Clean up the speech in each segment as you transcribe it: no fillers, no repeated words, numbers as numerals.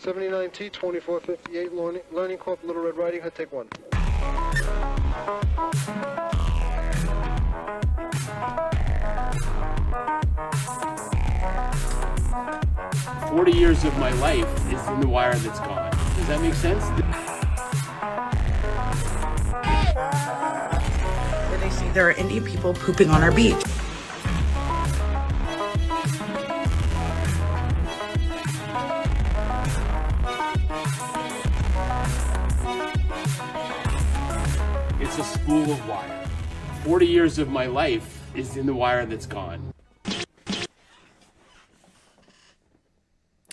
79T 2458 Learning Corp. Little Red Riding Hood. Take one. 40 years of my life is in the wire that's gone. Does that make sense? Where they say there are Indian people pooping on our beach. It's a spool of wire. 40 years of my life is in the wire that's gone.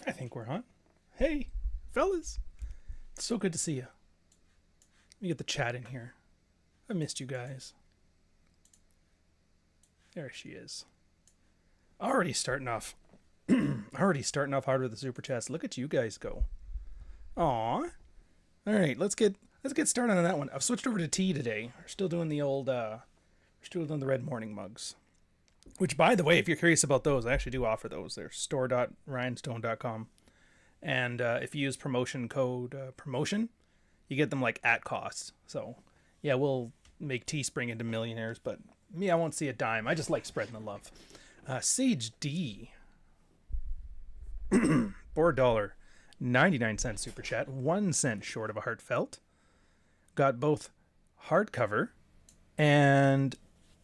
I think we're on. Hey, fellas. It's so good to see you. Let me get the chat in here. I missed you guys. There she is. Already starting off hard with the super chats. Look at you guys go. Aw. All right, let's get started on that one. I've switched over to tea today. We're still doing the old we're still doing the red morning mugs. Which, by the way, if you're curious about those, I actually do offer those. They're store.ryanstone.com. And if you use promotion code promotion, you get them like at cost. So, yeah, we'll make Teespring into millionaires, but me, I won't see a dime. I just like spreading the love. Sage D. $4.99 super chat. 1 cent short of a heartfelt. Got both hardcover and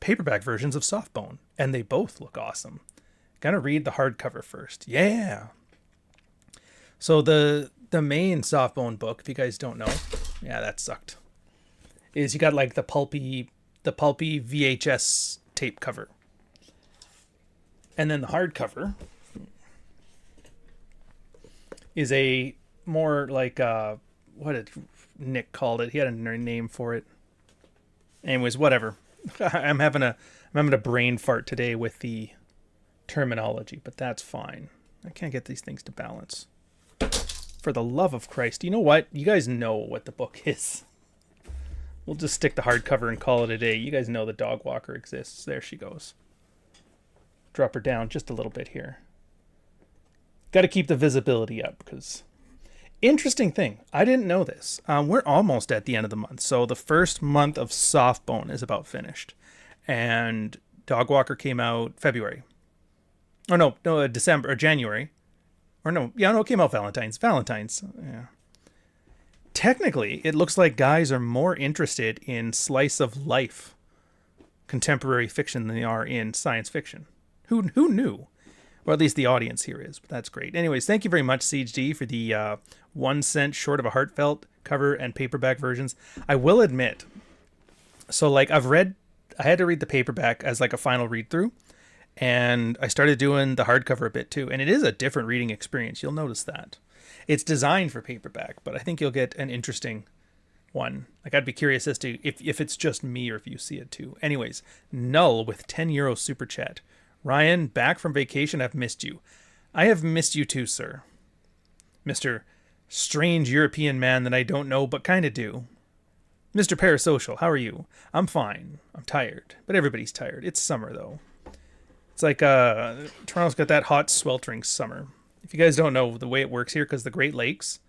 paperback versions of Softbone, and they both look awesome. Gonna read the hardcover first. Yeah. So the main Softbone book, if you guys don't know, yeah, that sucked, is you got like the pulpy VHS tape cover. And then the hardcover is a more like what did Nick called it? He had a name for it. Anyways, whatever. I'm having a brain fart today with the terminology, but that's fine. I can't get these things to balance. For the love of Christ. You know what? You guys know what the book is. We'll just stick the hardcover and call it a day. You guys know the dog walker exists. There she goes. Drop her down just a little bit here. Got to keep the visibility up because... Interesting thing. I didn't know this. We're almost at the end of the month. So the first month of Softbone is about finished. And Dog Walker came out February. Oh, no, December or January. Or no, it came out Valentine's. Yeah. Technically, it looks like guys are more interested in slice of life contemporary fiction than they are in science fiction. Who knew? Or at least the audience here is, but that's great. Anyways, thank you very much, Siege D, for the 1 cent short of a heartfelt cover and paperback versions. I will admit, so like I had to read the paperback as like a final read through, and I started doing the hardcover a bit too, and it is a different reading experience. You'll notice that. It's designed for paperback, but I think you'll get an interesting one. Like I'd be curious as to if it's just me or if you see it too. Anyways, Null with €10 super chat. Ryan, back from vacation, I've missed you. I have missed you too, sir. Mr. Strange European man that I don't know but kind of do. Mr. Parasocial, how are you? I'm fine. I'm tired. But everybody's tired. It's summer, though. It's like Toronto's got that hot, sweltering summer. If you guys don't know the way it works here, because the Great Lakes,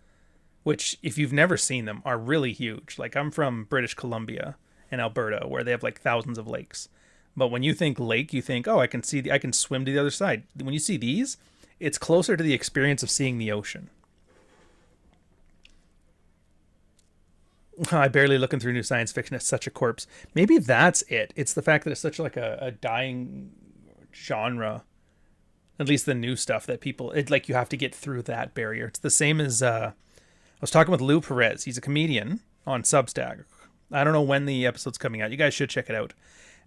which, if you've never seen them, are really huge. Like, I'm from British Columbia and Alberta, where they have, like, thousands of lakes. But when you think lake, you think, oh, I can swim to the other side. When you see these, it's closer to the experience of seeing the ocean. I barely looking through new science fiction. It's such a corpse. Maybe that's it. It's the fact that it's such like a dying genre. At least the new stuff that people, like you have to get through that barrier. It's the same as, I was talking with Lou Perez. He's a comedian on Substack. I don't know when the episode's coming out. You guys should check it out.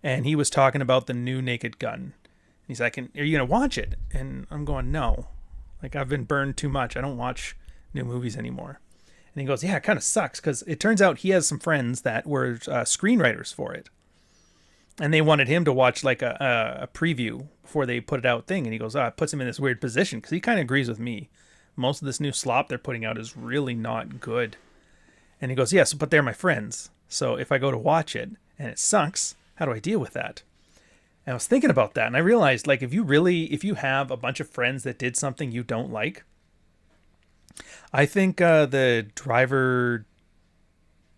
And he was talking about the new Naked Gun. He's like, are you going to watch it? And I'm going, no. Like, I've been burned too much. I don't watch new movies anymore. And he goes, yeah, it kind of sucks. Because it turns out he has some friends that were screenwriters for it. And they wanted him to watch, like, a preview before they put it out thing. And he goes, it puts him in this weird position. Because he kind of agrees with me. Most of this new slop they're putting out is really not good. And he goes, yes, but they're my friends. So if I go to watch it and it sucks... how do I deal with that? And I was thinking about that, and I realized, like, if you have a bunch of friends that did something you don't like, I think the driver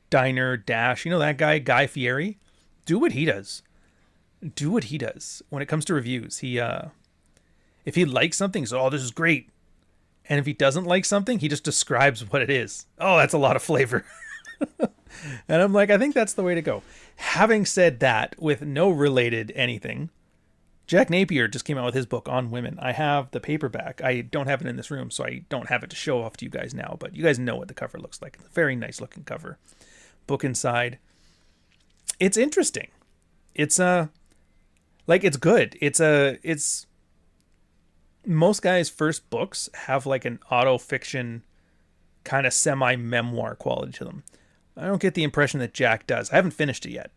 diner dash, you know that guy, Guy Fieri? Do what he does. Do what he does. When it comes to reviews, if he likes something, so, oh, this is great. And if he doesn't like something, he just describes what it is. Oh, that's a lot of flavor. And I'm like, I think that's the way to go. Having said that, with no related anything, Jack Napier just came out with his book on women. I have the paperback. I don't have it in this room, so I don't have it to show off to you guys now, but you guys know what the cover looks like. It's a very nice looking cover. Book inside. It's interesting. It's it's good. It's most guys' first books have like an auto fiction kind of semi memoir quality to them. I don't get the impression that Jack does. I haven't finished it yet.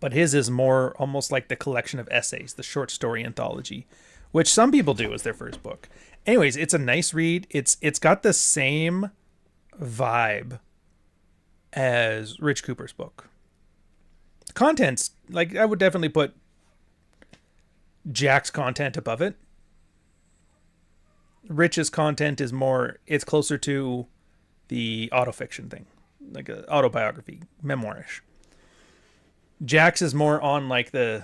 But his is more almost like the collection of essays, the short story anthology, which some people do as their first book. Anyways, it's a nice read. It's got the same vibe as Rich Cooper's book. The content's, like, I would definitely put Jack's content above it. Rich's content is more, it's closer to the autofiction thing, like an autobiography, memoirish. Jack's is more on like I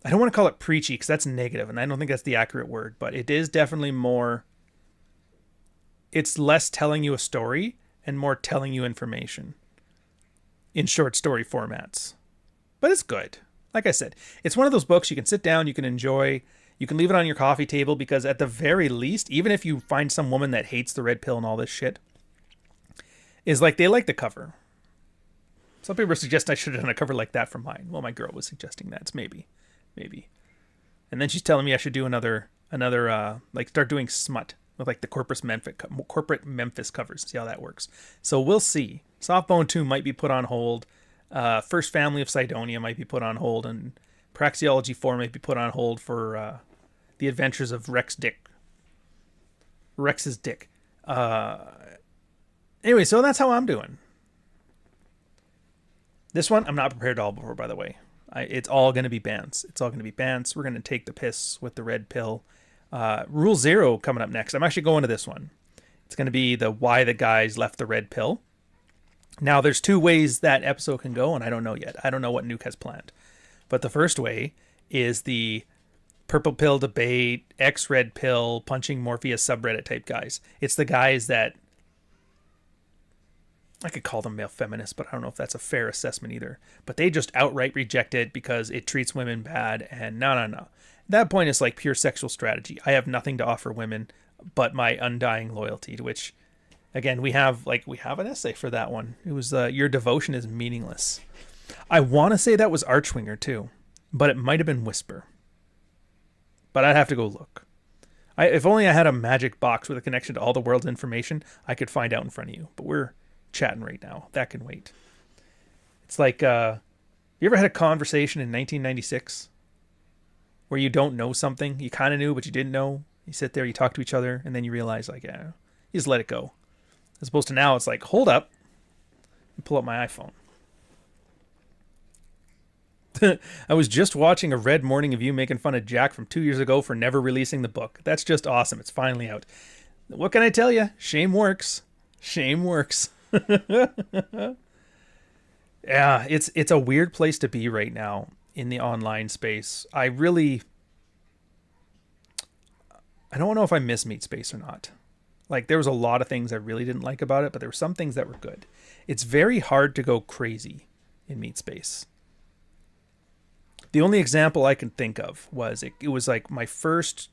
don't want to call it preachy because that's negative, and I don't think that's the accurate word, but it is definitely more, it's less telling you a story and more telling you information in short story formats. But it's good. Like I said, it's one of those books you can sit down, you can enjoy, you can leave it on your coffee table, because at the very least, even if you find some woman that hates the red pill and all this shit, is like, they like the cover. Some people suggest I should have done a cover like that for mine. Well, my girl was suggesting that. It's maybe. And then she's telling me I should do another like start doing smut with like the corporate Memphis covers. See how that works. So we'll see. Softbone 2 might be put on hold. First Family of Sidonia might be put on hold, and Praxeology 4 might be put on hold for the adventures of Rex's dick. Anyway, so that's how I'm doing. This one, I'm not prepared at all before, by the way. It's all going to be Bantz. We're going to take the piss with the red pill. Rule 0 coming up next. I'm actually going to this one. It's going to be the why the guys left the red pill. Now, there's 2 ways that episode can go, and I don't know yet. I don't know what Nuke has planned. But the first way is the purple pill debate, ex-red pill, punching Morpheus subreddit type guys. It's the guys that, I could call them male feminists, but I don't know if that's a fair assessment either. But they just outright reject it because it treats women bad, and no. At that point, it's like pure sexual strategy. I have nothing to offer women but my undying loyalty, to which, again, we have an essay for that one. It was your devotion is meaningless. I want to say that was Archwinger too, but it might have been Whisper. But I'd have to go look. If only I had a magic box with a connection to all the world's information, I could find out in front of you. But we're chatting right now. That can wait. It's like, you ever had a conversation in 1996 where you don't know something? You kind of knew, but you didn't know. You sit there, you talk to each other, and then you realize, like, yeah, you just let it go. As opposed to now, it's like, hold up, and pull up my iPhone. I was just watching a Red Morning of you making fun of Jack from 2 years ago for never releasing the book. That's just awesome. It's finally out. What can I tell you? Shame works. Shame works. Yeah, it's a weird place to be right now in the online space. I don't know if I miss Meat Space or not. Like, there was a lot of things I really didn't like about it, but there were some things that were good. It's very hard to go crazy in Meat Space. The only example I can think of was it was like my first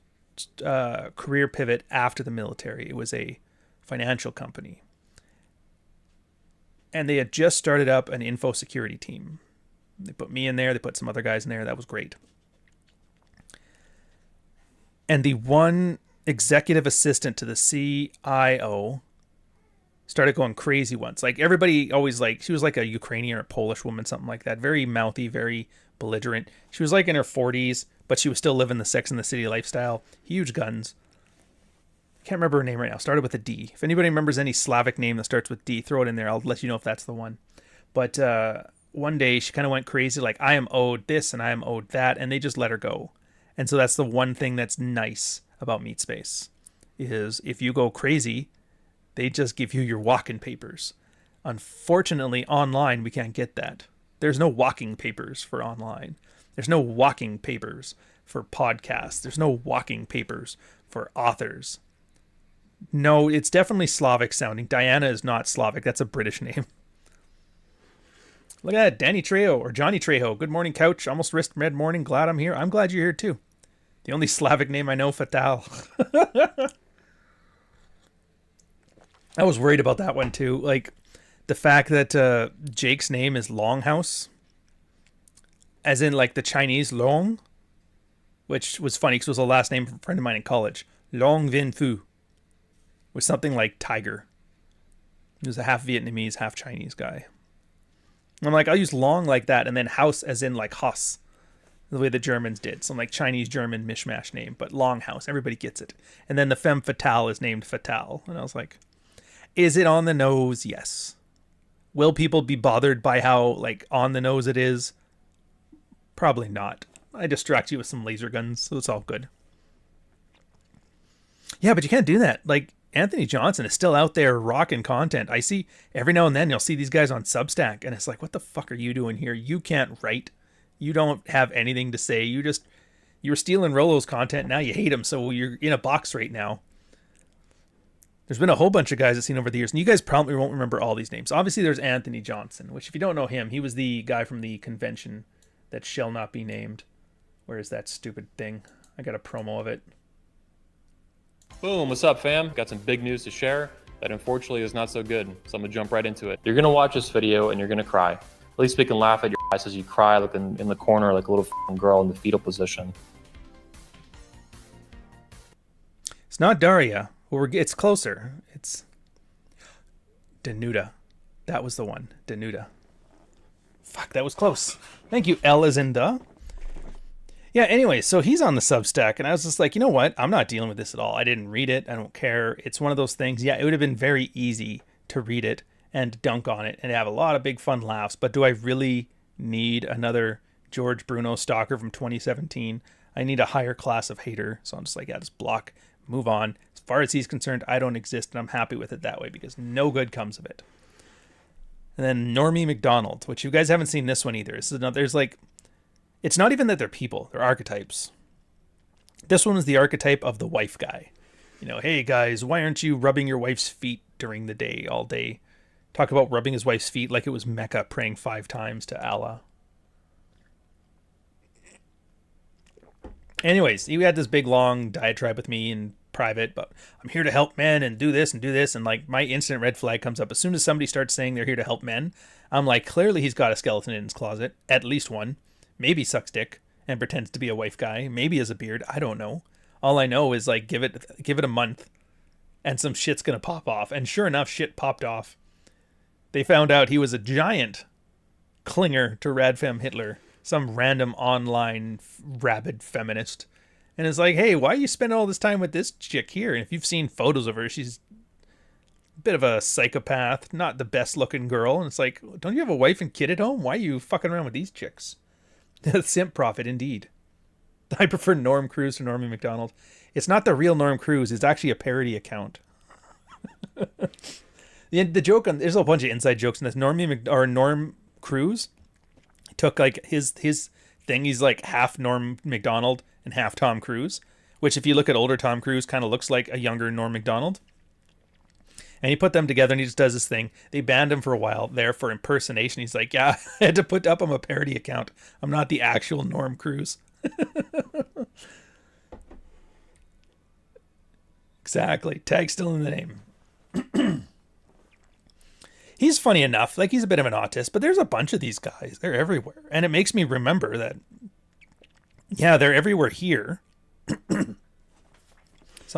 career pivot after the military. It was a financial company. And they had just started up an info security team. They put me in there. They put some other guys in there. That was great. And the one executive assistant to the CIO started going crazy once. Like, everybody always, like, she was like a Ukrainian or Polish woman, something like that. Very mouthy, very belligerent. She was like in her 40s, but she was still living the Sex and the City lifestyle. Huge guns. Can't remember her name right now. Started with a D. If anybody remembers any Slavic name that starts with D, throw it in there. I'll let you know if that's the one. But one day she kind of went crazy, like, I am owed this and I am owed that, and they just let her go. And so that's the one thing that's nice about Meat Space is if you go crazy, they just give you your walking papers. Unfortunately, online, we can't get that. There's no walking papers for online. There's no walking papers for podcasts. There's no walking papers for authors. No, it's definitely Slavic sounding. Diana is not Slavic. That's a British name. Look at that. Danny Trejo or Johnny Trejo. Good morning, couch. Almost wrist red morning. Glad I'm here. I'm glad you're here too. The only Slavic name I know, Fatal. I was worried about that one too. Like the fact that Jake's name is Longhouse, as in like the Chinese Long, which was funny because it was the last name of a friend of mine in college. Long Vinh Phu was something like Tiger. He was a half Vietnamese, half Chinese guy. I'm like, I'll use Long like that, and then House as in like Haus, the way the Germans did. Some like Chinese-German mishmash name, but Longhouse. Everybody gets it. And then the femme fatale is named Fatale. And I was like, is it on the nose? Yes. Will people be bothered by how like on the nose it is? Probably not. I distract you with some laser guns, so it's all good. Yeah, but you can't do that. Like, Anthony Johnson is still out there rocking content. I see every now and then you'll see these guys on Substack, and it's like, what the fuck are you doing here? You can't write. You don't have anything to say. You were stealing Rolo's content. Now you hate him, so you're in a box right now. There's been a whole bunch of guys I've seen over the years, and you guys probably won't remember all these names. Obviously, there's Anthony Johnson, which if you don't know him, he was the guy from the convention that shall not be named. Where is that stupid thing? I got a promo of it. Boom, what's up fam? Got some big news to share that unfortunately is not so good, so I'm gonna jump right into it. You're gonna watch this video and you're gonna cry. At least we can laugh at your eyes as you cry looking in the corner like a little girl in the fetal position. It's not Daria. Well, it's closer. It's Danuta. That was the one. Danuta. Fuck, that was close. Thank you, L as in the. Yeah, anyway, so he's on the Substack, and I was just like, you know what? I'm not dealing with this at all. I didn't read it. I don't care. It's one of those things. Yeah, it would have been very easy to read it and dunk on it and have a lot of big fun laughs, but do I really need another George Bruno stalker from 2017? I need a higher class of hater, so I'm just like, yeah, just block, move on. As far as he's concerned, I don't exist, and I'm happy with it that way because no good comes of it. And then Normie McDonald, which you guys haven't seen this one either. This is another, there's like, it's not even that they're people, they're archetypes. This one is the archetype of the wife guy. You know, hey guys, why aren't you rubbing your wife's feet during the day, all day? Talk about rubbing his wife's feet like it was Mecca praying 5 times to Allah. Anyways, he had this big long diatribe with me in private, but I'm here to help men and do this, and like my instant red flag comes up. As soon as somebody starts saying they're here to help men, I'm like, clearly he's got a skeleton in his closet, at least one. Maybe sucks dick and pretends to be a wife guy. Maybe has a beard. I don't know. All I know is like give it a month and some shit's gonna pop off. And sure enough, shit popped off. They found out he was a giant clinger to Radfem Hitler, some random online rabid feminist. And it's like, hey, why are you spending all this time with this chick here? And if you've seen photos of her, she's a bit of a psychopath, not the best looking girl. And it's like, don't you have a wife and kid at home? Why are you fucking around with these chicks? Simp prophet, indeed. I prefer Norm Cruise to Normie McDonald. It's not the real Norm Cruise. It's actually a parody account. The joke on there's a bunch of inside jokes in this. Norm Cruise took like his thing. He's like half Norm McDonald and half Tom Cruise, which if you look at older Tom Cruise, kind of looks like a younger Norm McDonald. And he put them together and he just does this thing. They banned him for a while there for impersonation. He's like, yeah, I had to put up on a parody account. I'm not the actual Norm Cruise. Exactly. Tag still in the name. He's funny enough. Like he's a bit of an autist, but there's a bunch of these guys. They're everywhere. And it makes me remember that, yeah, they're everywhere here. Something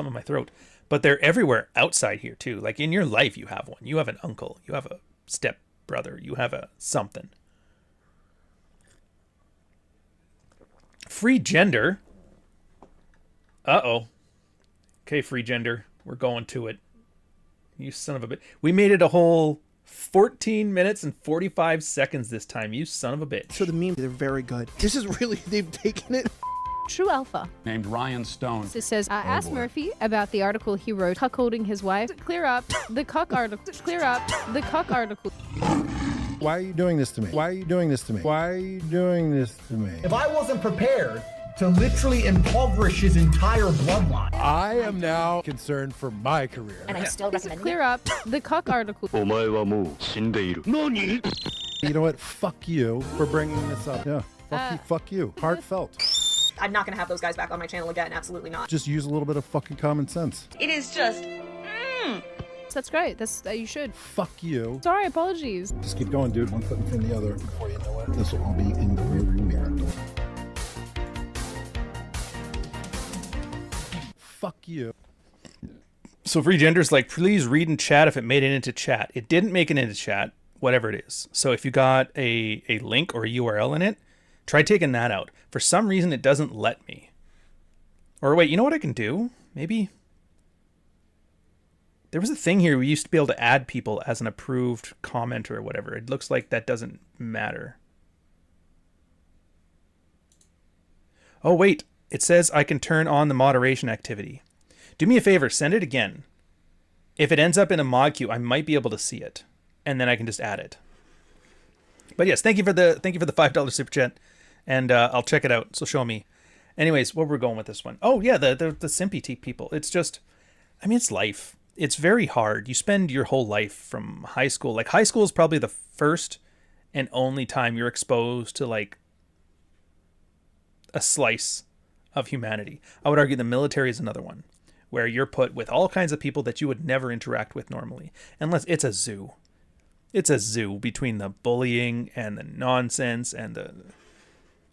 in my throat. But they're everywhere outside here too. Like in your life, you have one. You have an uncle. You have a step brother. You have a something. Free gender. Uh-oh. Okay, free gender. We're going to it. You son of a bitch. We made it a whole 14 minutes and 45 seconds this time. You son of a bitch. So the meme, they're very good. This is really, they've taken it True Alpha. Named Ryan Stone. It says, ask Murphy about the article he wrote, cuckolding his wife. Clear up the cuck article. Clear up the cuck article. Why are you doing this to me? Why are you doing this to me? Why are you doing this to me? If I wasn't prepared to literally impoverish his entire bloodline. I am now concerned for my career. And I'm still recommending clear up the cuck article. You know what? Fuck you for bringing this up. Yeah. Fuck you. Heartfelt. I'm not going to have those guys back on my channel again. Absolutely not. Just use a little bit of fucking common sense. It is just... That's great. That's you should. Fuck you. Sorry, apologies. Just keep going, dude. One foot in front of the other. Before you know it, this will all be in the rearview mirror. Fuck you. So Free Gender's like, please read in chat if it made it into chat. It didn't make it into chat, whatever it is. So if you got a link or a URL in it, try taking that out. For some reason, it doesn't let me. Or wait, you know what I can do? Maybe... There was a thing here we used to be able to add people as an approved commenter or whatever. It looks like that doesn't matter. Oh, wait. It says I can turn on the moderation activity. Do me a favor. Send it again. If it ends up in a mod queue, I might be able to see it. And then I can just add it. But yes, thank you for the $5 super chat. And I'll check it out. So show me. Anyways, where we're going with this one. Oh, yeah, the simpy tea people. It's just... I mean, it's life. It's very hard. You spend your whole life from high school. Like, high school is probably the first and only time you're exposed to, like, a slice of humanity. I would argue the military is another one, where you're put with all kinds of people that you would never interact with normally. Unless it's a zoo. It's a zoo between the bullying and the nonsense and the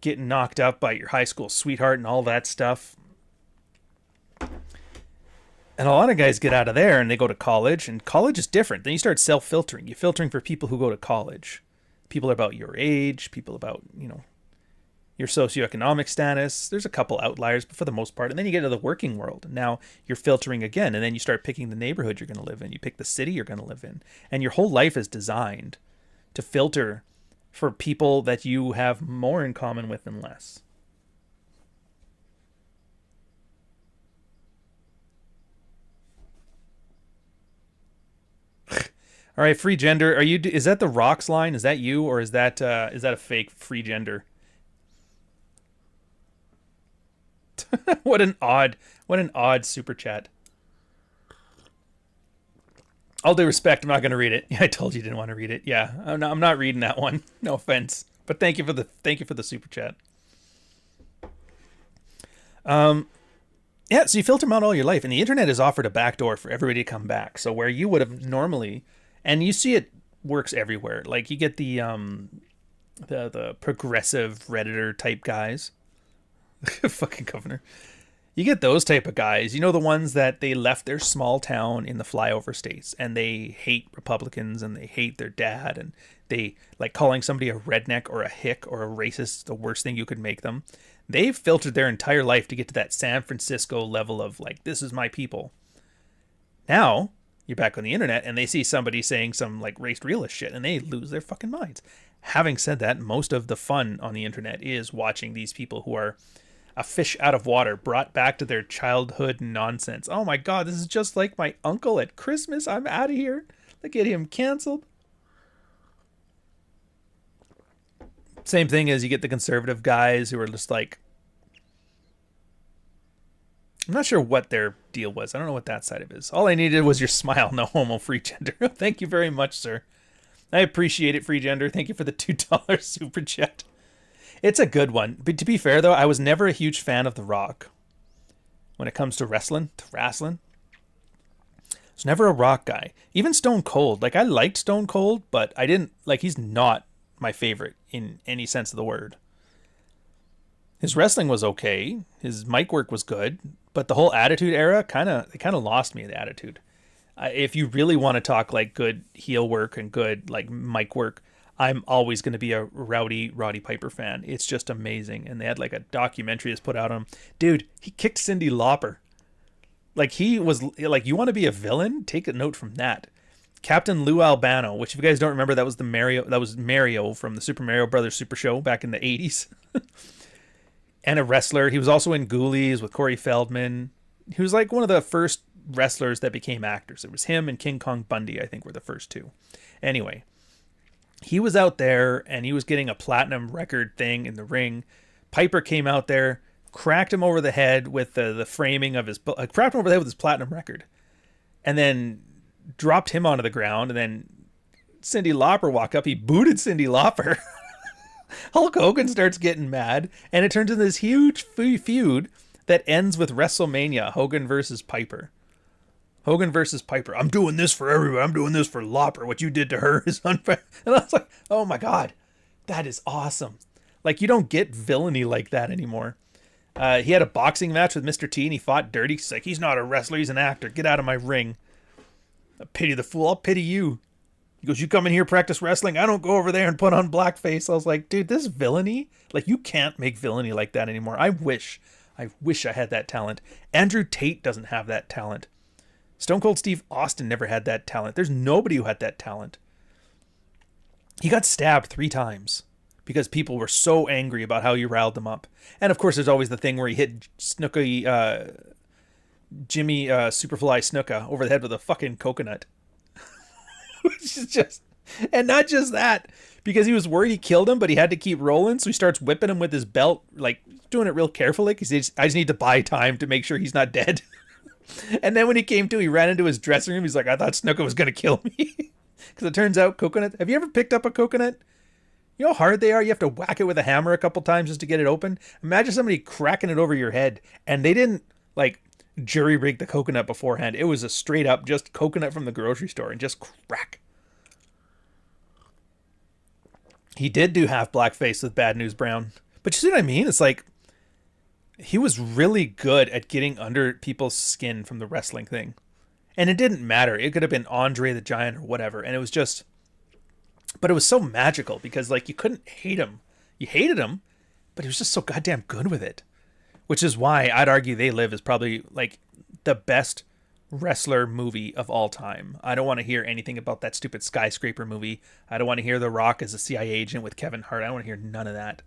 getting knocked up by your high school sweetheart and all that stuff. And a lot of guys get out of there and they go to college, and college is different. Then you start self-filtering. You're filtering for people who go to college. People about your age, people about, you know, your socioeconomic status. There's a couple outliers, but for the most part. And then you get into the working world. And now you're filtering again. And then you start picking the neighborhood you're going to live in. You pick the city you're going to live in. And your whole life is designed to filter for people that you have more in common with than less. All right, Free Gender. Are you? Is that the Rocks line? Is that you, or is that a fake Free Gender? What an odd super chat. All due respect, I'm not going to read it. Yeah, I told you didn't want to read it. Yeah, I'm not reading that one. No offense, but thank you for the super chat. Yeah, so you filter them out all your life, and the internet has offered a backdoor for everybody to come back. So where you would have normally, and you see it works everywhere. Like you get the progressive Redditor type guys, fucking governor. You get those type of guys. You know, the ones that they left their small town in the flyover states, and they hate Republicans and they hate their dad, and they like calling somebody a redneck or a hick or a racist the worst thing you could make them. They've filtered their entire life to get to that San Francisco level of like, this is my people. Now you're back on the internet and they see somebody saying some like race realist shit and they lose their fucking minds. Having said that, most of the fun on the internet is watching these people who are a fish out of water, brought back to their childhood nonsense. Oh my God, this is just like my uncle at Christmas. I'm out of here. Look at him canceled. Same thing as you get the conservative guys who are just like, I'm not sure what their deal was. I don't know what that side of it is. All I needed was your smile. No homo, Free Gender. Thank you very much, sir. I appreciate it, Free Gender. Thank you for the $2 super chat. It's a good one. But to be fair, though, I was never a huge fan of The Rock. When it comes to wrestling. I was never a Rock guy. Even Stone Cold. Like, I liked Stone Cold, but I didn't, like, he's not my favorite in any sense of the word. His wrestling was okay. His mic work was good. But the whole Attitude Era, kind of lost me, the Attitude. If you really want to talk, like, good heel work and good, like, mic work, I'm always going to be a Roddy Piper fan. It's just amazing. And they had like a documentary that's put out on him. Dude, he kicked Cyndi Lauper. Like he was like, you want to be a villain? Take a note from that. Captain Lou Albano, which if you guys don't remember, that was Mario from the Super Mario Brothers Super Show back in the 80s. and a wrestler. He was also in Ghoulies with Corey Feldman. He was like one of the first wrestlers that became actors. It was him and King Kong Bundy, I think, were the first two. Anyway, he was out there and he was getting a platinum record thing in the ring. Piper came out there, cracked him over the head with the framing of his, cracked him over the head with his platinum record, and then dropped him onto the ground. And then Cyndi Lauper walked up. He booted Cyndi Lauper. Hulk Hogan starts getting mad, and it turns into this huge feud that ends with WrestleMania, Hogan versus Piper. Hogan versus Piper. I'm doing this for everybody. I'm doing this for Lauper. What you did to her is unfair. And I was like, oh my God, that is awesome. Like, you don't get villainy like that anymore. He had a boxing match with Mr. T, and he fought dirty. He's like, he's not a wrestler. He's an actor. Get out of my ring. I pity the fool. I'll pity you. He goes, you come in here, practice wrestling. I don't go over there and put on blackface. I was like, dude, this villainy, like, you can't make villainy like that anymore. I wish I had that talent. Andrew Tate doesn't have that talent. Stone Cold Steve Austin never had that talent. There's nobody who had that talent. He got stabbed 3 times because people were so angry about how you riled them up. And of course, there's always the thing where he hit Jimmy Superfly Snuka over the head with a fucking coconut. Which is just, and not just that, because he was worried he killed him, but he had to keep rolling. So he starts whipping him with his belt, like doing it real carefully, because I just need to buy time to make sure he's not dead. And then when he came to, he ran into his dressing room. He's like, I thought Snuka was going to kill me. Because it turns out coconut. Have you ever picked up a coconut? You know how hard they are? You have to whack it with a hammer a couple times just to get it open. Imagine somebody cracking it over your head. And they didn't like jury rig the coconut beforehand. It was a straight up just coconut from the grocery store and just crack. He did do half blackface with Bad News Brown. But you see what I mean? It's like, he was really good at getting under people's skin from the wrestling thing. And it didn't matter. It could have been Andre the Giant or whatever. And it was just, but it was so magical because like you couldn't hate him. You hated him, but he was just so goddamn good with it. Which is why I'd argue They Live is probably like the best wrestler movie of all time. I don't want to hear anything about that stupid skyscraper movie. I don't want to hear The Rock as a CIA agent with Kevin Hart. I don't want to hear none of that.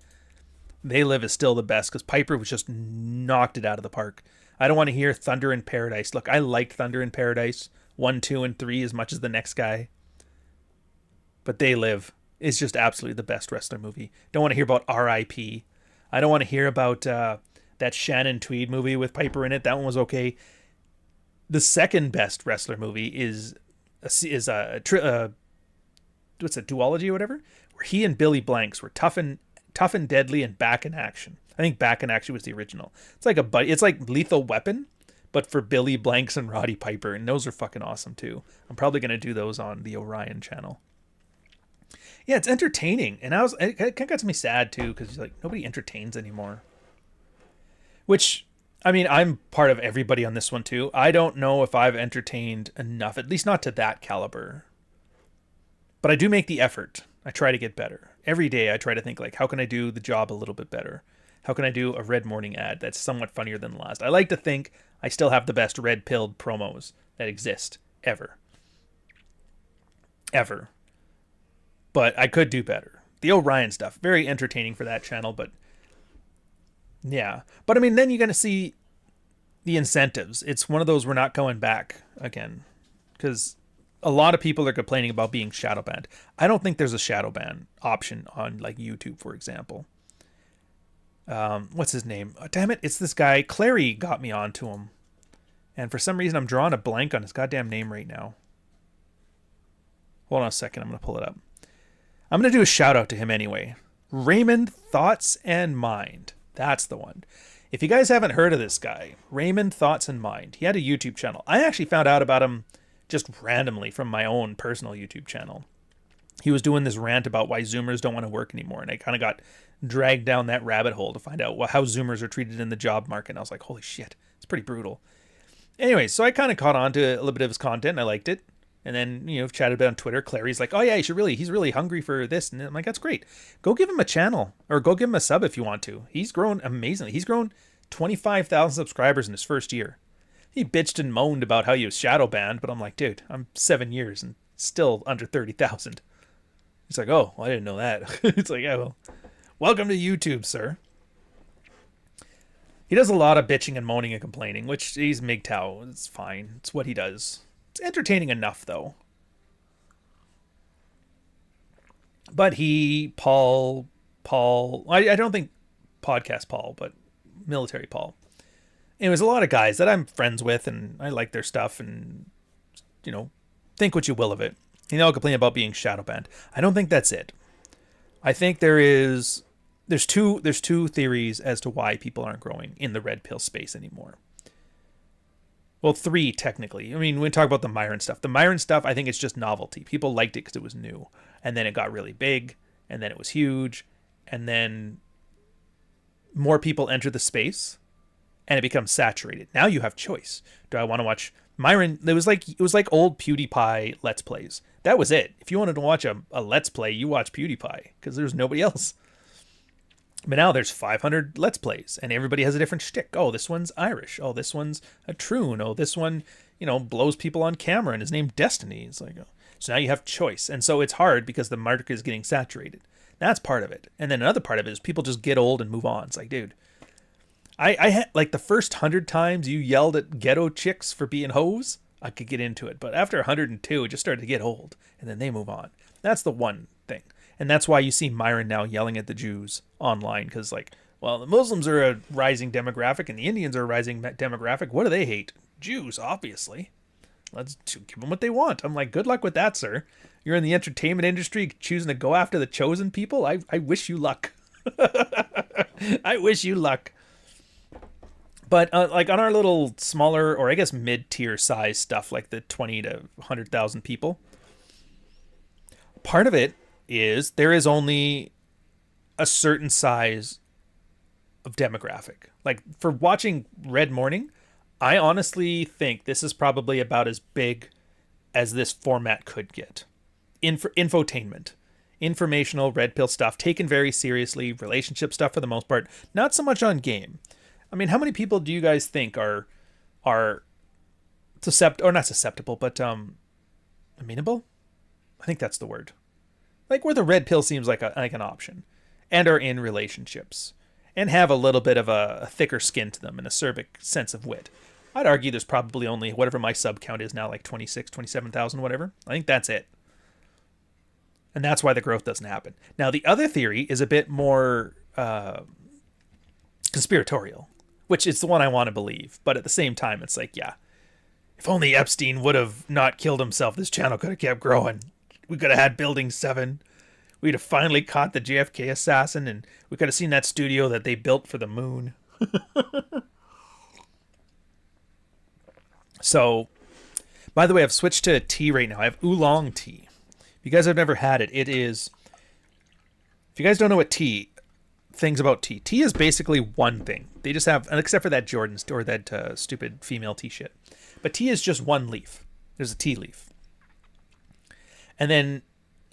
They Live is still the best because Piper was just knocked it out of the park. I don't want to hear Thunder in Paradise. Look, I liked Thunder in Paradise 1, 2, and 3 as much as the next guy. But They Live is just absolutely the best wrestler movie. Don't want to hear about R.I.P. I don't want to hear about that Shannon Tweed movie with Piper in it. That one was okay. The second best wrestler movie is what's it, Duology or whatever, where he and Billy Blanks were Tough and Deadly and Back in Action. I think Back in Action was the original. It's like it's like Lethal Weapon, but for Billy Blanks and Roddy Piper, and those are fucking awesome too. I'm probably gonna do those on the Orion channel. Yeah, it's entertaining, and it kind of got me sad too because like nobody entertains anymore. Which, I mean, I'm part of everybody on this one too. I don't know if I've entertained enough, at least not to that caliber. But I do make the effort. I try to get better. Every day I try to think like, how can I do the job a little bit better? How can I do a Red Morning ad that's somewhat funnier than the last? I like to think I still have the best red-pilled promos that exist ever. Ever. But I could do better. The Orion stuff, very entertaining for that channel, but yeah. But I mean, then you're going to see the incentives. It's one of those we're not going back again. Because a lot of people are complaining about being shadow banned. I don't think there's a shadow ban option on like YouTube, for example. What's his name? Oh, damn it. It's this guy. Clary got me onto him. And for some reason, I'm drawing a blank on his goddamn name right now. Hold on a second. I'm going to pull it up. I'm going to do a shout out to him anyway. Raymond Thoughts and Mind. That's the one. If you guys haven't heard of this guy, Raymond Thoughts and Mind, he had a YouTube channel. I actually found out about him just randomly from my own personal YouTube channel. He was doing this rant about why Zoomers don't want to work anymore. And I kind of got dragged down that rabbit hole to find out how Zoomers are treated in the job market. And I was like, holy shit, it's pretty brutal. Anyway, so I kind of caught on to a little bit of his content and I liked it. And then, you know, chatted a bit on Twitter. Clary's like, oh yeah, he's really hungry for this. And I'm like, that's great. Go give him a channel or go give him a sub if you want to. He's grown amazingly. He's grown 25,000 subscribers in his first year. He bitched and moaned about how he was shadow banned, but I'm like, dude, I'm 7 years and still under 30,000. He's like, oh, well, I didn't know that. It's like, yeah, well, welcome to YouTube, sir. He does a lot of bitching and moaning and complaining, which he's MGTOW. It's fine. It's what he does. It's entertaining enough, though. But I don't think podcast Paul, but military Paul. Anyways, a lot of guys that I'm friends with, and I like their stuff, and, think what you will of it. I'll complain about being shadow banned. I don't think that's it. I think there's two theories as to why people aren't growing in the red pill space anymore. Well, 3 technically. I mean, when we talk about the Myron stuff, I think it's just novelty. People liked it because it was new, and then it got really big, and then it was huge, and then more people enter the space, and it becomes saturated. Now you have choice. Do I want to watch Myron? It was like old PewDiePie Let's Plays. That was it. If you wanted to watch a Let's Play, you watch PewDiePie because there's nobody else. But now there's 500 Let's Plays, and everybody has a different shtick. Oh, this one's Irish. Oh, this one's a troon. Oh, this one, blows people on camera, and is named Destiny. It's like, so now you have choice. And so it's hard because the market is getting saturated. That's part of it. And then another part of it is people just get old and move on. It's like, dude, I had, like, the first 100 times you yelled at ghetto chicks for being hoes, I could get into it. But after 102, it just started to get old, and then they move on. That's the one thing. And that's why you see Myron now yelling at the Jews online, because, the Muslims are a rising demographic and the Indians are a rising demographic. What do they hate? Jews, obviously. Let's give them what they want. I'm like, good luck with that, sir. You're in the entertainment industry choosing to go after the chosen people. I wish you luck. I wish you luck. But on our little smaller, or I guess mid-tier size stuff, like the 20 to 100,000 people, part of it is there is only a certain size of demographic. Like, for watching Red Morning, I honestly think this is probably about as big as this format could get. Infotainment. Informational, red pill stuff, taken very seriously, relationship stuff for the most part, not so much on game. I mean, how many people do you guys think are not susceptible, but amenable? I think that's the word. Like, where the red pill seems like an option, and are in relationships, and have a little bit of a thicker skin to them, and a acerbic sense of wit. I'd argue there's probably only, whatever my sub count is now, like 26, 27,000, whatever. I think that's it. And that's why the growth doesn't happen. Now, the other theory is a bit more conspiratorial, which is the one I want to believe. But at the same time, it's like, yeah, if only Epstein would have not killed himself, this channel could have kept growing. We could have had Building 7. We'd have finally caught the JFK assassin, and we could have seen that studio that they built for the moon. So, by the way, I've switched to tea right now. I have oolong tea. If you guys have never had it, it is... If you guys don't know what things about tea. Tea is basically one thing. They just have, except for that Jordan's or that stupid female tea shit. But tea is just one leaf. There's a tea leaf. And then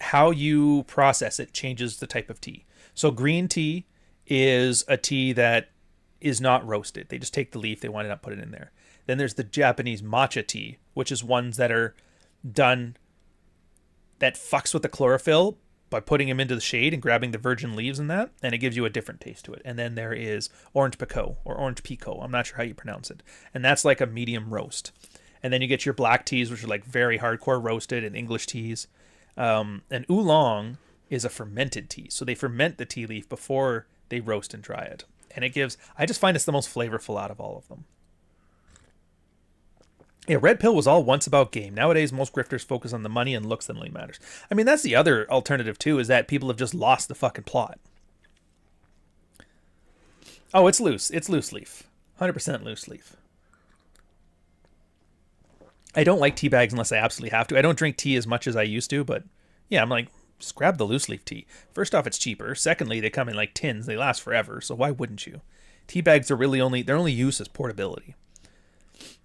how you process it changes the type of tea. So green tea is a tea that is not roasted. They just take the leaf, they wind it up, put it in there. Then there's the Japanese matcha tea, which is ones that are done that fucks with the chlorophyll by putting them into the shade and grabbing the virgin leaves and that, and it gives you a different taste to it. And then there is orange pekoe or orange pico. I'm not sure how you pronounce it. And that's like a medium roast. And then you get your black teas, which are like very hardcore roasted, and English teas. And oolong is a fermented tea. So they ferment the tea leaf before they roast and dry it. And it gives, I just find it's the most flavorful out of all of them. Yeah, red pill was all once about game. Nowadays, most grifters focus on the money and looks that only matters. I mean, that's the other alternative, too, is that people have just lost the fucking plot. Oh, it's loose. It's loose leaf. 100% loose leaf. I don't like tea bags unless I absolutely have to. I don't drink tea as much as I used to, but yeah, I'm like, just grab the loose leaf tea. First off, it's cheaper. Secondly, they come in like tins. They last forever, so why wouldn't you? Tea bags are really their only use is portability.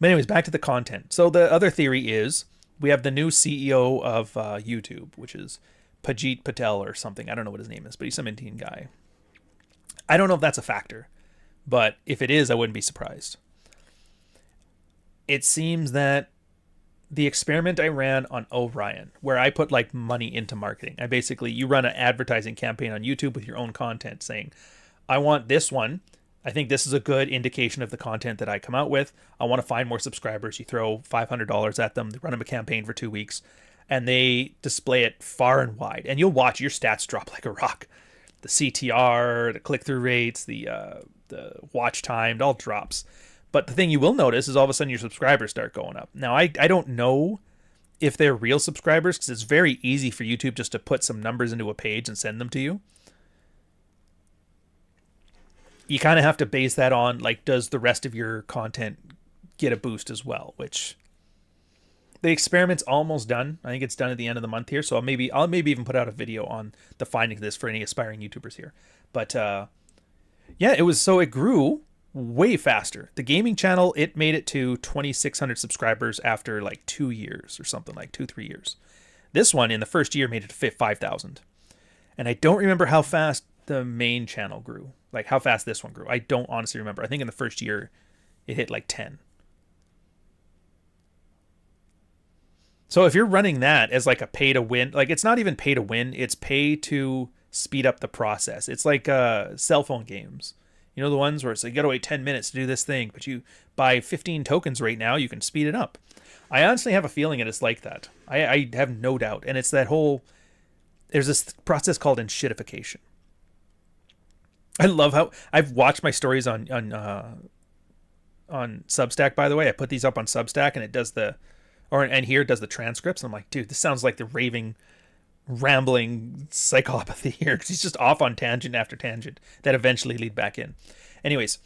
But anyways, back to the content. So the other theory is we have the new CEO of YouTube, which is Pajit Patel or something. I don't know what his name is, but he's some Indian guy. I don't know if that's a factor, but if it is, I wouldn't be surprised. It seems that the experiment I ran on Orion, where I put like money into marketing, you run an advertising campaign on YouTube with your own content saying, I want this one I think this is a good indication of the content that I come out with. I want to find more subscribers. You throw $500 at them, they run them a campaign for 2 weeks, and they display it far and wide. And you'll watch your stats drop like a rock. The CTR, the click-through rates, the watch time, it all drops. But the thing you will notice is all of a sudden your subscribers start going up. Now, I don't know if they're real subscribers, because it's very easy for YouTube just to put some numbers into a page and send them to you. You kind of have to base that on, like, does the rest of your content get a boost as well? Which the experiment's almost done. I think it's done at the end of the month here, so I'll maybe even put out a video on the findings of this for any aspiring YouTubers here. But yeah, it grew way faster. The gaming channel, it made it to 2,600 subscribers after like 2 years or something, like 2-3 years. This one in the first year made it to 5,000. And I don't remember how fast the main channel grew, like how fast this one grew. I don't honestly remember. I think in the first year it hit like 10. So if you're running that as like a pay to win, like it's not even pay to win, it's pay to speed up the process. It's like cell phone games. You know, the ones where it's like, you gotta wait 10 minutes to do this thing, but you buy 15 tokens right now, you can speed it up. I honestly have a feeling it is like that. I have no doubt. And it's that whole, there's this process called Enshitification. I love how I've watched my stories on Substack, by the way. I put these up on Substack and it does and here it does the transcripts. And I'm like, dude, this sounds like the raving, rambling psychopathy here, because he's just off on tangent after tangent that eventually lead back in. Anyways,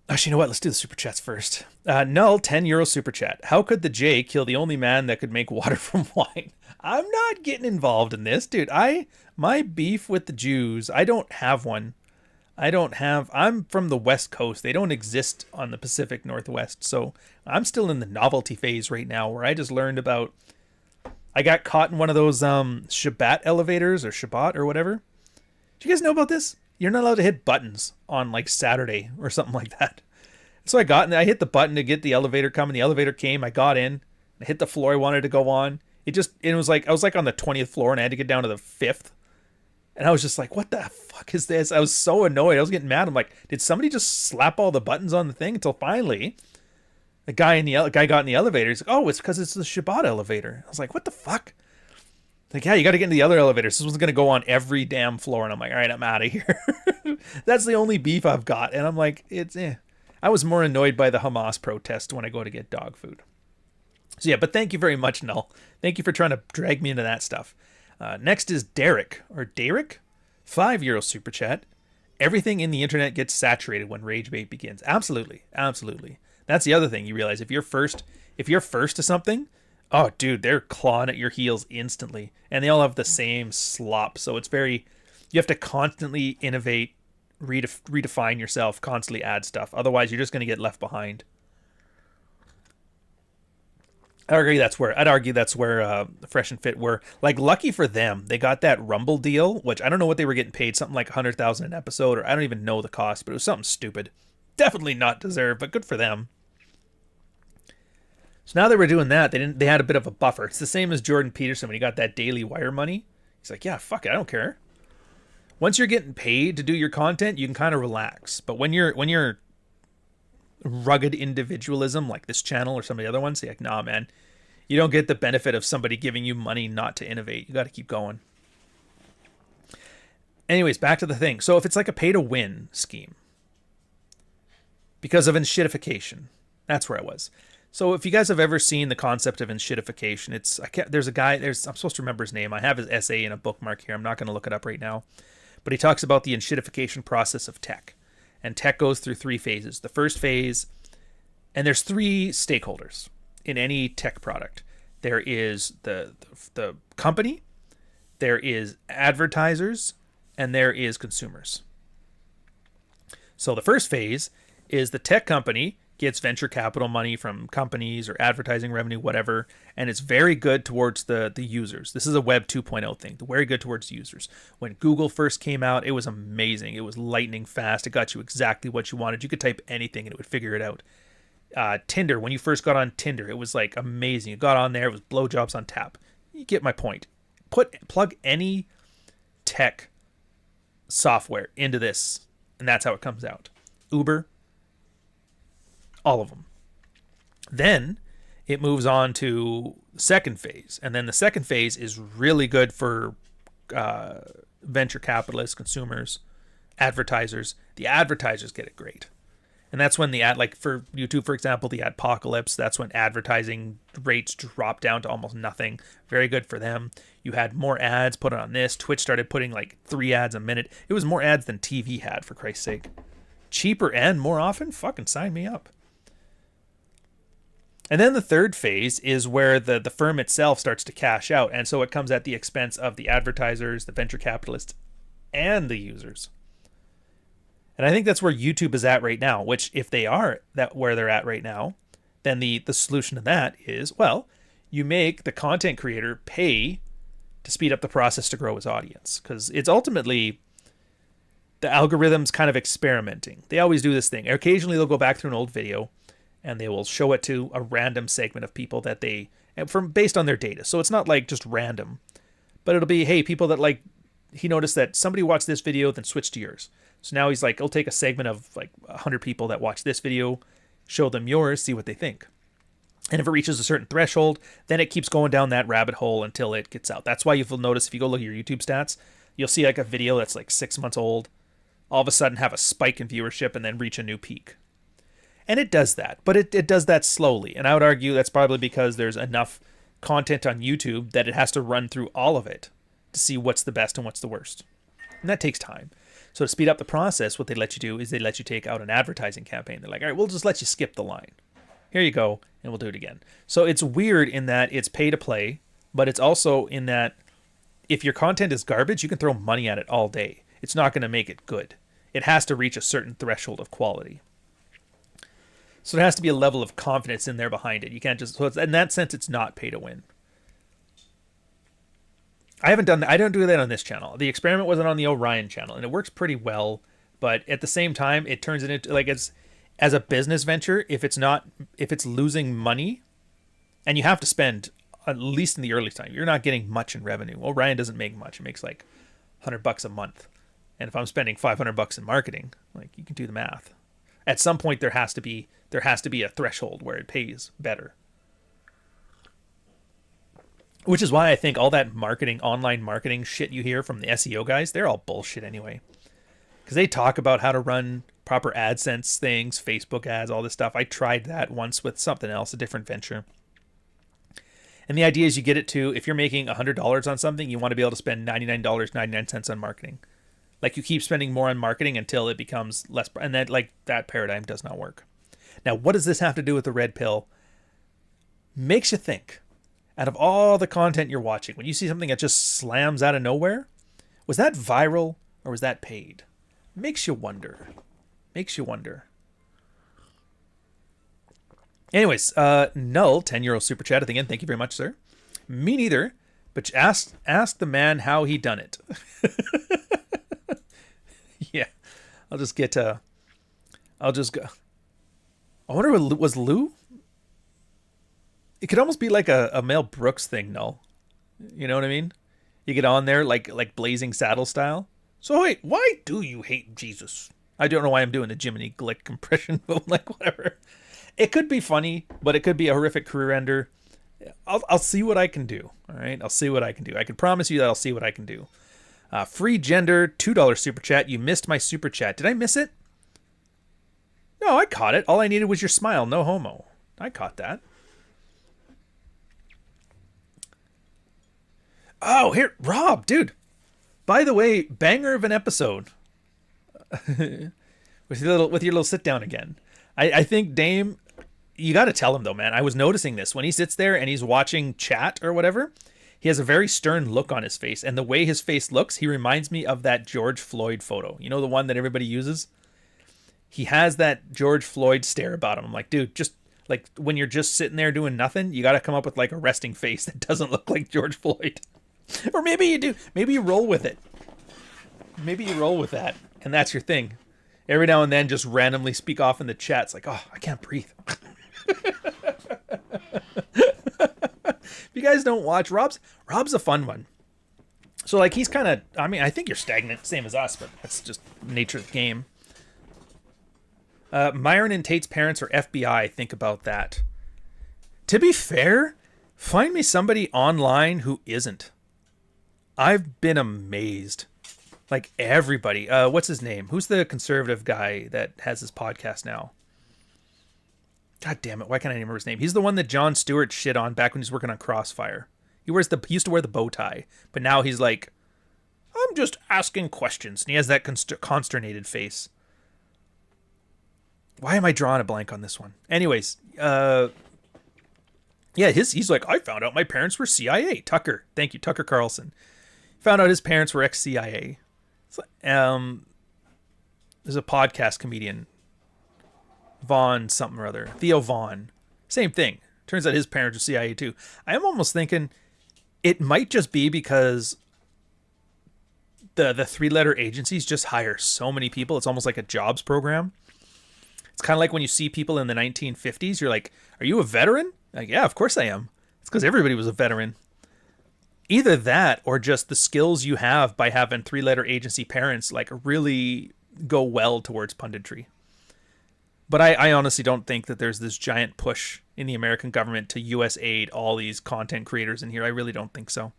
actually, you know what? Let's do the super chats first. Null, €10 super chat. How could the J kill the only man that could make water from wine? I'm not getting involved in this, dude. My beef with the Jews, I don't have one. I'm from the West Coast. They don't exist on the Pacific Northwest. So I'm still in the novelty phase right now, where I just learned about, I got caught in one of those Shabbat elevators or Shabbat or whatever. Do you guys know about this? You're not allowed to hit buttons on like Saturday or something like that. So I hit the button to get the elevator coming. The elevator came. I got in. I hit the floor I wanted to go on. It was like I was like on the 20th floor and I had to get down to the 5th. And I was just like, what the fuck is this? I was so annoyed. I was getting mad. I'm like, did somebody just slap all the buttons on the thing? Until finally, the guy got in the elevator. He's like, oh, it's because it's the Shabbat elevator. I was like, what the fuck? Like, yeah, you got to get into the other elevator. This one's going to go on every damn floor. And I'm like, all right, I'm out of here. That's the only beef I've got. And I'm like, I was more annoyed by the Hamas protest when I go to get dog food. So yeah, but thank you very much, Null. Thank you for trying to drag me into that stuff. Next is Derek, €5 super chat. Everything in the internet gets saturated when rage bait begins. Absolutely. Absolutely. That's the other thing you realize. If you're first to something, oh dude, they're clawing at your heels instantly. And they all have the same slop. So it's you have to constantly innovate, redefine yourself, constantly add stuff. Otherwise you're just going to get left behind. I'd argue that's where Fresh and Fit were. Like, lucky for them, they got that Rumble deal, which I don't know what they were getting paid, something like $100,000 an episode, or I don't even know the cost, but it was something stupid. Definitely not deserved, but good for them. So now they were doing that, they had a bit of a buffer. It's the same as Jordan Peterson when he got that Daily Wire money. He's like, yeah, fuck it, I don't care. Once you're getting paid to do your content, you can kind of relax. But when you're rugged individualism like this channel or some of the other ones, like, nah, man, you don't get the benefit of somebody giving you money not to innovate. You got to keep going. Anyways, back to the thing. So if it's like a pay to win scheme because of enshitification, that's where I was. So if you guys have ever seen the concept of enshitification, I'm supposed to remember his name. I have his essay in a bookmark here. I'm not going to look it up right now, but he talks about the enshitification process of tech. And tech goes through 3 phases. The first phase, and there's 3 stakeholders in any tech product. There is the company, there is advertisers, and there is consumers. So the first phase is the tech company gets venture capital money from companies or advertising revenue, whatever, and it's very good towards the users. This is a Web 2.0 thing, very good towards users. When Google first came out, it was amazing. It was lightning fast. It got you exactly what you wanted. You could type anything and it would figure it out. Tinder, when you first got on Tinder, it was like amazing. You got on there, it was blowjobs on tap. You get my point. Plug any tech software into this, and that's how it comes out. Uber, all of them. Then it moves on to the second phase, and then the second phase is really good for venture capitalists, consumers, advertisers. The advertisers get it great. And that's when the ad, like for YouTube, for example, the adpocalypse, that's when advertising rates drop down to almost nothing. Very good for them. You had more ads put on this. Twitch started putting like 3 ads a minute. It was more ads than TV had, for Christ's sake. Cheaper and more often? Fucking sign me up. And then the third phase is where the firm itself starts to cash out. And so it comes at the expense of the advertisers, the venture capitalists, and the users. And I think that's where YouTube is at right now, which if they are that where they're at right now, then the solution to that is, well, you make the content creator pay to speed up the process to grow his audience. Because it's ultimately the algorithm's kind of experimenting. They always do this thing. Occasionally they'll go back through an old video and they will show it to a random segment of people that they, from based on their data. So it's not like just random, but it'll be, hey, people that like, he noticed that somebody watched this video, then switched to yours. So now he's like, he'll take a segment of like 100 people that watch this video, show them yours, see what they think. And if it reaches a certain threshold, then it keeps going down that rabbit hole until it gets out. That's why you'll notice if you go look at your YouTube stats, you'll see like a video that's like 6 months old, all of a sudden have a spike in viewership and then reach a new peak. And it does that, but it does that slowly. And I would argue that's probably because there's enough content on YouTube that it has to run through all of it to see what's the best and what's the worst. And that takes time. So to speed up the process, what they let you do is they let you take out an advertising campaign. They're like, all right, we'll just let you skip the line. Here you go, and we'll do it again. So it's weird in that it's pay to play, but it's also in that if your content is garbage, you can throw money at it all day. It's not going to make it good. It has to reach a certain threshold of quality. So there has to be a level of confidence in there behind it. You can't just, so it's, in that sense, it's not pay to win. I don't do that on this channel. The experiment wasn't on the Orion channel, and it works pretty well. But at the same time, it turns it into like as a business venture. If it's losing money, and you have to spend at least in the early time, you're not getting much in revenue. Orion doesn't make much; it makes like $100 a month. And if I'm spending $500 in marketing, like you can do the math. At some point, there has to be a threshold where it pays better. Which is why I think all that marketing, online marketing shit you hear from the SEO guys, they're all bullshit anyway. Because they talk about how to run proper AdSense things, Facebook ads, all this stuff. I tried that once with something else, a different venture. And the idea is you get it to, if you're making $100 on something, you want to be able to spend $99.99 on marketing. Like you keep spending more on marketing until it becomes less, and that like that paradigm does not work. Now, what does this have to do with the red pill? Makes you think. Out of all the content you're watching, when you see something that just slams out of nowhere, was that viral or was that paid? Makes you wonder. Makes you wonder. Anyways, Null, €10 super chat. Again, thank you very much, sir. Me neither, but ask the man how he done it. Yeah, I'll just go. I wonder, was Lou? It could almost be like a Mel Brooks thing, Null. You know what I mean? You get on there like Blazing Saddle style. So wait, why do you hate Jesus? I don't know why I'm doing the Jiminy Glick impression, but like whatever. It could be funny, but it could be a horrific career ender. I'll see what I can do. All right, I'll see what I can do. I can promise you that I'll see what I can do. Free Gender, $2 super chat. You missed my super chat. Did I miss it? No, I caught it. All I needed was your smile. No homo. I caught that. Oh, here, Rob, dude. By the way, banger of an episode. with your little sit down again. I think Dame, you got to tell him though, man. I was noticing this when he sits there and he's watching chat or whatever. He has a very stern look on his face, and the way his face looks, he reminds me of that George Floyd photo. You know, the one that everybody uses. He has that George Floyd stare about him. I'm like, dude, just like when you're just sitting there doing nothing, you got to come up with like a resting face that doesn't look like George Floyd. Or maybe you do. Maybe you roll with it. Maybe you roll with that, and that's your thing. Every now and then, just randomly speak off in the chat. It's like, oh, I can't breathe. If you guys don't watch, Rob's a fun one. So, like, he's kind of, I mean, I think you're stagnant, same as us, but that's just nature of the game. Myron and Tate's parents are FBI. Think about that. To be fair, find me somebody online who isn't. I've been amazed. Like, everybody. What's his name? Who's the conservative guy that has his podcast now? God damn it, why can't I remember his name? He's the one that Jon Stewart shit on back when he was working on Crossfire. He used to wear the bow tie, but now he's like, I'm just asking questions. And he has that consternated face. Why am I drawing a blank on this one? Anyways, yeah, he's like, I found out my parents were CIA. Tucker. Thank you, Tucker Carlson. Found out his parents were ex-CIA. There's a podcast comedian, Vaughn something or other. Theo Vaughn. Same thing. Turns out his parents are CIA too. I am almost thinking it might just be because the 3-letter agencies just hire so many people. It's almost like a jobs program. It's kind of like when you see people in the 1950s, you're like, are you a veteran? Like, yeah, of course I am. It's because everybody was a veteran. Either that or just the skills you have by having 3-letter agency parents like really go well towards punditry. But I honestly don't think that there's this giant push in the American government to US aid all these content creators in here. I really don't think so.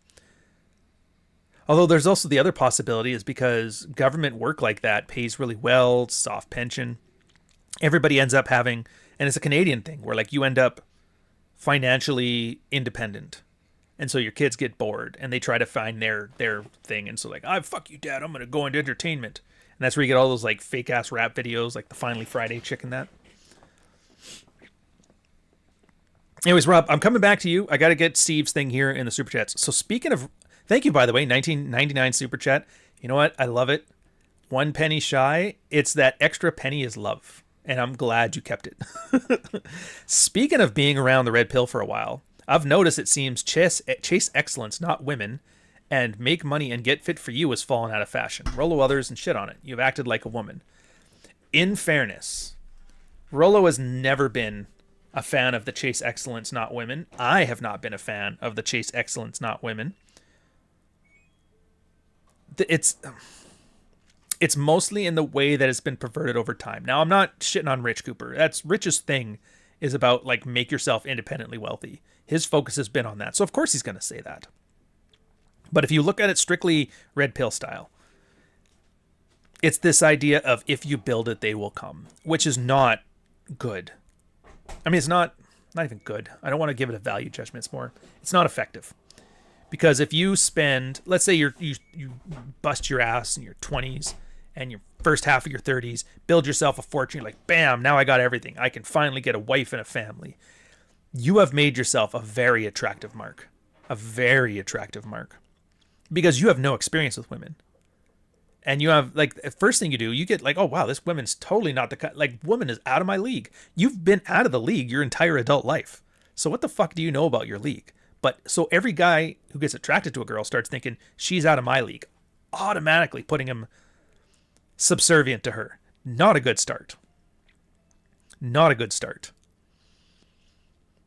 Although there's also the other possibility is because government work like that pays really well, soft pension. Everybody ends up having, and it's a Canadian thing, where like you end up financially independent. And so your kids get bored and they try to find their thing. And so like, fuck you, Dad, I'm going to go into entertainment. And that's where you get all those like fake ass rap videos, like the Finally Friday chick and that. Anyways, Rob, I'm coming back to you. I got to get Steve's thing here in the Super Chats. So speaking of, thank you, by the way, 1999 Super Chat. You know what? I love it. 1 penny shy. It's that extra penny is love. And I'm glad you kept it. Speaking of being around the red pill for a while, I've noticed it seems chase excellence, not women, and make money and get fit for you has fallen out of fashion. Rollo others and shit on it. You've acted like a woman. In fairness, Rollo has never been a fan of the chase excellence, not women. I have not been a fan of the chase excellence, not women. It's mostly in the way that it's been perverted over time. Now, I'm not shitting on Rich Cooper. That's Rich's thing is about like make yourself independently wealthy. His focus has been on that. So of course he's going to say that. But if you look at it strictly red pill style, it's this idea of if you build it, they will come, which is not good. I mean, it's not even good. I don't want to give it a value judgment. It's not effective. Because if you spend, let's say you bust your ass in your 20s and your first half of your 30s, build yourself a fortune, like, bam, now I got everything. I can finally get a wife and a family. You have made yourself a very attractive mark. A very attractive mark. Because you have no experience with women. And you have, like, the first thing you do, you get like, oh, wow, this woman's totally not the kind, like, woman is out of my league. You've been out of the league your entire adult life. So what the fuck do you know about your league? But so every guy who gets attracted to a girl starts thinking, she's out of my league. Automatically putting him subservient to her. Not a good start. Not a good start.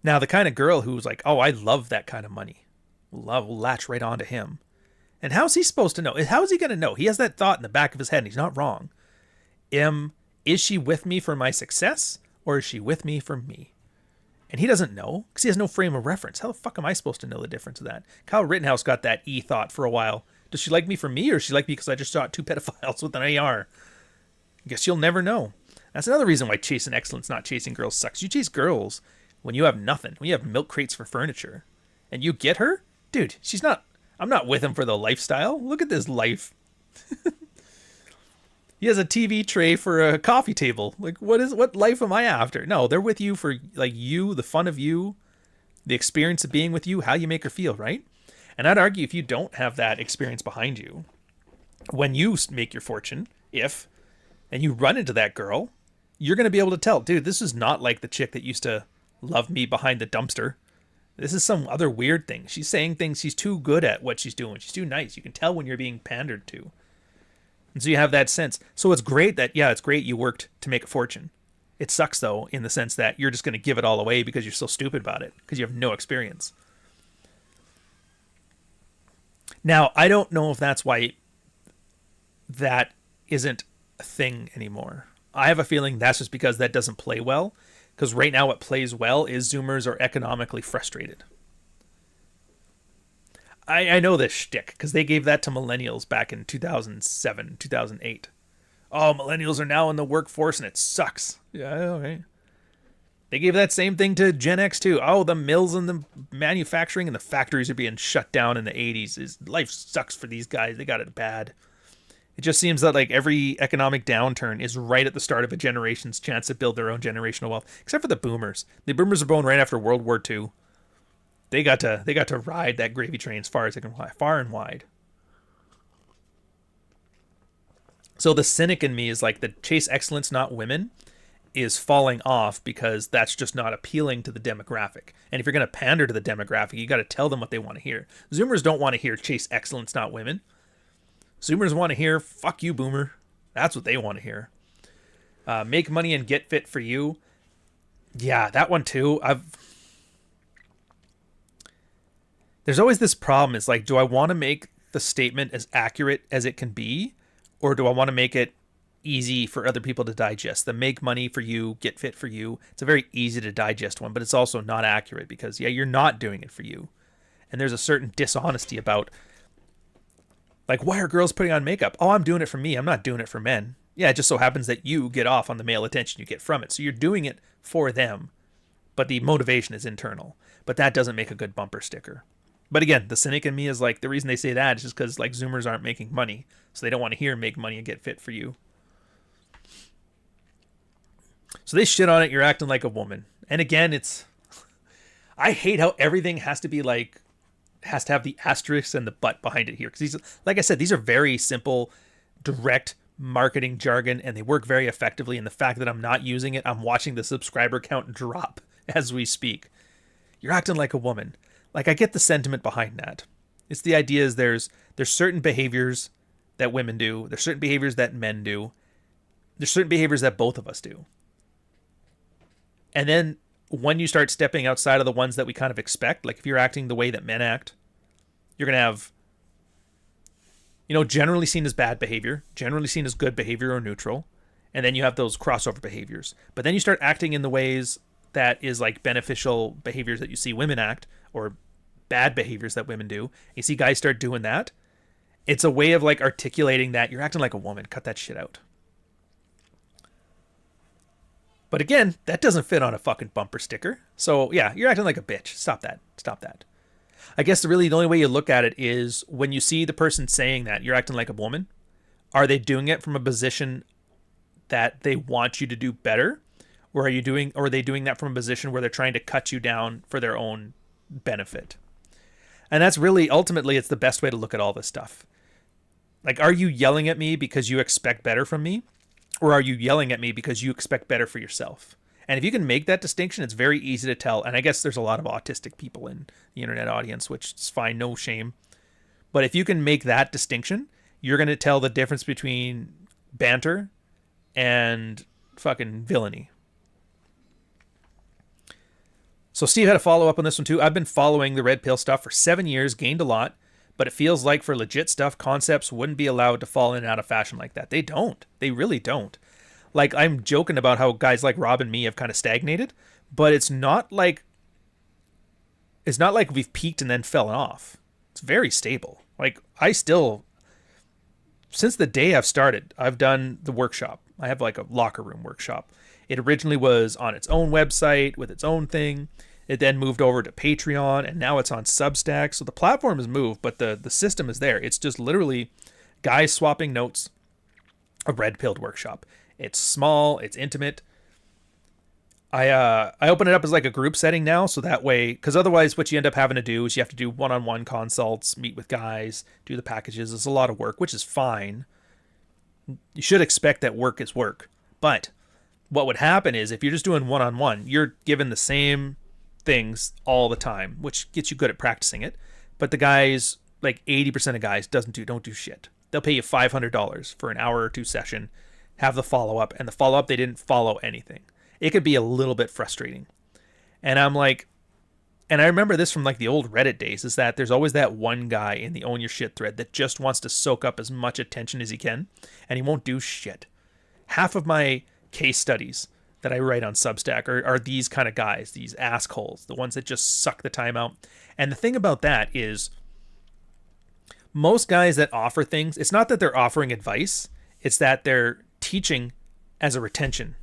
Now, the kind of girl who's like, oh, I love that kind of money. Will latch right onto him. And how's he supposed to know? How is he going to know? He has that thought in the back of his head, and he's not wrong. Is she with me for my success, or is she with me for me? And he doesn't know, because he has no frame of reference. How the fuck am I supposed to know the difference of that? Kyle Rittenhouse got that thought for a while. Does she like me for me, or does she like me because I just shot 2 pedophiles with an AR? Guess you'll never know. That's another reason why chasing excellence, not chasing girls, sucks. You chase girls when you have nothing, when you have milk crates for furniture. And you get her? Dude, I'm not with him for the lifestyle. Look at this life. He has a TV tray for a coffee table. Like, what life am I after? No, they're with you for, like, you, the fun of you, the experience of being with you, how you make her feel, right? And I'd argue if you don't have that experience behind you, when you make your fortune, and you run into that girl, you're going to be able to tell, dude, this is not like the chick that used to love me behind the dumpster. This is some other weird thing. She's saying things, she's too good at what she's doing. She's too nice. You can tell when you're being pandered to. And so you have that sense. So it's great you worked to make a fortune. It sucks, though, in the sense that you're just going to give it all away because you're so stupid about it, because you have no experience. Now, I don't know if that's why that isn't a thing anymore. I have a feeling that's just because that doesn't play well. Because right now what plays well is Zoomers are economically frustrated. I know this shtick because they gave that to millennials back in 2007, 2008. Oh, millennials are now in the workforce and it sucks. Yeah, okay. They gave that same thing to Gen X too. Oh, the mills and the manufacturing and the factories are being shut down in the 80s. Life sucks for these guys. They got it bad. It just seems that like every economic downturn is right at the start of a generation's chance to build their own generational wealth, except for the boomers. The boomers are born right after World War II. They got to ride that gravy train as far as they can fly, far and wide. So the cynic in me is like the chase excellence, not women, is falling off because that's just not appealing to the demographic. And if you're going to pander to the demographic, you got to tell them what they want to hear. Zoomers don't want to hear chase excellence, not women. Zoomers want to hear fuck you, boomer. That's what they want to hear. Make money and get fit for you. Yeah, that one too. There's always this problem. It's like, do I want to make the statement as accurate as it can be? Or do I want to make it easy for other people to digest? The make money for you, get fit for you. It's a very easy to digest one, but it's also not accurate because, yeah, you're not doing it for you. And there's a certain dishonesty about, like, why are girls putting on makeup? Oh, I'm doing it for me. I'm not doing it for men. Yeah, it just so happens that you get off on the male attention you get from it. So you're doing it for them, but the motivation is internal. But that doesn't make a good bumper sticker. But again, the cynic in me is like, the reason they say that is just because like Zoomers aren't making money. So they don't want to hear make money and get fit for you. So they shit on it. You're acting like a woman. And again, I hate how everything has to be like, has to have the asterisk and the but behind it here. Because these, like I said, these are very simple, direct marketing jargon and they work very effectively. And the fact that I'm not using it, I'm watching the subscriber count drop as we speak. You're acting like a woman. Like, I get the sentiment behind that. It's the idea is there's certain behaviors that women do. There's certain behaviors that men do. There's certain behaviors that both of us do. And then when you start stepping outside of the ones that we kind of expect, like if you're acting the way that men act, you're going to have, generally seen as bad behavior, generally seen as good behavior or neutral. And then you have those crossover behaviors. But then you start acting in the ways that is like beneficial behaviors that you see women act, or bad behaviors that women do. You see guys start doing that. It's a way of like articulating that you're acting like a woman. Cut that shit out. But again, that doesn't fit on a fucking bumper sticker. So yeah, you're acting like a bitch. Stop that. Stop that. I guess the only way you look at it is when you see the person saying that you're acting like a woman, are they doing it from a position that they want you to do better? Or are they doing that from a position where they're trying to cut you down for their own benefit? And that's really, ultimately, it's the best way to look at all this stuff. Like, are you yelling at me because you expect better from me? Or are you yelling at me because you expect better for yourself? And if you can make that distinction, it's very easy to tell. And I guess there's a lot of autistic people in the internet audience, which is fine, no shame. But if you can make that distinction, you're going to tell the difference between banter and fucking villainy. So Steve had a follow-up on this one too. I've been following the red pill stuff for 7 years, gained a lot, but it feels like for legit stuff, concepts wouldn't be allowed to fall in and out of fashion like that. They don't. They really don't. Like, I'm joking about how guys like Rob and me have kind of stagnated, but it's not like we've peaked and then fell off. It's very stable. Like, since the day I've started, I've done the workshop. I have like a locker room workshop. It originally was on its own website with its own thing. It then moved over to Patreon, and now it's on Substack. So the platform has moved, but the system is there. It's just literally guys swapping notes, a red-pilled workshop. It's small, it's intimate. I open it up as like a group setting now, so that way, because otherwise what you end up having to do is you have to do one-on-one consults, meet with guys, do the packages. It's a lot of work, which is fine. You should expect that work is work. But what would happen is if you're just doing one-on-one, you're given the same things all the time, which gets you good at practicing it. But the guys, like 80% of guys, don't do shit. They'll pay you $500 for an hour or two session, have the follow-up, and the follow-up, they didn't follow anything. It could be a little bit frustrating. And I'm like, And I remember this from like the old Reddit days, is that there's always that one guy in the Own Your Shit thread that just wants to soak up as much attention as he can, and he won't do shit. Half of my case studies that I write on Substack are these kind of guys, these assholes, the ones that just suck the time out. And the thing about that is, most guys that offer things, it's not that they're offering advice, it's that they're teaching as a retention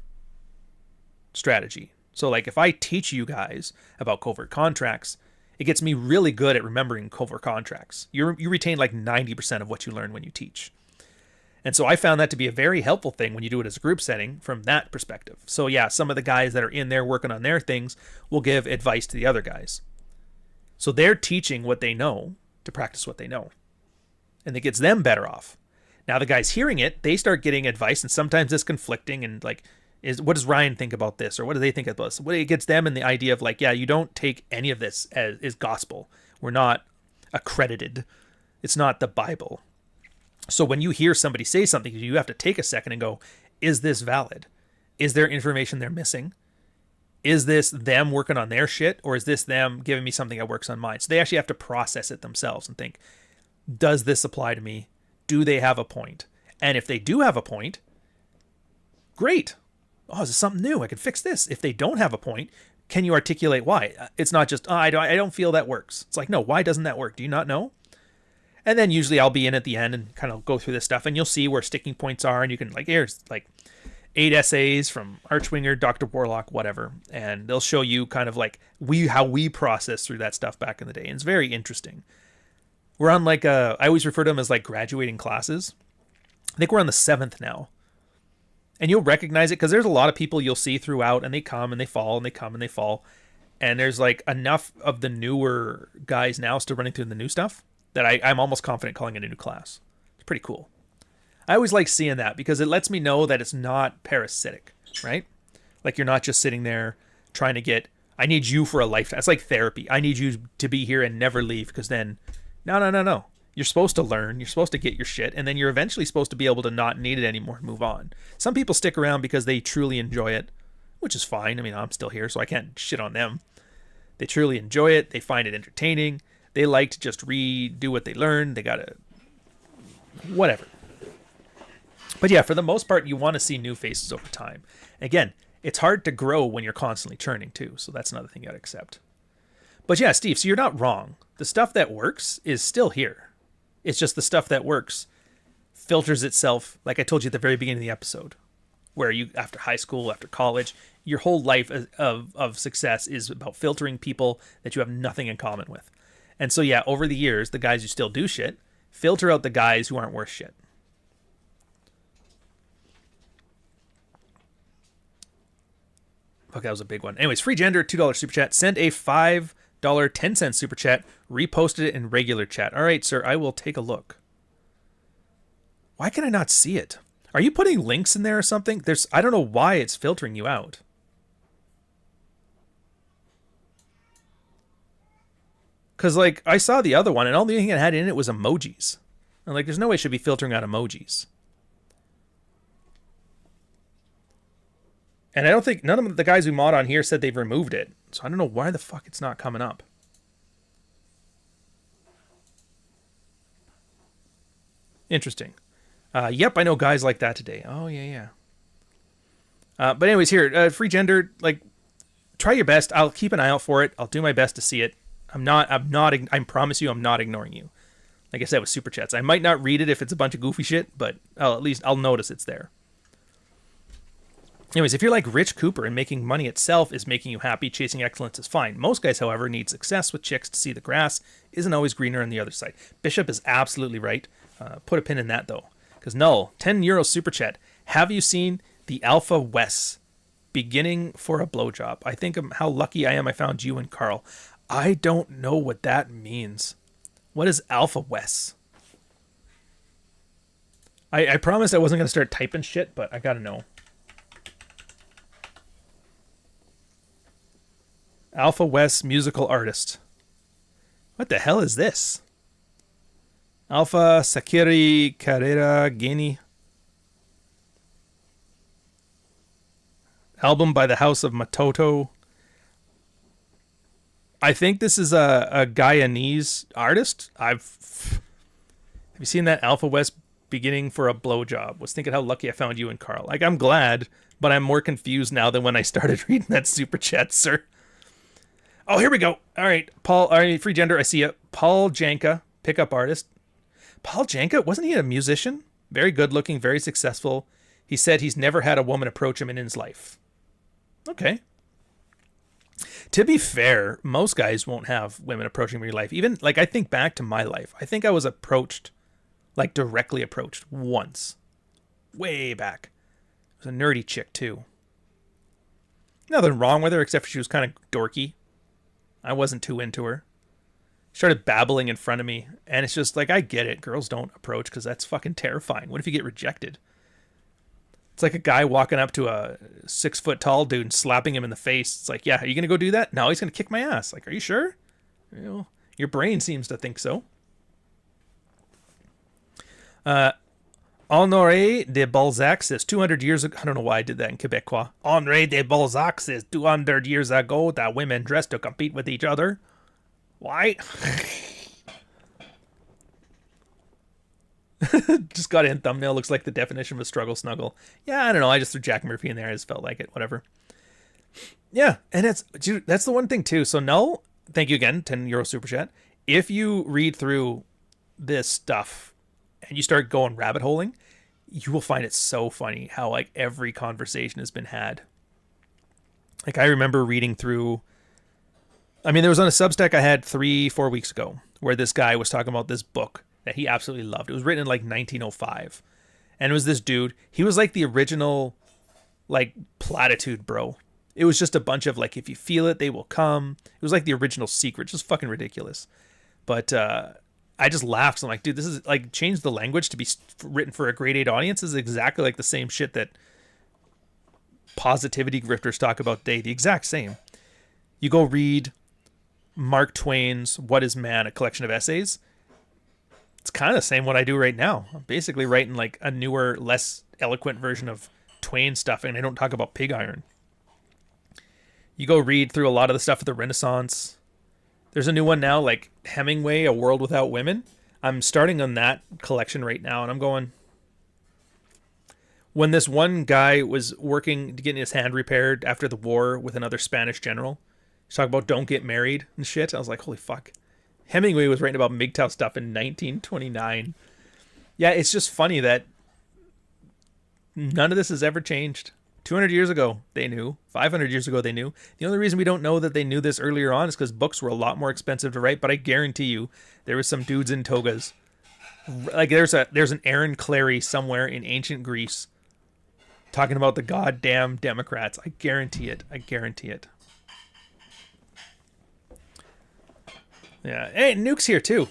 strategy. So like if I teach you guys about covert contracts, it gets me really good at remembering covert contracts. You retain like 90% of what you learn when you teach. And so I found that to be a very helpful thing when you do it as a group setting from that perspective. So yeah, some of the guys that are in there working on their things will give advice to the other guys. So they're teaching what they know to practice what they know. And it gets them better off. Now the guys hearing it, they start getting advice, and sometimes it's conflicting, and like, what does Ryan think about this, or what do they think about this? What it gets them in the idea of like, yeah, you don't take any of this as gospel. We're not accredited. It's not the Bible. So when you hear somebody say something, you have to take a second and go, is this valid? Is there information they're missing? Is this them working on their shit, or is this them giving me something that works on mine? So they actually have to process it themselves and think, does this apply to me? Do they have a point? And if they do have a point, great. Oh, is this something new? I can fix this. If they don't have a point, can you articulate why? It's not just, I don't feel that works. It's like, no, why doesn't that work? Do you not know? And then usually I'll be in at the end and kind of go through this stuff, and you'll see where sticking points are, and you can like, here's like 8 essays from Archwinger, Dr. Warlock, whatever. And they'll show you kind of like how we process through that stuff back in the day. And it's very interesting. We're on like I always refer to them as like graduating classes. I think we're on the 7th now. And you'll recognize it because there's a lot of people you'll see throughout, and they come and they fall and they come and they fall. And there's like enough of the newer guys now still running through the new stuff that I'm almost confident calling it a new class. It's pretty cool. I always like seeing that because it lets me know that it's not parasitic, right? Like you're not just sitting there trying to get, I need you for a lifetime. It's like therapy. I need you to be here and never leave, because then, no. You're supposed to learn. You're supposed to get your shit, and then you're eventually supposed to be able to not need it anymore and move on. Some people stick around because they truly enjoy it, which is fine. I mean, I'm still here, so I can't shit on them. They truly enjoy it. They find it entertaining. They like to just redo what they learned. They gotta, whatever. But yeah, for the most part, you want to see new faces over time. Again, it's hard to grow when you're constantly churning too, so that's another thing you gotta accept. But yeah, Steve, so you're not wrong. The stuff that works is still here. It's just the stuff that works filters itself, like I told you at the very beginning of the episode, where you, after high school, after college, your whole life of success is about filtering people that you have nothing in common with. And so yeah, over the years, the guys who still do shit, filter out the guys who aren't worth shit. Fuck, that was a big one. Anyways, Free Gender, $2 super chat. Send a $5 10-cent super chat. Reposted it in regular chat. All right, sir, I will take a look. Why can I not see it? Are you putting links in there or something? I don't know why it's filtering you out. Because, like, I saw the other one, and all the thing it had in it was emojis. And, like, there's no way it should be filtering out emojis. And I don't think, none of the guys who mod on here said they've removed it. So I don't know why the fuck it's not coming up. Interesting. Yep, I know guys like that today. Oh, yeah. But anyways, here, Free Gender, like, try your best. I'll keep an eye out for it. I'll do my best to see it. I promise you I'm not ignoring you. Like I said with Super Chats. I might not read it if it's a bunch of goofy shit, but at least I'll notice it's there. Anyways, if you're like Rich Cooper and making money itself is making you happy, chasing excellence is fine. Most guys, however, need success with chicks to see the grass isn't always greener on the other side. Bishop is absolutely right. Put a pin in that, though. Because Null, 10 euro super chat. Have you seen the Alpha Wes beginning for a blowjob? I think of how lucky I am I found you and Carl. I don't know what that means. What is Alpha Wes? I promised I wasn't going to start typing shit, but I got to know. Alpha Wes musical artist. What the hell is this? Alpha Sakiri Carrera Geni. Album by the House of Matoto. I think this is a Guyanese artist. Have you seen that Alpha West beginning for a blowjob? Was thinking how lucky I found you and Carl. Like, I'm glad, but I'm more confused now than when I started reading that super chat, sir. Oh, here we go. All right, Paul. All right, free gender. I see it. Paul Janka, pickup artist. Paul Janka, wasn't he a musician? Very good looking, very successful. He said he's never had a woman approach him in his life. Okay. To be fair, most guys won't have women approaching their life. Even, like, I think back to my life. I think I was approached, like, directly approached once. Way back. It was a nerdy chick, too. Nothing wrong with her, except for she was kind of dorky. I wasn't too into her. Started babbling in front of me, and it's just like, I get it. Girls don't approach because that's fucking terrifying. What if you get rejected? It's like a guy walking up to a 6 foot tall dude and slapping him in the face. It's like, yeah, are you going to go do that? No, he's going to kick my ass. Like, are you sure? You know, your brain seems to think so. Honoré de Balzac says 200 years ago. I don't know why I did that in Quebecois. Honoré de Balzac says 200 years ago that women dressed to compete with each other. Why? Just got in thumbnail. Looks like the definition of a struggle snuggle. Yeah, I don't know. I just threw Jack Murphy in there. I just felt like it. Whatever. Yeah, and that's the one thing too. So no, thank you again. €10 super chat. If you read through this stuff and you start going rabbit holing, you will find it so funny how like every conversation has been had. Like I remember reading through. I mean, there was on a Substack I had 3-4 weeks ago where this guy was talking about this book that he absolutely loved. It was written in like 1905. And it was this dude. He was like the original like platitude bro. It was just a bunch of like, if you feel it, they will come. It was like the original Secret. Just fucking ridiculous. But I just laughed. So I'm like, dude, this is like, change the language to be written for a grade 8 audience. This is exactly like the same shit that positivity grifters talk about today. The exact same. You go read Mark Twain's What is Man, a collection of essays. It's kind of the same what I do right now. I'm basically writing like a newer, less eloquent version of Twain stuff, and I don't talk about pig iron. You go read through a lot of the stuff of the Renaissance. There's a new one now, like Hemingway, A World Without Women. I'm starting on that collection right now, and I'm going... When this one guy was working to get his hand repaired after the war with another Spanish general, he's talking about don't get married and shit. I was like, holy fuck. Hemingway was writing about MGTOW stuff in 1929. Yeah, it's just funny that none of this has ever changed. 200 years ago, they knew. 500 years ago, they knew. The only reason we don't know that they knew this earlier on is because books were a lot more expensive to write, but I guarantee you there was some dudes in togas. Like, there's an Aaron Clary somewhere in ancient Greece talking about the goddamn Democrats. I guarantee it. I guarantee it. Yeah. Hey, Nuke's here too.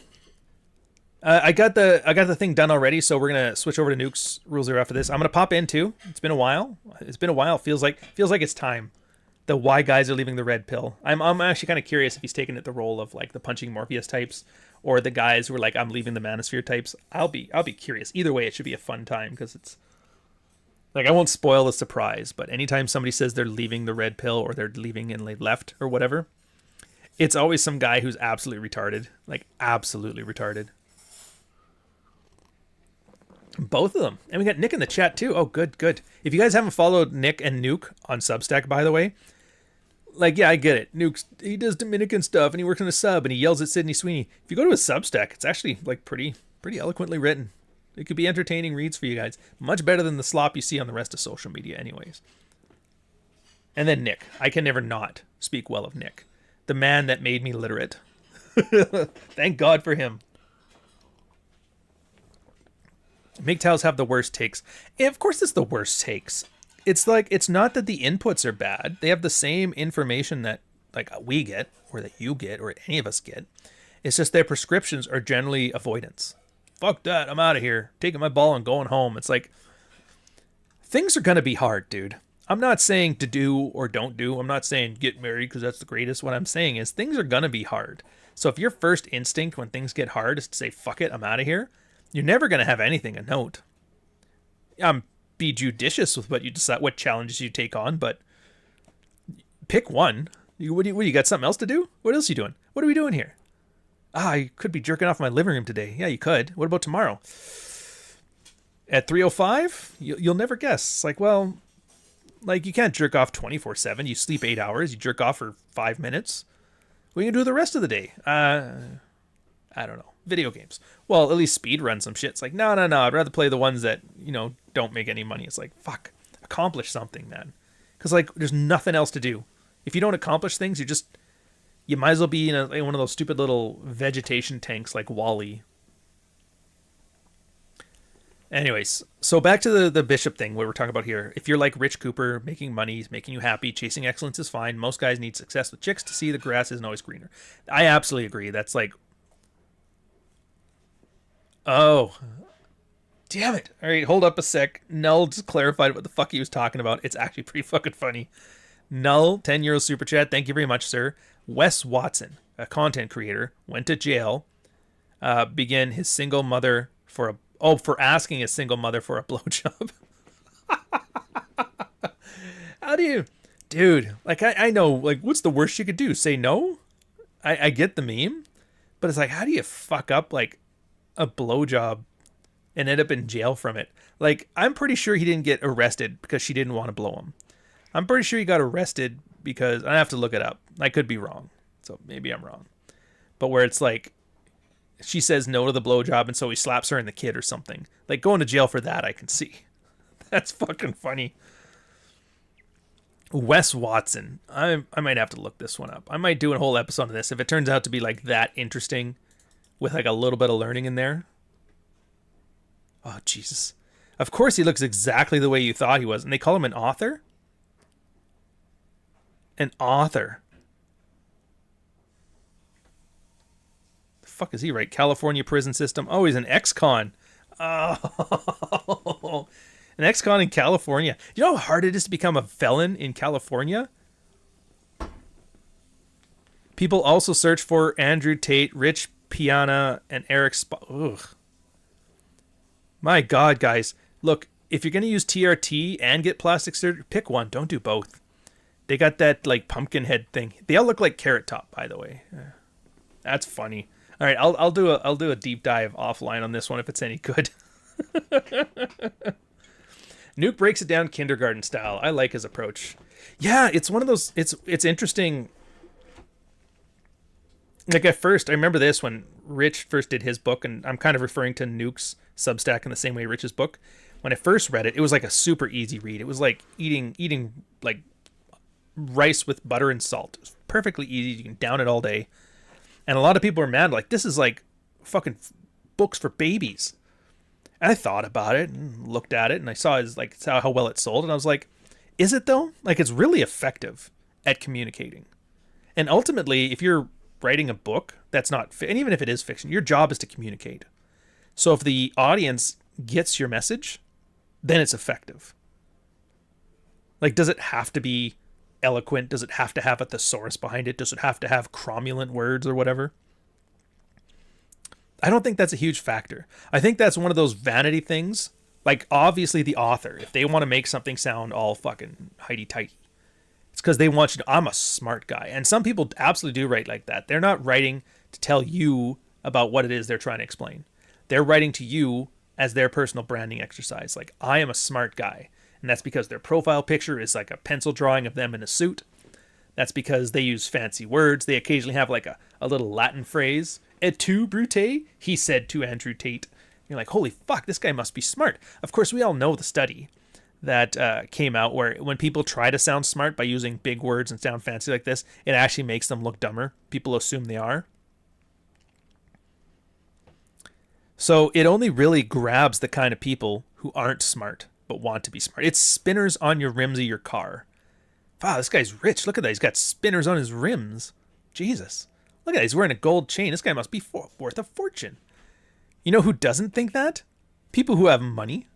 I got the thing done already, so we're gonna switch over to Nuke's Rule Zero after this. I'm gonna pop in too. It's been a while. Feels like it's time. The why guys are leaving the red pill. I'm actually kind of curious if he's taking it the role of like the punching Morpheus types, or the guys who are like I'm leaving the Manosphere types. I'll be curious. Either way, it should be a fun time because it's like I won't spoil the surprise. But anytime somebody says they're leaving the red pill or they're leaving and they left or whatever, it's always some guy who's absolutely retarded. Like, absolutely retarded. Both of them. And we got Nick in the chat, too. Oh, good, good. If you guys haven't followed Nick and Nuke on Substack, by the way, like, yeah, I get it. Nuke's, he does Dominican stuff, and he works on a sub, and he yells at Sydney Sweeney. If you go to his Substack, it's actually, like, pretty eloquently written. It could be entertaining reads for you guys. Much better than the slop you see on the rest of social media, anyways. And then Nick. I can never not speak well of Nick. The man that made me literate. Thank God for him. MGTOWs have the worst takes. Yeah, of course it's the worst takes. It's like, it's not that the inputs are bad. They have the same information that like we get, or that you get, or any of us get. It's just their prescriptions are generally avoidance. Fuck that, I'm out of here. Taking my ball and going home. It's like, things are going to be hard, dude. I'm not saying to do or don't do. I'm not saying get married because that's the greatest. What I'm saying is things are going to be hard. So if your first instinct when things get hard is to say, fuck it, I'm out of here, you're never going to have anything of note. Be judicious with what you decide, what challenges you take on, but pick one. You got something else to do? What else are you doing? What are we doing here? I could be jerking off in my living room today. Yeah, you could. What about tomorrow? At 3:05? You'll never guess. It's like, well, like you can't jerk off 24/7. You sleep 8 hours. You jerk off for 5 minutes. What are you gonna do the rest of the day? I don't know. Video games. Well, at least speed run some shit. It's like, no. I'd rather play the ones that, don't make any money. It's like, fuck. Accomplish something, man. Because, like, there's nothing else to do. If you don't accomplish things, you might as well be in one of those stupid little vegetation tanks like Wall-E. Anyways, so back to the bishop thing, what we're talking about here. If you're like Rich Cooper, making money is making you happy, chasing excellence is fine. Most guys need success with chicks to see the grass isn't always greener. I absolutely agree. That's like... Oh, damn it. All right, hold up a sec. Null just clarified what the fuck he was talking about. It's actually pretty fucking funny. Null, 10 euro super chat. Thank you very much, sir. Wes Watson, a content creator, went to jail, began his single mother for asking his single mother for a blowjob. How do you... Dude, like, I know, like, what's the worst you could do? Say no? I get the meme, but it's like, how do you fuck up, like, a blowjob and end up in jail from it? Like, I'm pretty sure he didn't get arrested because she didn't want to blow him. I'm pretty sure he got arrested because... I have to look it up. I could be wrong, so maybe I'm wrong. But where it's like, she says no to the blowjob, and so he slaps her and the kid or something. Like, going to jail for that, I can see. That's fucking funny. Wes Watson. I might have to look this one up. I might do a whole episode of this if it turns out to be like that interesting with like a little bit of learning in there. Oh, Jesus. Of course he looks exactly the way you thought he was. And they call him an author? An author. The fuck is he, right? California prison system. Oh, he's an ex-con. Oh, an ex-con in California. You know how hard it is to become a felon in California? People also search for Andrew Tate, Rich Piana, and Eric Ugh. My God, guys. Look, if you're going to use TRT and get plastic surgery, pick one. Don't do both. They got that, like, pumpkin head thing. They all look like Carrot Top, by the way. That's funny. All right, I'll do a deep dive offline on this one if it's any good. Nuke breaks it down kindergarten style. I like his approach. Yeah, it's one of those... It's interesting. Like, at first, I remember this when Rich first did his book, and I'm kind of referring to Nuke's Substack in the same way Rich's book. When I first read it, it was like a super easy read. It was like eating like rice with butter and salt. It was perfectly easy. You can down it all day. And a lot of people are mad, like, this is like fucking books for babies. And I thought about it and looked at it, and I saw how well it sold, and I was like, is it though? Like, it's really effective at communicating. And ultimately, if you're writing a book that's not, and even if it is fiction, your job is to communicate. So if the audience gets your message, then it's effective. Like, does it have to be eloquent? Does it have to have a thesaurus behind it? Does it have to have cromulent words or whatever? I don't think that's a huge factor. I think that's one of those vanity things. Like, obviously the author, if they want to make something sound all fucking highty-tighty, it's because they want you to, I'm a smart guy. And some people absolutely do write like that. They're not writing to tell you about what it is they're trying to explain. They're writing to you as their personal branding exercise. Like, I am a smart guy. And that's because their profile picture is like a pencil drawing of them in a suit. That's because they use fancy words. They occasionally have like a little Latin phrase. Et tu, Brute? He said to Andrew Tate. You're like, holy fuck, this guy must be smart. Of course, we all know the study that came out where when people try to sound smart by using big words and sound fancy like this, it actually makes them look dumber. People assume they are. So it only really grabs the kind of people who aren't smart but want to be smart. It's spinners on your rims of your car. Wow, this guy's rich. Look at that. He's got spinners on his rims. Jesus. Look at that. He's wearing a gold chain. This guy must be worth a fortune. You know who doesn't think that? People who have money.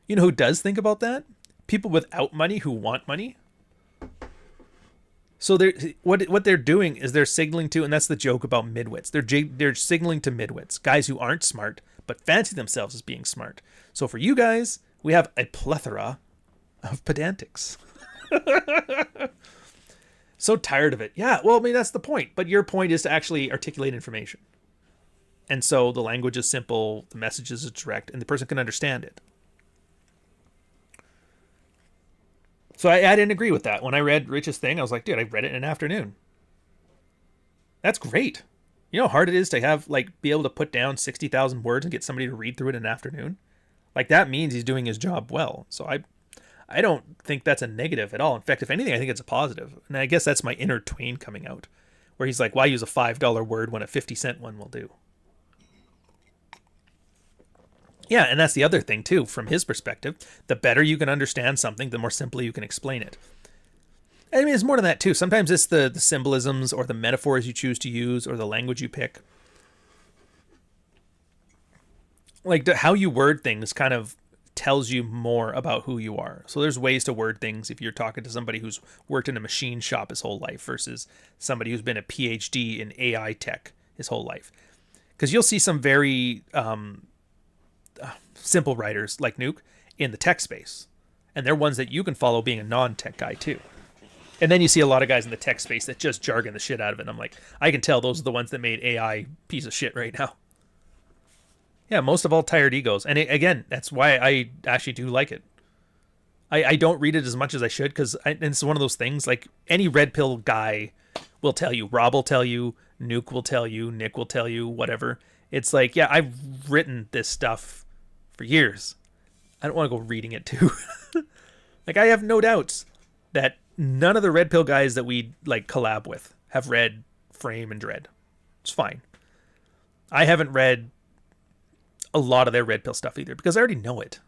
You know who does think about that? People without money who want money. So what they're doing is they're signaling to, and that's the joke about midwits. They're signaling to midwits, guys who aren't smart but fancy themselves as being smart. So for you guys, we have a plethora of pedantics. So tired of it. Yeah, well, I mean, that's the point. But your point is to actually articulate information. And so the language is simple, the message is direct, and the person can understand it. So I didn't agree with that. When I read Rich's thing, I was like, dude, I read it in an afternoon. That's great. You know how hard it is to have, like, be able to put down 60,000 words and get somebody to read through it in an afternoon? Like, that means he's doing his job well. So I don't think that's a negative at all. In fact, if anything, I think it's a positive. And I guess that's my inner Twain coming out, where he's like, why use a $5 word when a 50-cent one will do? Yeah, and that's the other thing, too, from his perspective. The better you can understand something, the more simply you can explain it. I mean, it's more than that, too. Sometimes it's the symbolisms or the metaphors you choose to use or the language you pick. Like, how you word things kind of tells you more about who you are. So there's ways to word things if you're talking to somebody who's worked in a machine shop his whole life versus somebody who's been a PhD in AI tech his whole life. Because you'll see some very simple writers like Nuke in the tech space. And they're ones that you can follow being a non-tech guy too. And then you see a lot of guys in the tech space that just jargon the shit out of it. And I'm like, I can tell those are the ones that made AI piece of shit right now. Yeah, most of all tired egos. And again, that's why I actually do like it. I don't read it as much as I should because it's one of those things, like any red pill guy will tell you. Rob will tell you. Nuke will tell you. Nick will tell you. Whatever. It's like, yeah, I've written this stuff for years. I don't want to go reading it too. Like, I have no doubts that none of the red pill guys that we like collab with have read Frame and Dread. It's fine. I haven't read a lot of their red pill stuff either because I already know it.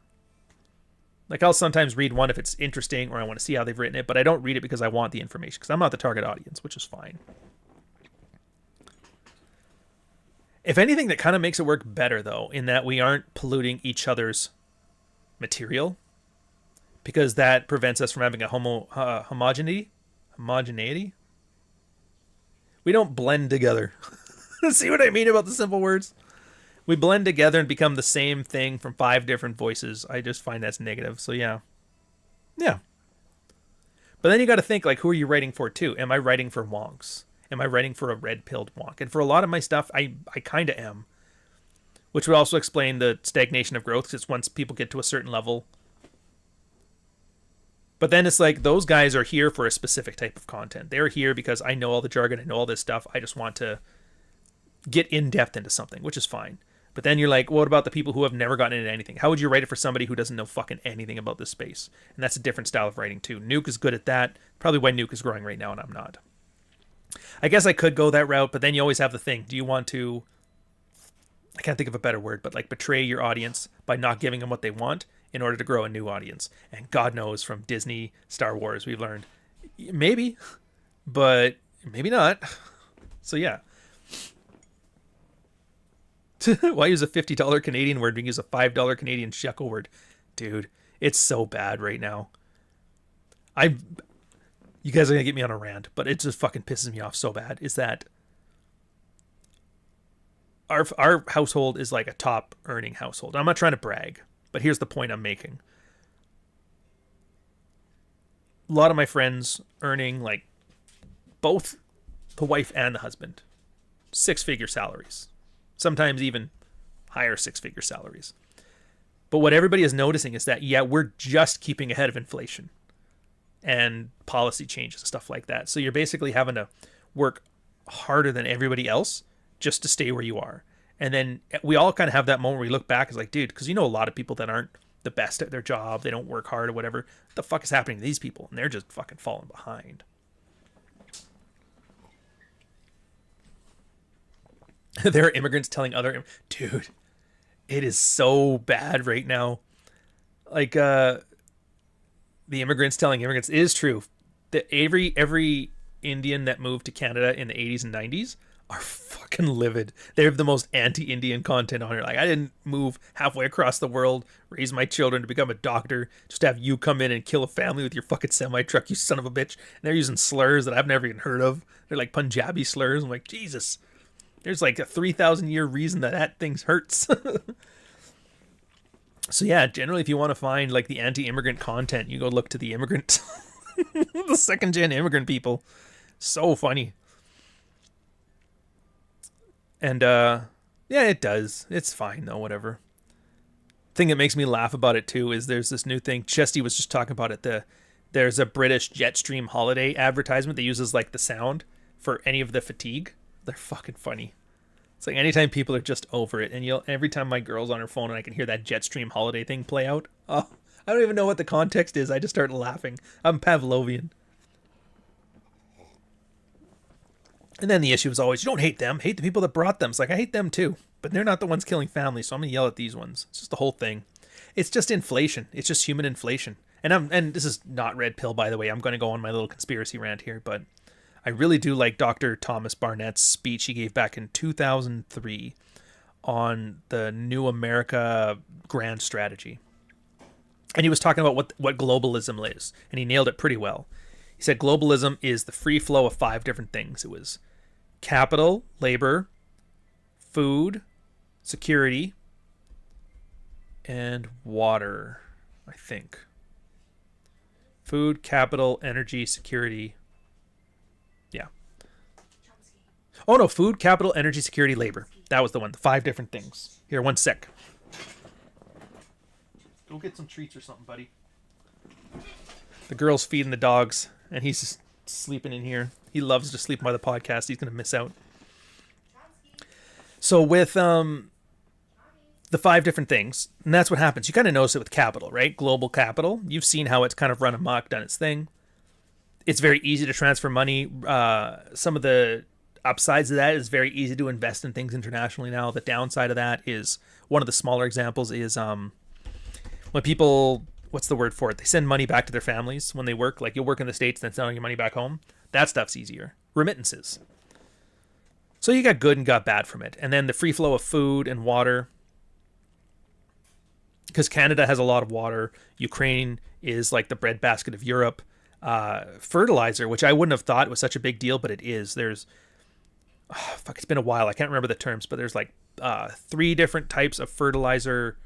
Like, I'll sometimes read one if it's interesting or I want to see how they've written it, but I don't read it because I want the information because I'm not the target audience, which is fine. If anything, that kind of makes it work better, though, in that we aren't polluting each other's material, because that prevents us from having a homogeneity. We don't blend together. See what I mean about the simple words? We blend together and become the same thing from 5 different voices. I just find that's negative. So yeah. Yeah. But then you got to think, like, who are you writing for, too? Am I writing for wonks? Am I writing for a red-pilled wonk? And for a lot of my stuff, I kind of am. Which would also explain the stagnation of growth, because once people get to a certain level. But then it's like, those guys are here for a specific type of content. They're here because I know all the jargon, I know all this stuff. I just want to get in-depth into something, which is fine. But then you're like, what about the people who have never gotten into anything? How would you write it for somebody who doesn't know fucking anything about this space? And that's a different style of writing, too. Nuke is good at that. Probably why Nuke is growing right now and I'm not. I guess I could go that route, but then you always have the thing. Do you want to, I can't think of a better word, but like betray your audience by not giving them what they want in order to grow a new audience? And God knows from Disney, Star Wars, we've learned maybe, but maybe not. So yeah. Why use a $50 Canadian word when you use a $5 Canadian shekel word? Dude, it's so bad right now. You guys are going to get me on a rant, but it just fucking pisses me off so bad, is that our household is like a top earning household. I'm not trying to brag, but here's the point I'm making. A lot of my friends earning, like, both the wife and the husband, 6-figure salaries. Sometimes even higher 6-figure salaries. But what everybody is noticing is that, yeah, we're just keeping ahead of inflation and policy changes and stuff like that. So you're basically having to work harder than everybody else just to stay where you are. And then we all kind of have that moment where we look back, it's like, dude, because you know a lot of people that aren't the best at their job, they don't work hard or whatever. What the fuck is happening to these people? And they're just fucking falling behind. There are immigrants telling other... Dude, it is so bad right now. Like, the immigrants telling immigrants... It is true that every Indian that moved to Canada in the 80s and 90s are fucking livid. They have the most anti-Indian content on it. Like, I didn't move halfway across the world, raise my children to become a doctor, just to have you come in and kill a family with your fucking semi-truck, you son of a bitch. And they're using slurs that I've never even heard of. They're like Punjabi slurs. I'm like, Jesus... There's like a 3,000-year reason that thing hurts. So yeah, generally if you want to find like the anti-immigrant content, you go look to the immigrant, the second-gen immigrant people. So funny. And yeah, it does. It's fine though, whatever. Thing that makes me laugh about it too is there's this new thing. Chesty was just talking about it. There's a British Jetstream holiday advertisement that uses like the sound for any of the fatigue. They're fucking funny. It's like anytime people are just over it, and every time my girl's on her phone and I can hear that Jetstream holiday thing play out, oh, I don't even know what the context is. I just start laughing. I'm Pavlovian. And then the issue is always, you don't hate them, hate the people that brought them. It's like, I hate them too, but they're not the ones killing families, so I'm going to yell at these ones. It's just the whole thing. It's just inflation. It's just human inflation. And this is not red pill, by the way. I'm going to go on my little conspiracy rant here, but I really do like Dr. Thomas Barnett's speech he gave back in 2003 on the New America Grand Strategy. And he was talking about what globalism is, and he nailed it pretty well. He said globalism is the free flow of 5 different things. It was capital, labor, food, security, and water, I think. Food, capital, energy, security. Yeah. Oh no, food, capital, energy, security, labor. That was the one. The 5 different things. Here, one sec. Go get some treats or something, buddy. The girl's feeding the dogs, and he's just sleeping in here. He loves to sleep by the podcast. He's going to miss out. So with the 5 different things, and that's what happens. You kind of notice it with capital, right? Global capital. You've seen how it's kind of run amok, done its thing. It's very easy to transfer money. Some of the upsides of that is very easy to invest in things internationally now. The downside of that is, one of the smaller examples is when people, what's the word for it? They send money back to their families when they work. Like you'll work in the States and then send your money back home. That stuff's easier. Remittances. So you got good and got bad from it. And then the free flow of food and water. Because Canada has a lot of water. Ukraine is like the breadbasket of Europe. Fertilizer, which I wouldn't have thought was such a big deal, but it is. There's, it's been a while. I can't remember the terms, but there's like 3 different types of fertilizer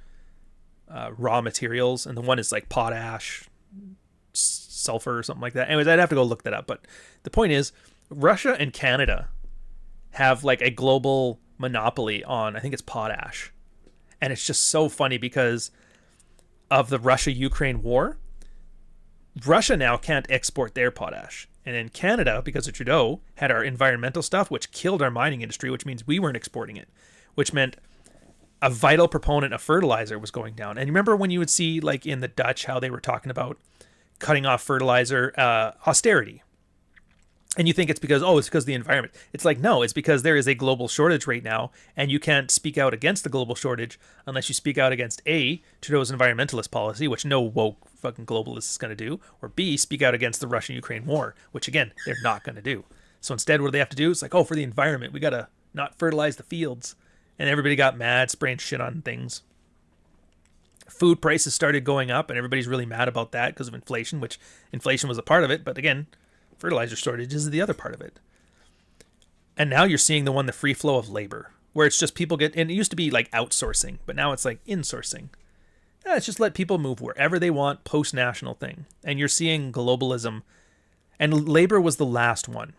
raw materials, and the one is like potash, sulfur, or something like that. Anyways, I'd have to go look that up. But the point is, Russia and Canada have like a global monopoly on, I think it's potash. And it's just so funny because of the Russia-Ukraine war. Russia now can't export their potash. And in Canada, because of Trudeau, had our environmental stuff, which killed our mining industry, which means we weren't exporting it, which meant a vital proponent of fertilizer was going down. And you remember when you would see, like in the Dutch, how they were talking about cutting off fertilizer, austerity. And you think it's because of the environment. It's like, no, it's because there is a global shortage right now, and you can't speak out against the global shortage unless you speak out against A, Trudeau's environmentalist policy, which no woke fucking globalist is going to do, or B, speak out against the Russian-Ukraine war, which again, they're not going to do. So instead, what do they have to do? It's like, for the environment, we got to not fertilize the fields. And everybody got mad, spraying shit on things. Food prices started going up, and everybody's really mad about that because of inflation, which inflation was a part of it, but again, fertilizer shortages is the other part of it. And now you're seeing the free flow of labor, where it's just people and it used to be like outsourcing, but now it's like insourcing. It's just let people move wherever they want, post-national thing. And you're seeing globalism, and labor was the last one.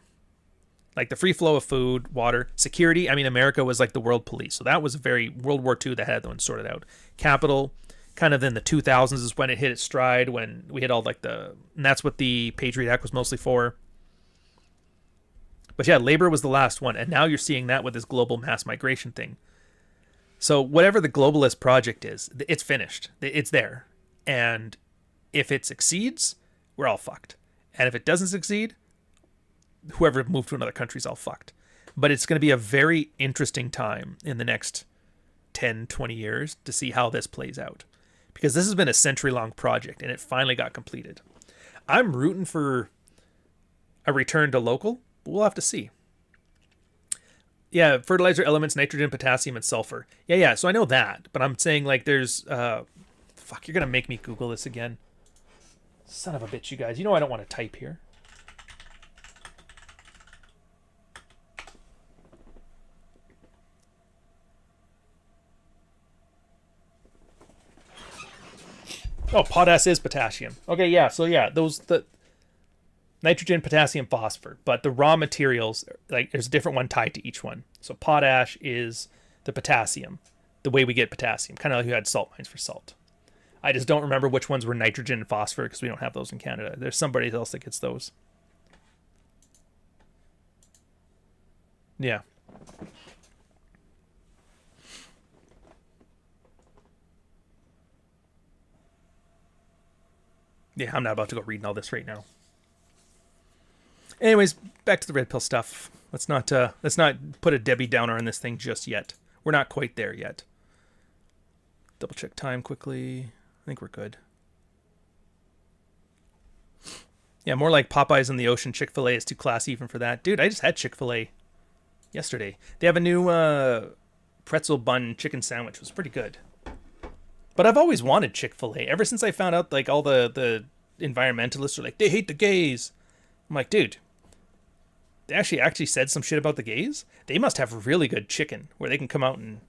Like the free flow of food, water, security. I mean, America was like the world police. So that was very World War II that had that one sorted out. Capital, kind of in the 2000s is when it hit its stride, when we had all like and that's what the Patriot Act was mostly for. But yeah, labor was the last one. And now you're seeing that with this global mass migration thing. So whatever the globalist project is, it's finished. It's there. And if it succeeds, we're all fucked. And if it doesn't succeed, whoever moved to another country is all fucked. But it's going to be a very interesting time in the next 10, 20 years to see how this plays out. Because this has been a century-long project, and it finally got completed. I'm rooting for a return to local, but we'll have to see. Yeah, fertilizer elements, nitrogen, potassium, and sulfur. Yeah, so I know that, but I'm saying like there's... fuck, you're going to make me Google this again. Son of a bitch, you guys. You know I don't want to type here. Oh, potash is potassium. Okay, yeah. So yeah, Nitrogen, potassium, phosphor. But the raw materials, like there's a different one tied to each one. So potash is the potassium, the way we get potassium. Kind of like you had salt mines for salt. I just don't remember which ones were nitrogen and phosphor because we don't have those in Canada. There's somebody else that gets those. Yeah. Yeah, I'm not about to go reading all this right now. Anyways, back to the red pill stuff. Let's not put a Debbie Downer on this thing just yet. We're not quite there yet. Double check time quickly. I think we're good. Yeah, more like Popeyes in the ocean. Chick-fil-A is too classy even for that. Dude, I just had Chick-fil-A yesterday. They have a new pretzel bun chicken sandwich. It was pretty good. But I've always wanted Chick-fil-A. Ever since I found out like all the environmentalists are like, they hate the gays. I'm like, dude, they actually said some shit about the gays? They must have really good chicken where they can come out and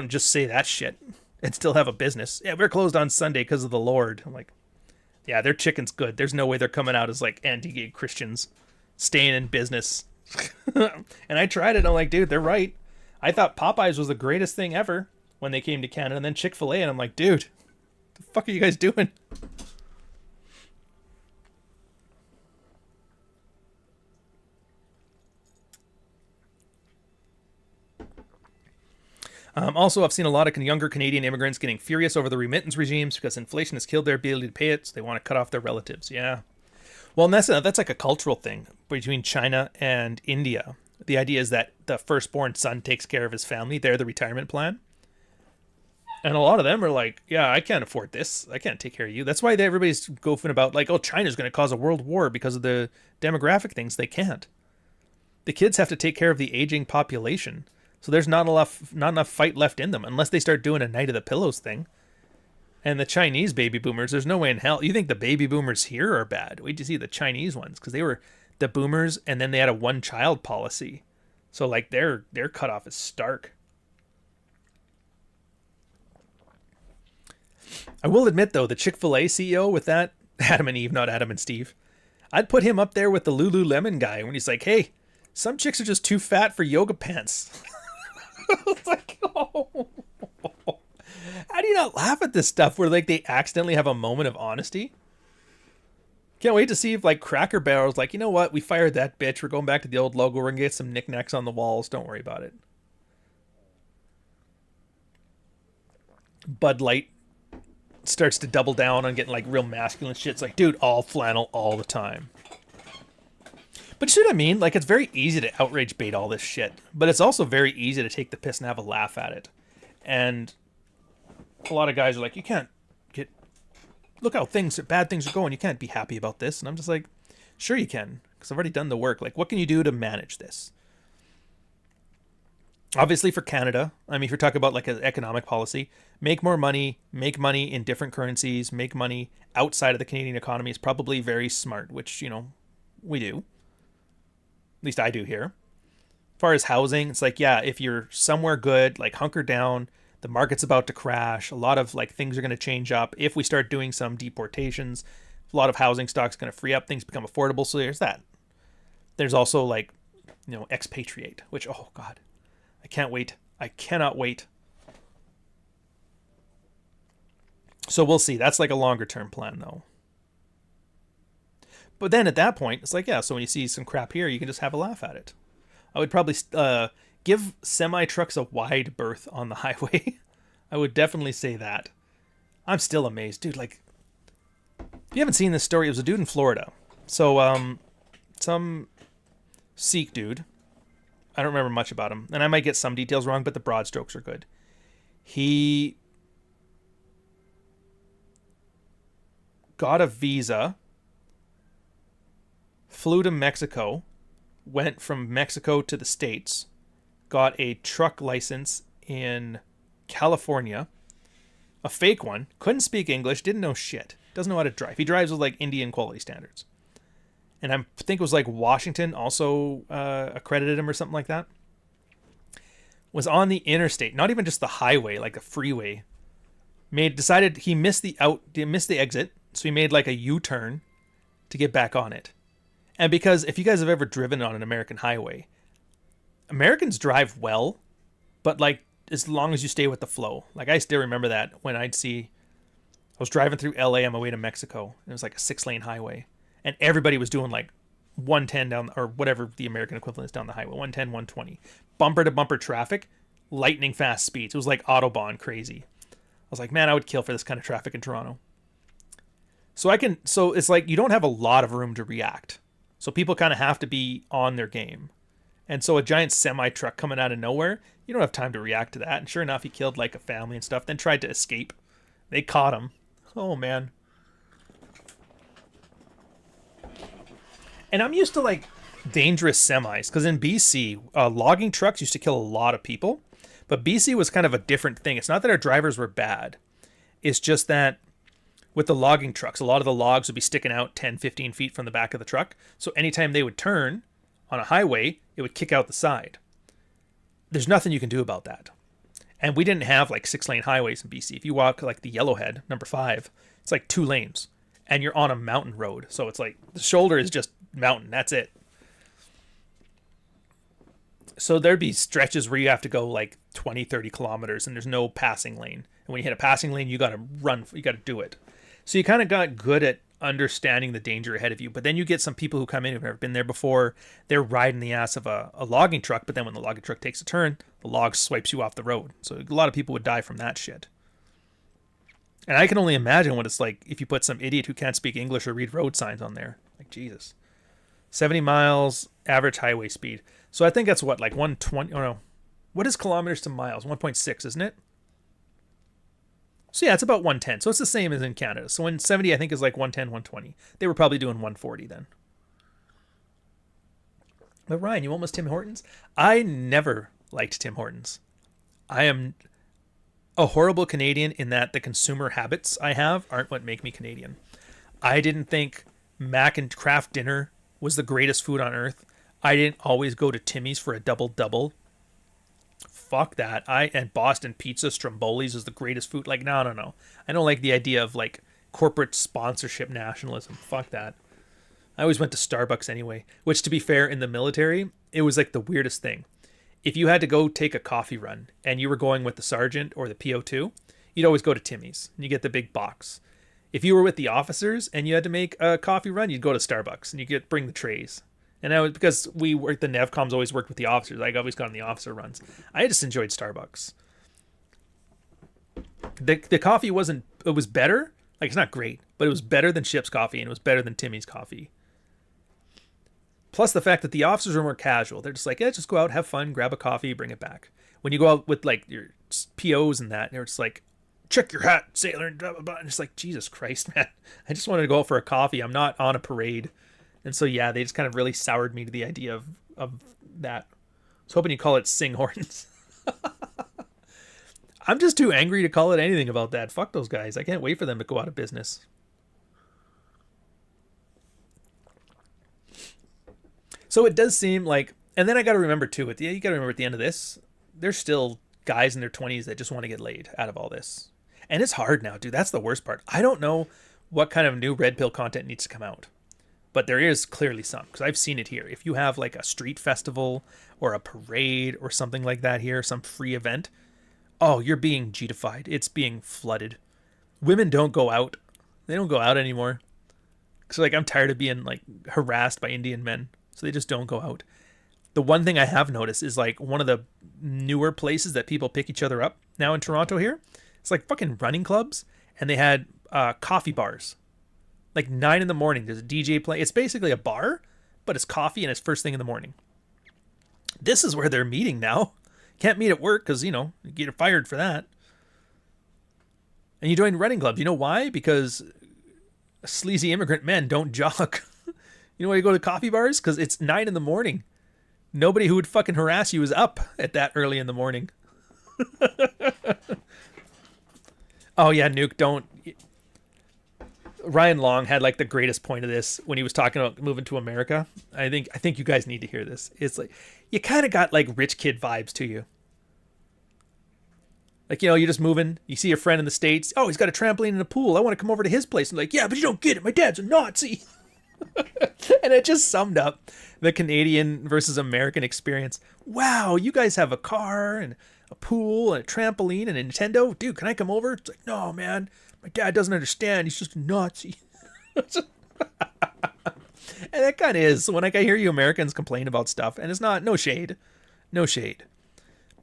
just say that shit and still have a business. Yeah, we're closed on Sunday because of the Lord. I'm like, yeah, their chicken's good. There's no way they're coming out as like anti-gay Christians staying in business. And I tried it. I'm like, dude, they're right. I thought Popeyes was the greatest thing ever when they came to Canada, and then Chick-fil-A, and I'm like, dude, what the fuck are you guys doing? Also, I've seen a lot of younger Canadian immigrants getting furious over the remittance regimes because inflation has killed their ability to pay it, so they want to cut off their relatives. Yeah. Well, and that's like a cultural thing between China and India. The idea is that the firstborn son takes care of his family. They're the retirement plan. And a lot of them are like, yeah, I can't afford this. I can't take care of you. That's why everybody's goofing about like, oh, China's going to cause a world war because of the demographic things. They can't. The kids have to take care of the aging population. So there's not enough fight left in them unless they start doing a Night of the Pillows thing. And the Chinese baby boomers, there's no way in hell. You think the baby boomers here are bad? Wait to see the Chinese ones because they were the boomers and then they had a one-child policy. So like their cutoff is stark. I will admit, though, the Chick-fil-A CEO with that, Adam and Eve, not Adam and Steve, I'd put him up there with the Lululemon guy when he's like, hey, some chicks are just too fat for yoga pants. It's like, oh. How do you not laugh at this stuff where like they accidentally have a moment of honesty? Can't wait to see if like Cracker Barrel's like, you know what? We fired that bitch. We're going back to the old logo. We're going to get some knickknacks on the walls. Don't worry about it. Bud Light starts to double down on getting like real masculine shit. It's like, dude, all flannel all the time. But you see what I mean? Like, it's very easy to outrage bait all this shit. But it's also very easy to take the piss and have a laugh at it. And a lot of guys are like, you can't get... Look how bad things are going. You can't be happy about this. And I'm just like, sure you can. Because I've already done the work. Like, what can you do to manage this? Obviously for Canada, I mean, if you're talking about like an economic policy, make more money, make money in different currencies, make money outside of the Canadian economy is probably very smart, which, you know, we do. At least I do here. As far as housing, it's like, yeah, if you're somewhere good, like hunker down, the market's about to crash. A lot of like things are going to change up. If we start doing some deportations, a lot of housing stock's going to free up. Things become affordable. So there's that. There's also like, you know, expatriate, which, oh God, I can't wait. I cannot wait. So we'll see. That's like a longer term plan though. But then at that point, it's like, yeah, so when you see some crap here, you can just have a laugh at it. I would probably give semi-trucks a wide berth on the highway. I would definitely say that. I'm still amazed. Dude, like, if you haven't seen this story, it was a dude in Florida. So, some Sikh dude. I don't remember much about him. And I might get some details wrong, but the broad strokes are good. He got a visa, flew to Mexico, went from Mexico to the States, got a truck license in California, a fake one, couldn't speak English, didn't know shit, doesn't know how to drive. He drives with like Indian quality standards. And I think it was like Washington also accredited him or something like that. Was on the interstate, not even just the highway, like the freeway. Decided he missed the exit, so he made like a U-turn to get back on it. And because if you guys have ever driven on an American highway, Americans drive well, but like as long as you stay with the flow. Like I still remember that when I was driving through LA on my way to Mexico. It was like a 6-lane highway. And everybody was doing like 110 down, or whatever the American equivalent is down the highway, 110, 120. Bumper to bumper traffic, lightning fast speeds. It was like Autobahn crazy. I was like, man, I would kill for this kind of traffic in Toronto. So it's like you don't have a lot of room to react. So people kind of have to be on their game. And so a giant semi truck coming out of nowhere, you don't have time to react to that. And sure enough, he killed like a family and stuff, then tried to escape. They caught him. Oh, man. And I'm used to like dangerous semis because in BC, logging trucks used to kill a lot of people. But BC was kind of a different thing. It's not that our drivers were bad. It's just that with the logging trucks, a lot of the logs would be sticking out 10, 15 feet from the back of the truck. So anytime they would turn on a highway, it would kick out the side. There's nothing you can do about that. And we didn't have like 6-lane highways in BC. If you walk like the Yellowhead, number 5, it's like 2 lanes. And you're on a mountain road. So it's like the shoulder is just mountain. That's it. So there'd be stretches where you have to go like 20, 30 kilometers and there's no passing lane. And when you hit a passing lane, you got to run. You got to do it. So you kind of got good at understanding the danger ahead of you. But then you get some people who come in who've never been there before. They're riding the ass of a logging truck. But then when the logging truck takes a turn, the log swipes you off the road. So a lot of people would die from that shit. And I can only imagine what it's like if you put some idiot who can't speak English or read road signs on there. Like, Jesus. 70 miles, average highway speed. So I think that's what, like 120, oh no. What is kilometers to miles? 1.6, isn't it? So yeah, it's about 110. So it's the same as in Canada. So in 70, I think is like 110, 120. They were probably doing 140 then. But Ryan, you almost Tim Hortons? I never liked Tim Hortons. I am a horrible Canadian in that the consumer habits I have aren't what make me Canadian. I didn't think mac and craft dinner was the greatest food on earth. I didn't always go to Timmy's for a double-double. Fuck that. And Boston pizza, Stromboli's is the greatest food. Like, no. I don't like the idea of like corporate sponsorship nationalism. Fuck that. I always went to Starbucks anyway, which to be fair, in the military, it was like the weirdest thing. If you had to go take a coffee run and you were going with the sergeant or the PO2, you'd always go to Timmy's and you get the big box. If you were with the officers and you had to make a coffee run, you'd go to Starbucks and you bring the trays. And I was, because we worked, the NevComs always worked with the officers. I always got on the officer runs. I just enjoyed Starbucks. The coffee it was better. Like, it's not great, but it was better than Ship's coffee and it was better than Timmy's coffee. Plus the fact that the officers are more casual. They're just like, yeah, just go out, have fun, grab a coffee, bring it back. When you go out with like your POs and that, they're just like, check your hat, sailor, and blah, blah, blah. And it's like, Jesus Christ, man. I just wanted to go out for a coffee. I'm not on a parade. And so, yeah, they just kind of really soured me to the idea of that. I was hoping you call it Sing Hortons. I'm just too angry to call it anything about that. Fuck those guys. I can't wait for them to go out of business. So it does seem like, and then I got to remember too, you got to remember at the end of this, there's still guys in their 20s that just want to get laid out of all this. And it's hard now, dude. That's the worst part. I don't know what kind of new red pill content needs to come out. But there is clearly some, because I've seen it here. If you have like a street festival or a parade or something like that here, some free event, oh, you're being G-ified. It's being flooded. Women don't go out. They don't go out anymore. Because like, I'm tired of being like harassed by Indian men. So they just don't go out. The one thing I have noticed is like one of the newer places that people pick each other up now in Toronto here. It's like fucking running clubs. And they had coffee bars. Like 9 in the morning, there's a DJ play. It's basically a bar, but it's coffee and it's first thing in the morning. This is where they're meeting now. Can't meet at work because, you get fired for that. And you join running clubs. You know why? Because sleazy immigrant men don't jog. You know why you go to coffee bars? Because it's 9 in the morning. Nobody who would fucking harass you is up at that early in the morning. Oh yeah, Nuke, don't... Ryan Long had like the greatest point of this when he was talking about moving to America. I think you guys need to hear this. It's like, you kind of got like rich kid vibes to you. Like, you're just moving. You see your friend in the States. Oh, he's got a trampoline and a pool. I want to come over to his place. And like, yeah, but you don't get it. My dad's a Nazi. And it just summed up the Canadian versus American experience. Wow, you guys have a car and a pool and a trampoline and a Nintendo. Dude, can I come over? It's like, no, man. My dad doesn't understand. He's just a Nazi. And that kind of is. When I hear you Americans complain about stuff, and it's not, no shade. No shade.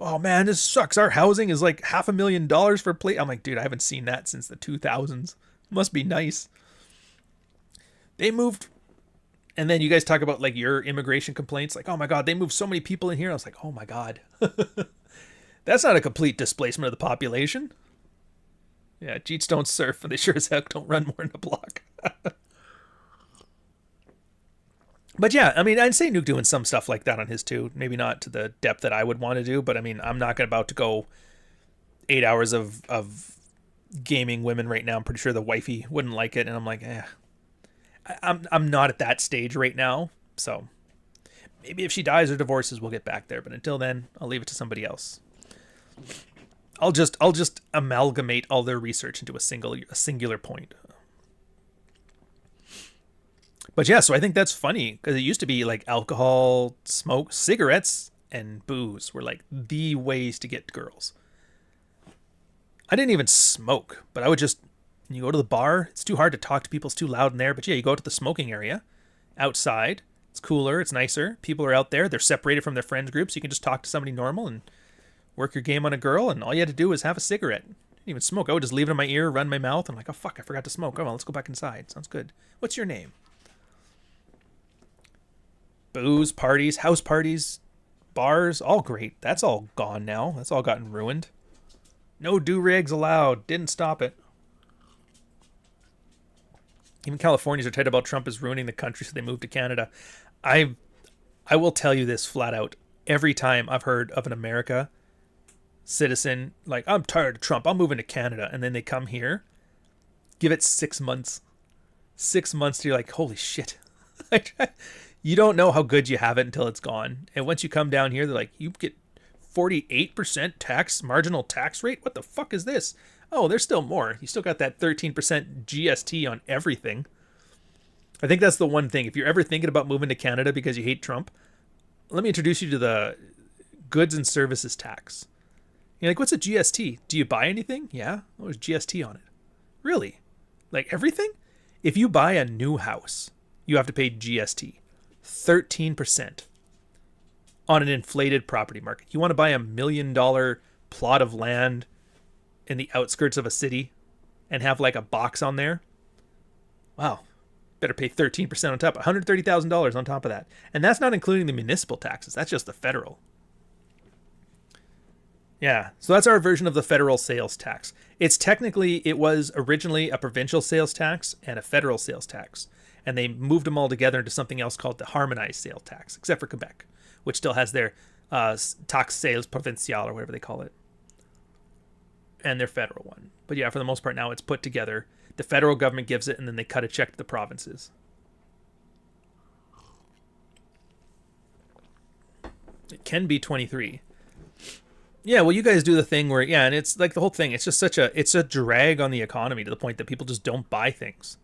Oh, man, this sucks. Our housing is like $500,000 for a plate. I'm like, dude, I haven't seen that since the 2000s. Must be nice. They moved. And then you guys talk about like your immigration complaints. Like, oh my God, they moved so many people in here. I was like, oh my God. That's not a complete displacement of the population. Yeah, Jeets don't surf, and they sure as heck don't run more than a block. But yeah, I mean, I'd say Nuke doing some stuff like that on his too. Maybe not to the depth that I would want to do, but I mean, I'm not about to go 8 hours of gaming women right now. I'm pretty sure the wifey wouldn't like it, and I'm like, I'm not at that stage right now. So maybe if she dies or divorces, we'll get back there. But until then, I'll leave it to somebody else. I'll just amalgamate all their research into a singular point. But yeah, so I think that's funny because it used to be like alcohol, smoke, cigarettes, and booze were like the ways to get girls. I didn't even smoke, but I would just, you go to the bar, it's too hard to talk to people, it's too loud in there. But yeah, you go to the smoking area outside, it's cooler, it's nicer. People are out there, they're separated from their friends groups. You can just talk to somebody normal and work your game on a girl, and all you had to do was have a cigarette. Didn't even smoke. I would just leave it in my ear, run my mouth. I'm like, oh fuck, I forgot to smoke. Oh, well, let's go back inside. Sounds good. What's your name? Booze, parties, house parties, bars, all great. That's all gone now. That's all gotten ruined. No do-rags allowed. Didn't stop it. Even Californians are tight about Trump is ruining the country, so they moved to Canada. I will tell you this flat out. Every time I've heard of an America citizen, like, I'm tired of Trump, I'm moving to Canada, and then they come here, give it 6 months. 6 months to you're like, holy shit. You don't know how good you have it until it's gone. And once you come down here, they're like, you get 48% marginal tax rate? What the fuck is this? Oh, there's still more. You still got that 13% GST on everything. I think that's the one thing. If you're ever thinking about moving to Canada because you hate Trump, let me introduce you to the goods and services tax. You're like, what's a GST? Do you buy anything? Yeah. Oh, there's GST on it. Really? Like everything? If you buy a new house, you have to pay GST. 13% on an inflated property market. You want to buy $1 million plot of land in the outskirts of a city and have like a box on there? Wow. Better pay 13% on top. $130,000 on top of that. And that's not including the municipal taxes. That's just the federal. Yeah. So that's our version of the federal sales tax. It was originally a provincial sales tax and a federal sales tax. And they moved them all together into something else called the harmonized sales tax, except for Quebec, which still has their taxe sales provincial or whatever they call it, and their federal one. But yeah, for the most part now it's put together. The federal government gives it, and then they cut a check to the provinces. It can be 23. Yeah, well, you guys do the thing where, yeah, and it's like the whole thing. It's just it's a drag on the economy to the point that people just don't buy things.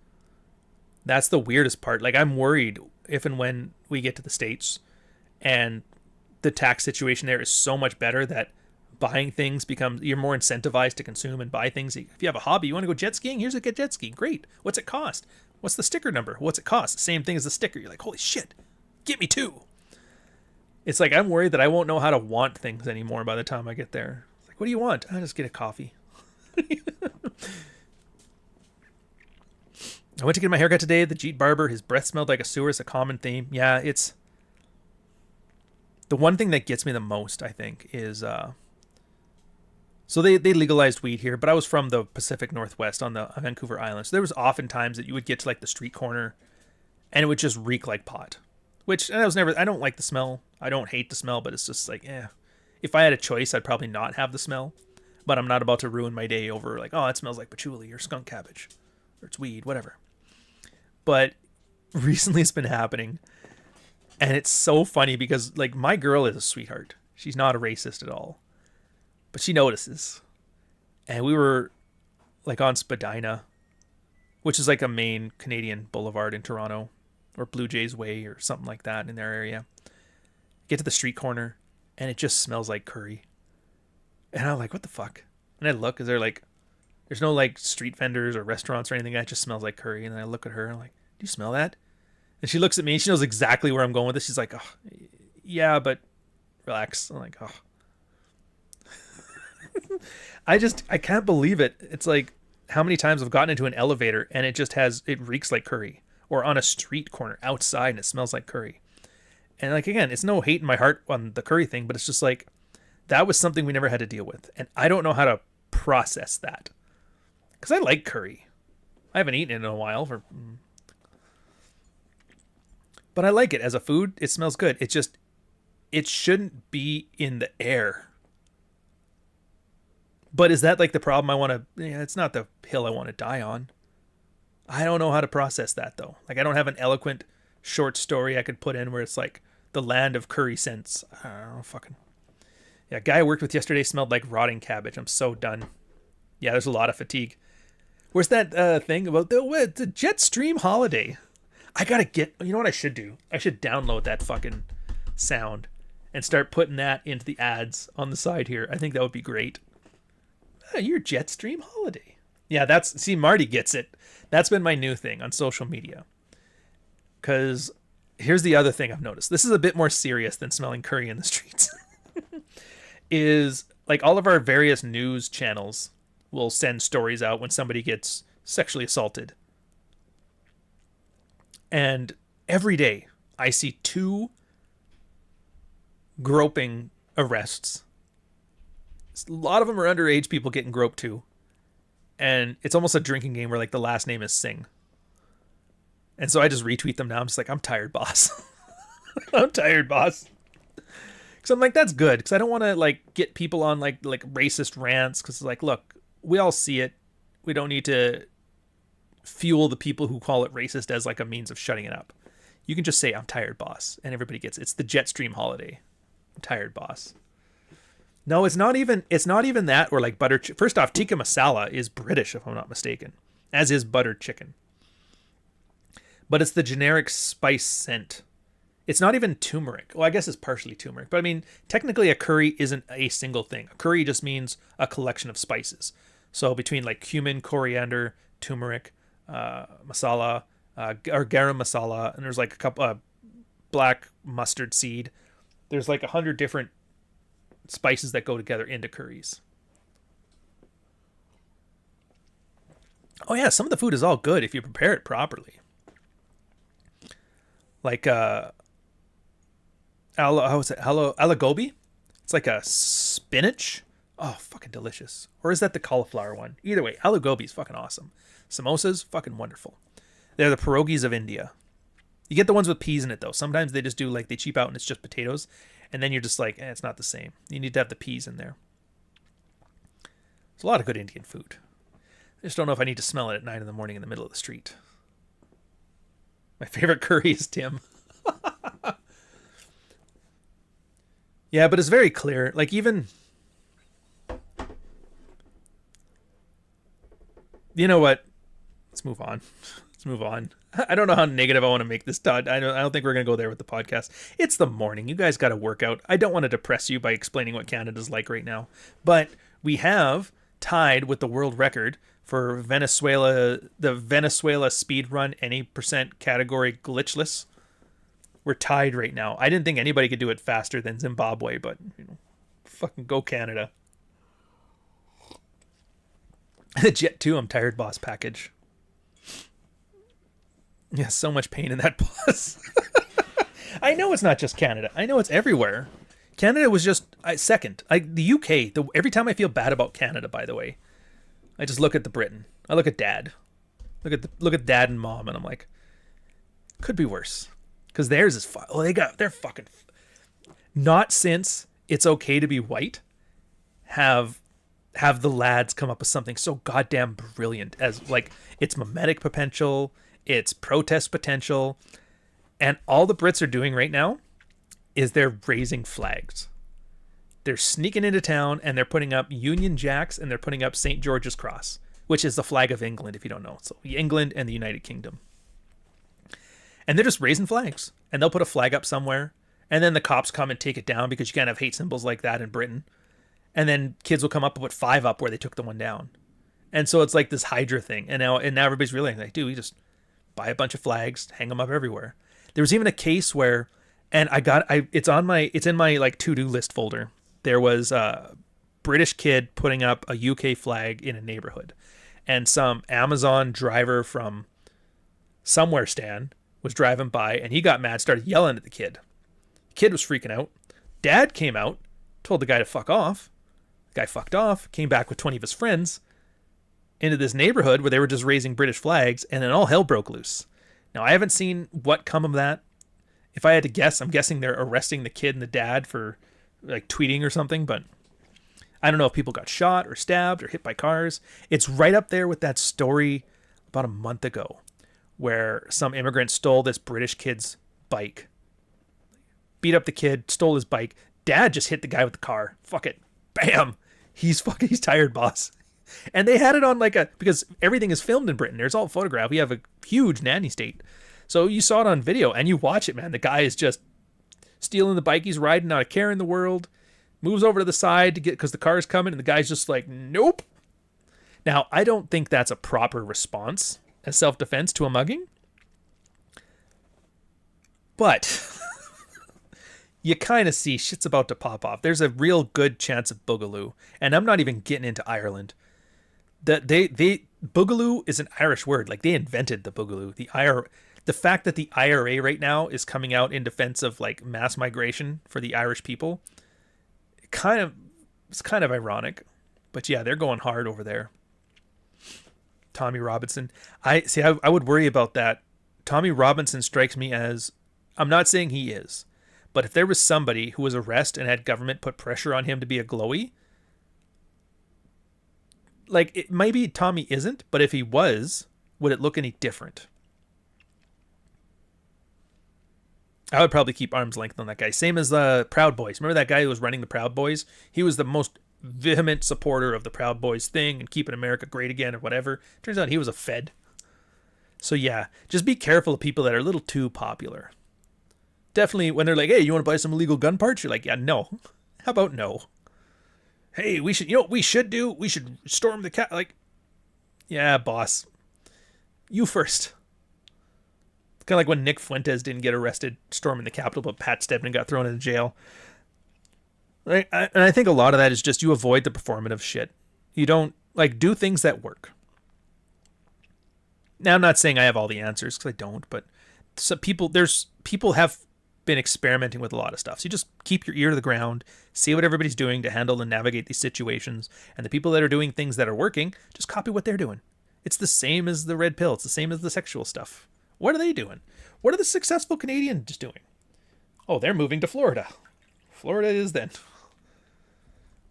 That's the weirdest part. Like, I'm worried if and when we get to the States and the tax situation there is so much better that buying things becomes, you're more incentivized to consume and buy things. If you have a hobby, you want to go jet skiing, here's a good jet ski. Great. What's it cost? What's the sticker number? What's it cost? Same thing as the sticker. You're like, holy shit, get me two. It's like, I'm worried that I won't know how to want things anymore by the time I get there. It's like, what do you want? I'll just get a coffee. I went to get my haircut today. The Jeet barber, his breath smelled like a sewer. It's a common theme. Yeah, it's the one thing that gets me the most, I think, is so they legalized weed here, but I was from the Pacific Northwest on the Vancouver Island. So there was often times that you would get to like the street corner and it would just reek like pot. Which I don't like the smell. I don't hate the smell, but it's just like, if I had a choice, I'd probably not have the smell. But I'm not about to ruin my day over like, oh, it smells like patchouli or skunk cabbage. Or it's weed, whatever. But recently it's been happening. And it's so funny because, like, my girl is a sweetheart. She's not a racist at all. But she notices. And we were, like, on Spadina, which is like a main Canadian boulevard in Toronto. or Blue Jays Way or something like that in their area. Get to the street corner, and it just smells like curry. And I'm like, what the fuck? And I look, is there like, there's no like street vendors or restaurants or anything. It just smells like curry. And then I look at her and I'm like, do you smell that? And she looks at me and she knows exactly where I'm going with this. She's like, oh, yeah, but relax. I'm like, oh. I can't believe it. It's like how many times I've gotten into an elevator and it reeks like curry, or on a street corner outside and it smells like curry. And like, again, it's no hate in my heart on the curry thing, but it's just like, that was something we never had to deal with. And I don't know how to process that. Because I like curry. I haven't eaten it in a while. But I like it as a food. It smells good. It shouldn't be in the air. But is that like the problem I want to... Yeah, it's not the hill I want to die on. I don't know how to process that, though. Like, I don't have an eloquent short story I could put in where it's like the land of curry scents. I don't know, fucking... Yeah, guy I worked with yesterday smelled like rotting cabbage. I'm so done. Yeah, there's a lot of fatigue. Where's that thing about the Jetstream holiday? I gotta get... You know what I should do? I should download that fucking sound and start putting that into the ads on the side here. I think that would be great. Your Jetstream holiday. Yeah, see, Marty gets it. That's been my new thing on social media. Because here's the other thing I've noticed. This is a bit more serious than smelling curry in the streets. Is like all of our various news channels will send stories out when somebody gets sexually assaulted. And every day I see 2 groping arrests. A lot of them are underage people getting groped too. And it's almost a drinking game where like the last name is Singh. And so I just retweet them now. I'm just like, I'm tired, boss. I'm tired, boss. Because I'm like, that's good. Because I don't want to like get people on like racist rants. Because like, look, we all see it. We don't need to fuel the people who call it racist as like a means of shutting it up. You can just say, I'm tired, boss. And everybody gets it. It's the Jetstream holiday. I'm tired, boss. No, it's not even that, or like butter. First off, tikka masala is British, if I'm not mistaken, as is buttered chicken. But it's the generic spice scent. It's not even turmeric. Well, I guess it's partially turmeric. But I mean, technically a curry isn't a single thing. A curry just means a collection of spices. So between like cumin, coriander, turmeric, masala, or garam masala, and there's like a couple black mustard seed. There's like 100 different spices that go together into curries. Oh yeah, some of the food is all good if you prepare it properly. Like alagobi? It's like a spinach. Oh, fucking delicious. Or is that the cauliflower one? Either way, alagobi is fucking awesome. Samosas, fucking wonderful. They're the pierogis of India. You get the ones with peas in it though. Sometimes they just do like they cheap out and it's just potatoes. And then you're just like, it's not the same. You need to have the peas in there. There's a lot of good Indian food. I just don't know if I need to smell it at 9 in the morning in the middle of the street. My favorite curry is Tim. Yeah, but it's very clear. Like even... You know what? Let's move on. Let's move on. I don't know how negative I want to make this, Todd. I don't think we're going to go there with the podcast. It's the morning. You guys got to work out. I don't want to depress you by explaining what Canada's like right now. But we have tied with the world record for Venezuela, the Venezuela speed run any percent category glitchless. We're tied right now. I didn't think anybody could do it faster than Zimbabwe, but you know, fucking go Canada. The Jet 2, I'm tired, boss package. Yeah, so much pain in that pause. I know it's not just Canada. I know it's everywhere. Canada was just second. The UK. Every time I feel bad about Canada, by the way, I just look at the Britain. I look at Dad. Look at Dad and Mom, and I'm like, could be worse. Because theirs is they're fucking. Not since It's Okay to Be White have the lads come up with something so goddamn brilliant as like its mimetic potential, its protest potential, and all the Brits are doing right now is they're raising flags. They're sneaking into town and they're putting up Union Jacks and they're putting up St. George's Cross, which is the flag of England, if you don't know. So England and the United Kingdom. And they're just raising flags. And they'll put a flag up somewhere. And then the cops come and take it down because you can't have hate symbols like that in Britain. And then kids will come up and put 5 up where they took the one down. And so it's like this Hydra thing. And now everybody's realizing, like, dude, we just buy a bunch of flags, hang them up everywhere. There was even a case where, and it's in my like to-do list folder. There was a British kid putting up a UK flag in a neighborhood. And some Amazon driver from somewhere was driving by, and he got mad, started yelling at the kid. The kid was freaking out. Dad came out, told the guy to fuck off. The guy fucked off, came back with 20 of his friends into this neighborhood where they were just raising British flags, and then all hell broke loose. Now, I haven't seen what come of that. If I had to guess, I'm guessing they're arresting the kid and the dad for like tweeting or something, but I don't know if people got shot or stabbed or hit by cars. It's right up there with that story about a month ago where some immigrant stole this British kid's bike. Beat up the kid, stole his bike. Dad just hit the guy with the car. Fuck it. Bam. He's tired, boss. And they had it on because everything is filmed in Britain. There's all photographed. We have a huge nanny state. So you saw it on video and you watch it, man. The guy is just stealing the bike. He's riding, not a care in the world. Moves over to the side to get, because the car is coming, and the guy's just like, nope. Now, I don't think that's a proper response as self-defense to a mugging. But you kind of see shit's about to pop off. There's a real good chance of boogaloo. And I'm not even getting into Ireland. Boogaloo is an Irish word. Like, they invented the boogaloo. The fact that the IRA right now is coming out in defense of like mass migration for the Irish people, it's kind of ironic. But yeah, they're going hard over there. Tommy Robinson. I would worry about that. Tommy Robinson strikes me as, I'm not saying he is, but if there was somebody who was arrested and had government put pressure on him to be a glowy, like, maybe Tommy isn't, but if he was, would it look any different? I would probably keep arm's length on that guy. Same as the Proud Boys. Remember that guy who was running the Proud Boys? He was the most vehement supporter of the Proud Boys thing and keeping America great again or whatever. Turns out he was a Fed. So yeah, just be careful of people that are a little too popular. Definitely when they're like, hey, you want to buy some illegal gun parts? You're like, yeah, no. How about no? Hey, we should, what we should do? We should storm the cap. Like, yeah, boss. You first. Kind of like when Nick Fuentes didn't get arrested storming the Capitol, but Pat Stedman got thrown into jail. And I think a lot of that is just you avoid the performative shit. You don't, do things that work. Now, I'm not saying I have all the answers, because I don't, but people have been experimenting with a lot of stuff. So you just keep your ear to the ground, see what everybody's doing to handle and navigate these situations, and the people that are doing things that are working, just copy what they're doing. It's the same as the red pill. It's the same as the sexual stuff. What are they doing? What are the successful Canadians doing? Oh, they're moving to Florida. Florida it is then.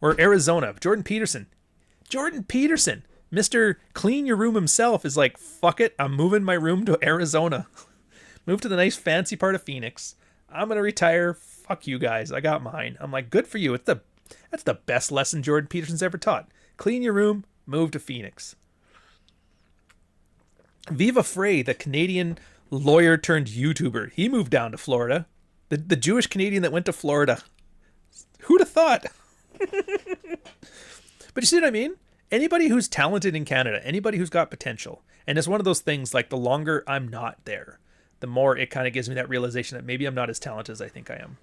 Or Arizona. Jordan Peterson, Mr. Clean Your Room himself, is like, fuck it, I'm moving my room to Arizona. Move to the nice fancy part of Phoenix. I'm going to retire. Fuck you guys. I got mine. I'm like, good for you. That's the best lesson Jordan Peterson's ever taught. Clean your room, move to Phoenix. Viva Frey, the Canadian lawyer turned YouTuber, he moved down to Florida. The Jewish Canadian that went to Florida. Who'd have thought? But you see what I mean? Anybody who's talented in Canada, anybody who's got potential, and it's one of those things, like, the longer I'm not there, the more it kind of gives me that realization that maybe I'm not as talented as I think I am,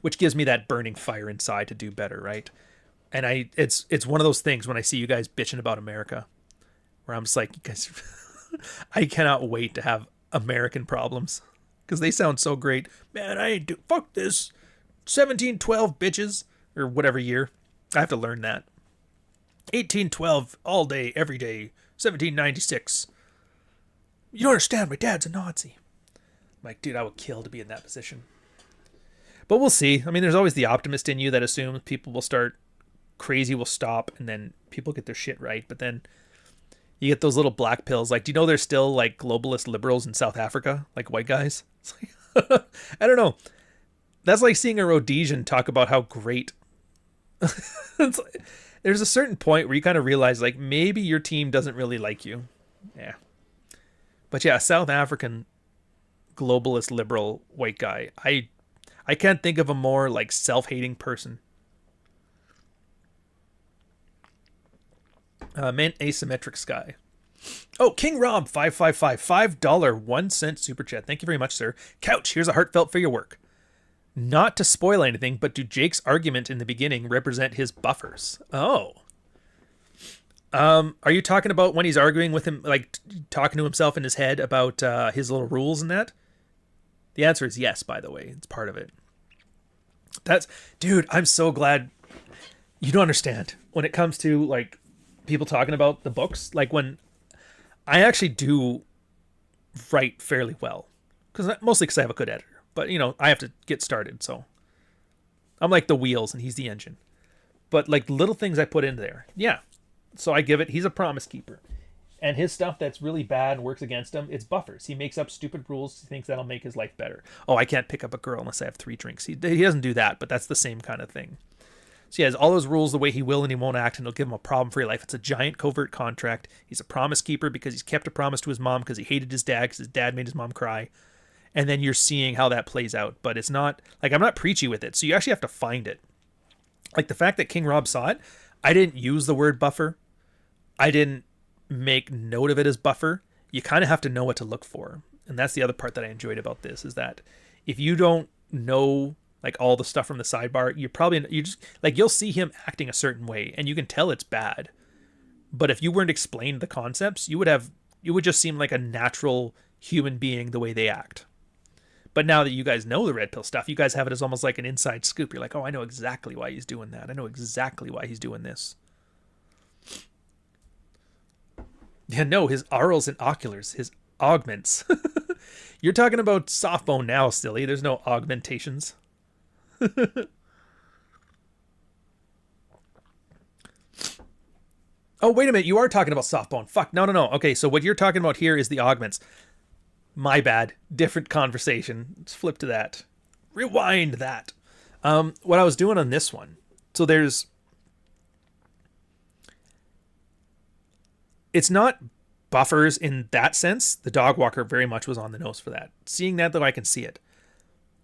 which gives me that burning fire inside to do better, right? And it's one of those things when I see you guys bitching about America, where I'm just like, you guys, I cannot wait to have American problems, because they sound so great. Man, I ain't fuck this 1712 bitches, or whatever year. I have to learn that. 1812 all day, every day. 1796. You don't understand, my dad's a Nazi. I'm like, dude, I would kill to be in that position. But we'll see. I mean, there's always the optimist in you that assumes people will start, crazy will stop, and then people get their shit right. But then you get those little black pills. Like, do you know there's still, like, globalist liberals in South Africa? Like, white guys? It's like, I don't know. That's like seeing a Rhodesian talk about how great. There's a certain point where you kind of realize, like, maybe your team doesn't really like you. Yeah. But yeah, South African globalist liberal white guy. I can't think of a more like self-hating person. Meant asymmetric sky. Oh, King Rob 555 $5.01 super chat. Thank you very much, sir. Couch, here's a heartfelt for your work. Not to spoil anything, but do Jake's argument in the beginning represent his buffers? Oh. Are you talking about when he's arguing with him, like talking to himself in his head about his little rules and that? The answer is yes, by the way. It's part of it. Dude, I'm so glad you don't understand when it comes to like people talking about the books. Like when I actually do write fairly well, mostly because I have a good editor. But, you know, I have to get started, so I'm like the wheels and he's the engine. But, like, little things I put in there. Yeah. So I give it, he's a promise keeper. And his stuff that's really bad and works against him, it's buffers. He makes up stupid rules. He thinks that'll make his life better. Oh, I can't pick up a girl unless I have 3 drinks. He doesn't do that, but that's the same kind of thing. So he has all those rules the way he will and he won't act, and it'll give him a problem for your life. It's a giant covert contract. He's a promise keeper because he's kept a promise to his mom because he hated his dad because his dad made his mom cry. And then you're seeing how that plays out. But it's not, like, I'm not preachy with it. So you actually have to find it. Like, the fact that King Rob saw it, I didn't use the word buffer. I didn't make note of it as buffer. You kind of have to know what to look for. And that's the other part that I enjoyed about this, is that if you don't know, like, all the stuff from the sidebar, you'll see him acting a certain way, and you can tell it's bad. But if you weren't explained the concepts, you would just seem like a natural human being the way they act. But now that you guys know the red pill stuff, you guys have it as almost like an inside scoop. You're like, oh, I know exactly why he's doing that. I know exactly why he's doing this. Yeah, no, his aurals and oculars, his augments. You're talking about softbone now, silly. There's no augmentations. Oh, wait a minute. You are talking about softbone. Fuck. No. Okay, so what you're talking about here is the augments. My bad. Different conversation. Let's flip to that. Rewind that. What I was doing on this one. So it's not buffers in that sense. The dog walker very much was on the nose for that. Seeing that, though, I can see it.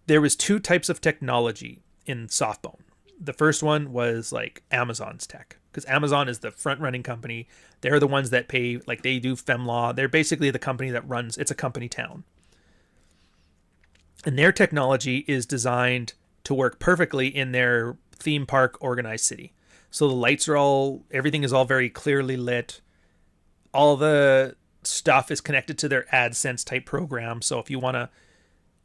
There was 2 types of technology in softbone. The first one was like Amazon's tech, because Amazon is the front running company. They're the ones that pay, like they do FemLaw. They're basically the company that runs, it's a company town. And their technology is designed to work perfectly in their theme park organized city. So the lights are everything is all very clearly lit. All the stuff is connected to their AdSense type program. So if you want to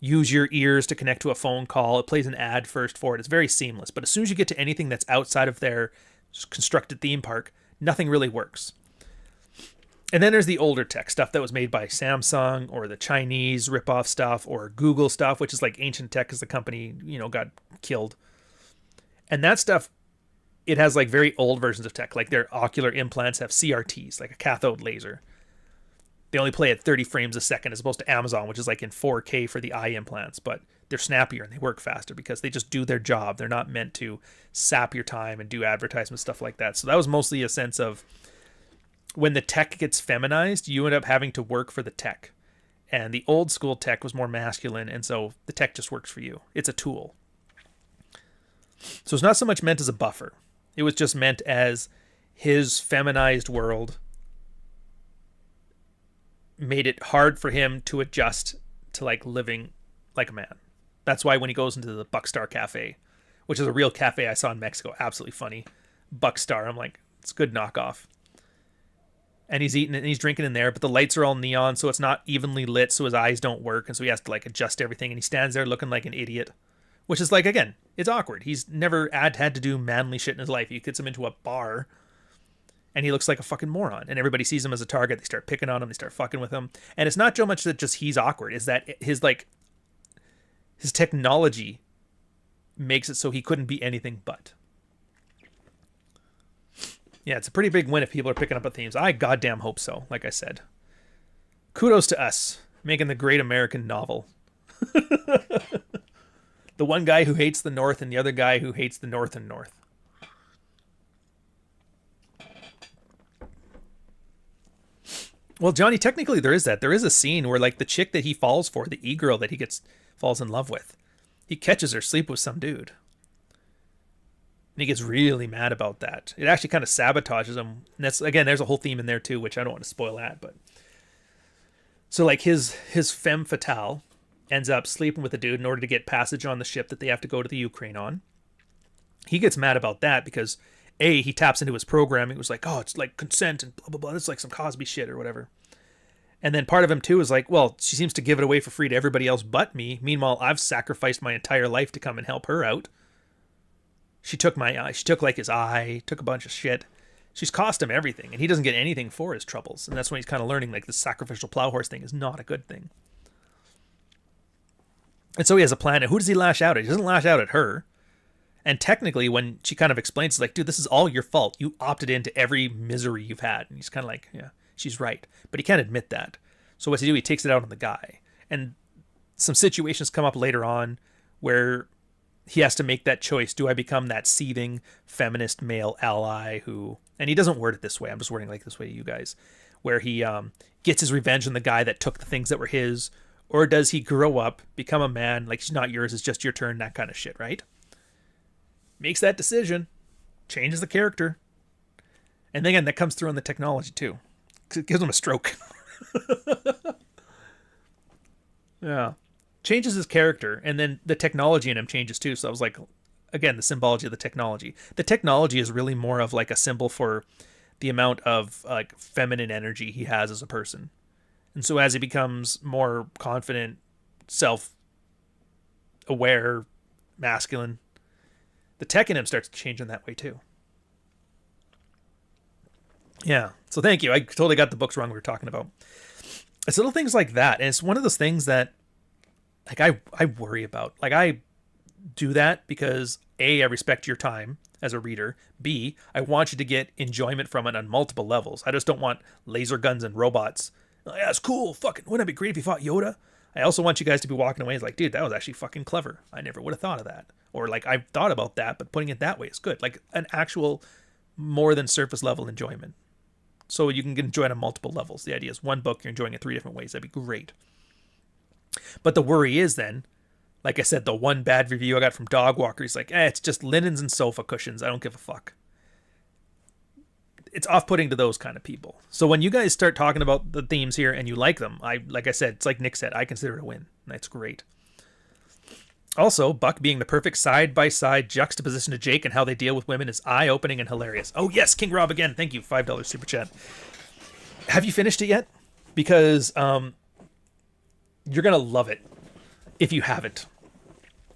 use your ears to connect to a phone call, it plays an ad first for it. It's very seamless. But as soon as you get to anything that's outside of their constructed theme park, nothing really works. And then there's the older tech stuff that was made by Samsung or the Chinese ripoff stuff or Google stuff, which is like ancient tech because the company, got killed. And that stuff, it has like very old versions of tech. Like their ocular implants have CRTs, like a cathode laser. They only play at 30 frames a second as opposed to Amazon, which is like in 4K for the eye implants. But they're snappier and they work faster because they just do their job. They're not meant to sap your time and do advertisement stuff like that. So that was mostly a sense of when the tech gets feminized, you end up having to work for the tech. And the old school tech was more masculine, and so the tech just works for you. It's a tool. So it's not so much meant as a buffer. It was just meant as his feminized world made it hard for him to adjust to like living like a man. That's why when he goes into the Buckstar Cafe, which is a real cafe I saw in Mexico, absolutely funny. Buckstar, I'm like, it's a good knockoff. And he's eating it and he's drinking in there, but the lights are all neon, so it's not evenly lit, so his eyes don't work, and so he has to like adjust everything, and he stands there looking like an idiot. Which is like, again, it's awkward. He's never had to do manly shit in his life. You gets him into a bar and he looks like a fucking moron. And everybody sees him as a target. They start picking on him. They start fucking with him. And it's not so much that just he's awkward. It's that his technology makes it so he couldn't be anything but. Yeah, it's a pretty big win if people are picking up on themes. I goddamn hope so, like I said. Kudos to us, making the great American novel. The one guy who hates the North and the other guy who hates the North and North. Well, Johnny, technically there is that. There is a scene where like the chick that he falls for, the e-girl that he falls in love with, he catches her sleep with some dude. And he gets really mad about that. It actually kind of sabotages him. And that's, again, there's a whole theme in there too, which I don't want to spoil that, but so like his femme fatale ends up sleeping with a dude in order to get passage on the ship that they have to go to the Ukraine on. He gets mad about that because he taps into his programming. It was like, oh, it's like consent and blah, blah, blah. It's like some Cosby shit or whatever. And then part of him too is like, well, she seems to give it away for free to everybody else but me. Meanwhile, I've sacrificed my entire life to come and help her out. She took my eye. She took like his eye, took a bunch of shit. She's cost him everything, and he doesn't get anything for his troubles. And that's when he's kind of learning like the sacrificial plow horse thing is not a good thing. And so he has a plan. And who does he lash out at? He doesn't lash out at her. And technically, when she kind of explains, it's like, dude, this is all your fault. You opted into every misery you've had. And he's kind of like, yeah, she's right. But he can't admit that. So what's he do? He takes it out on the guy. And some situations come up later on where he has to make that choice. Do I become that seething feminist male ally who, and he doesn't word it this way, I'm just wording like this way to you guys, where he gets his revenge on the guy that took the things that were his, or does he grow up, become a man, like she's not yours, it's just your turn, that kind of shit, right? Makes that decision, changes the character. And then again, that comes through on the technology too. It gives him a stroke. Yeah. Changes his character, and then the technology in him changes too. So I was like, again, the symbology of the technology. The technology is really more of like a symbol for the amount of like feminine energy he has as a person. And so as he becomes more confident, self-aware, masculine, the tech in him starts changing that way too. Yeah. So thank you. I totally got the books wrong we were talking about. It's little things like that. And it's one of those things that like I worry about. Like I do that because A, I respect your time as a reader. B, I want you to get enjoyment from it on multiple levels. I just don't want laser guns and robots. Oh, yeah, it's cool. Fucking, wouldn't it be great if you fought Yoda? I also want you guys to be walking away like, dude, that was actually fucking clever. I never would have thought of that. Or like, I've thought about that, but putting it that way is good. Like an actual more than surface level enjoyment. So you can enjoy it on multiple levels. The idea is one book, you're enjoying it 3 different ways. That'd be great. But the worry is then, like I said, the one bad review I got from Dog Walker, he's like, it's just linens and sofa cushions. I don't give a fuck. It's off-putting to those kind of people. So when you guys start talking about the themes here and you like them, like I said, it's like Nick said, I consider it a win. That's great. Also, Buck being the perfect side-by-side juxtaposition to Jake and how they deal with women is eye-opening and hilarious. Oh yes, King Rob again. Thank you. $5 super chat. Have you finished it yet? Because you're going to love it if you haven't.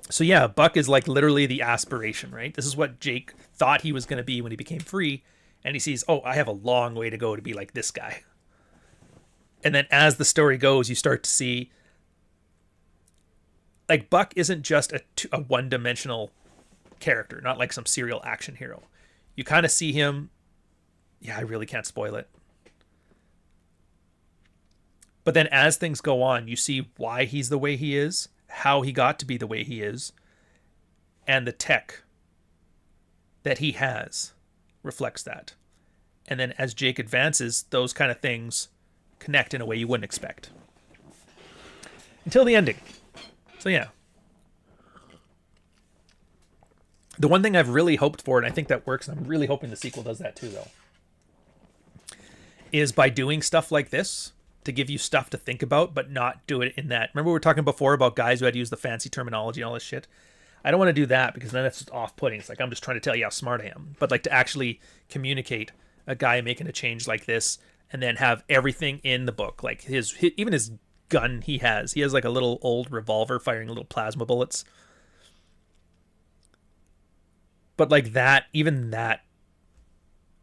So yeah, Buck is like literally the aspiration, right? This is what Jake thought he was going to be when he became free. And he sees, oh, I have a long way to go to be like this guy. And then as the story goes, you start to see, like, Buck isn't just a one-dimensional character, not like some serial action hero. You kind of see him, yeah, I really can't spoil it. But then as things go on, you see why he's the way he is, how he got to be the way he is, and the tech that he has reflects that. And then as Jake advances, those kind of things connect in a way you wouldn't expect. Until the ending. So yeah. The one thing I've really hoped for, and I think that works, and I'm really hoping the sequel does that too, though, is by doing stuff like this, to give you stuff to think about, but not do it in that. Remember we were talking before about guys who had to use the fancy terminology and all this shit? I don't want to do that because then it's just off-putting. It's like, I'm just trying to tell you how smart I am. But like to actually communicate a guy making a change like this and then have everything in the book. Like his even his gun he has like a little old revolver firing little plasma bullets. But like that, even that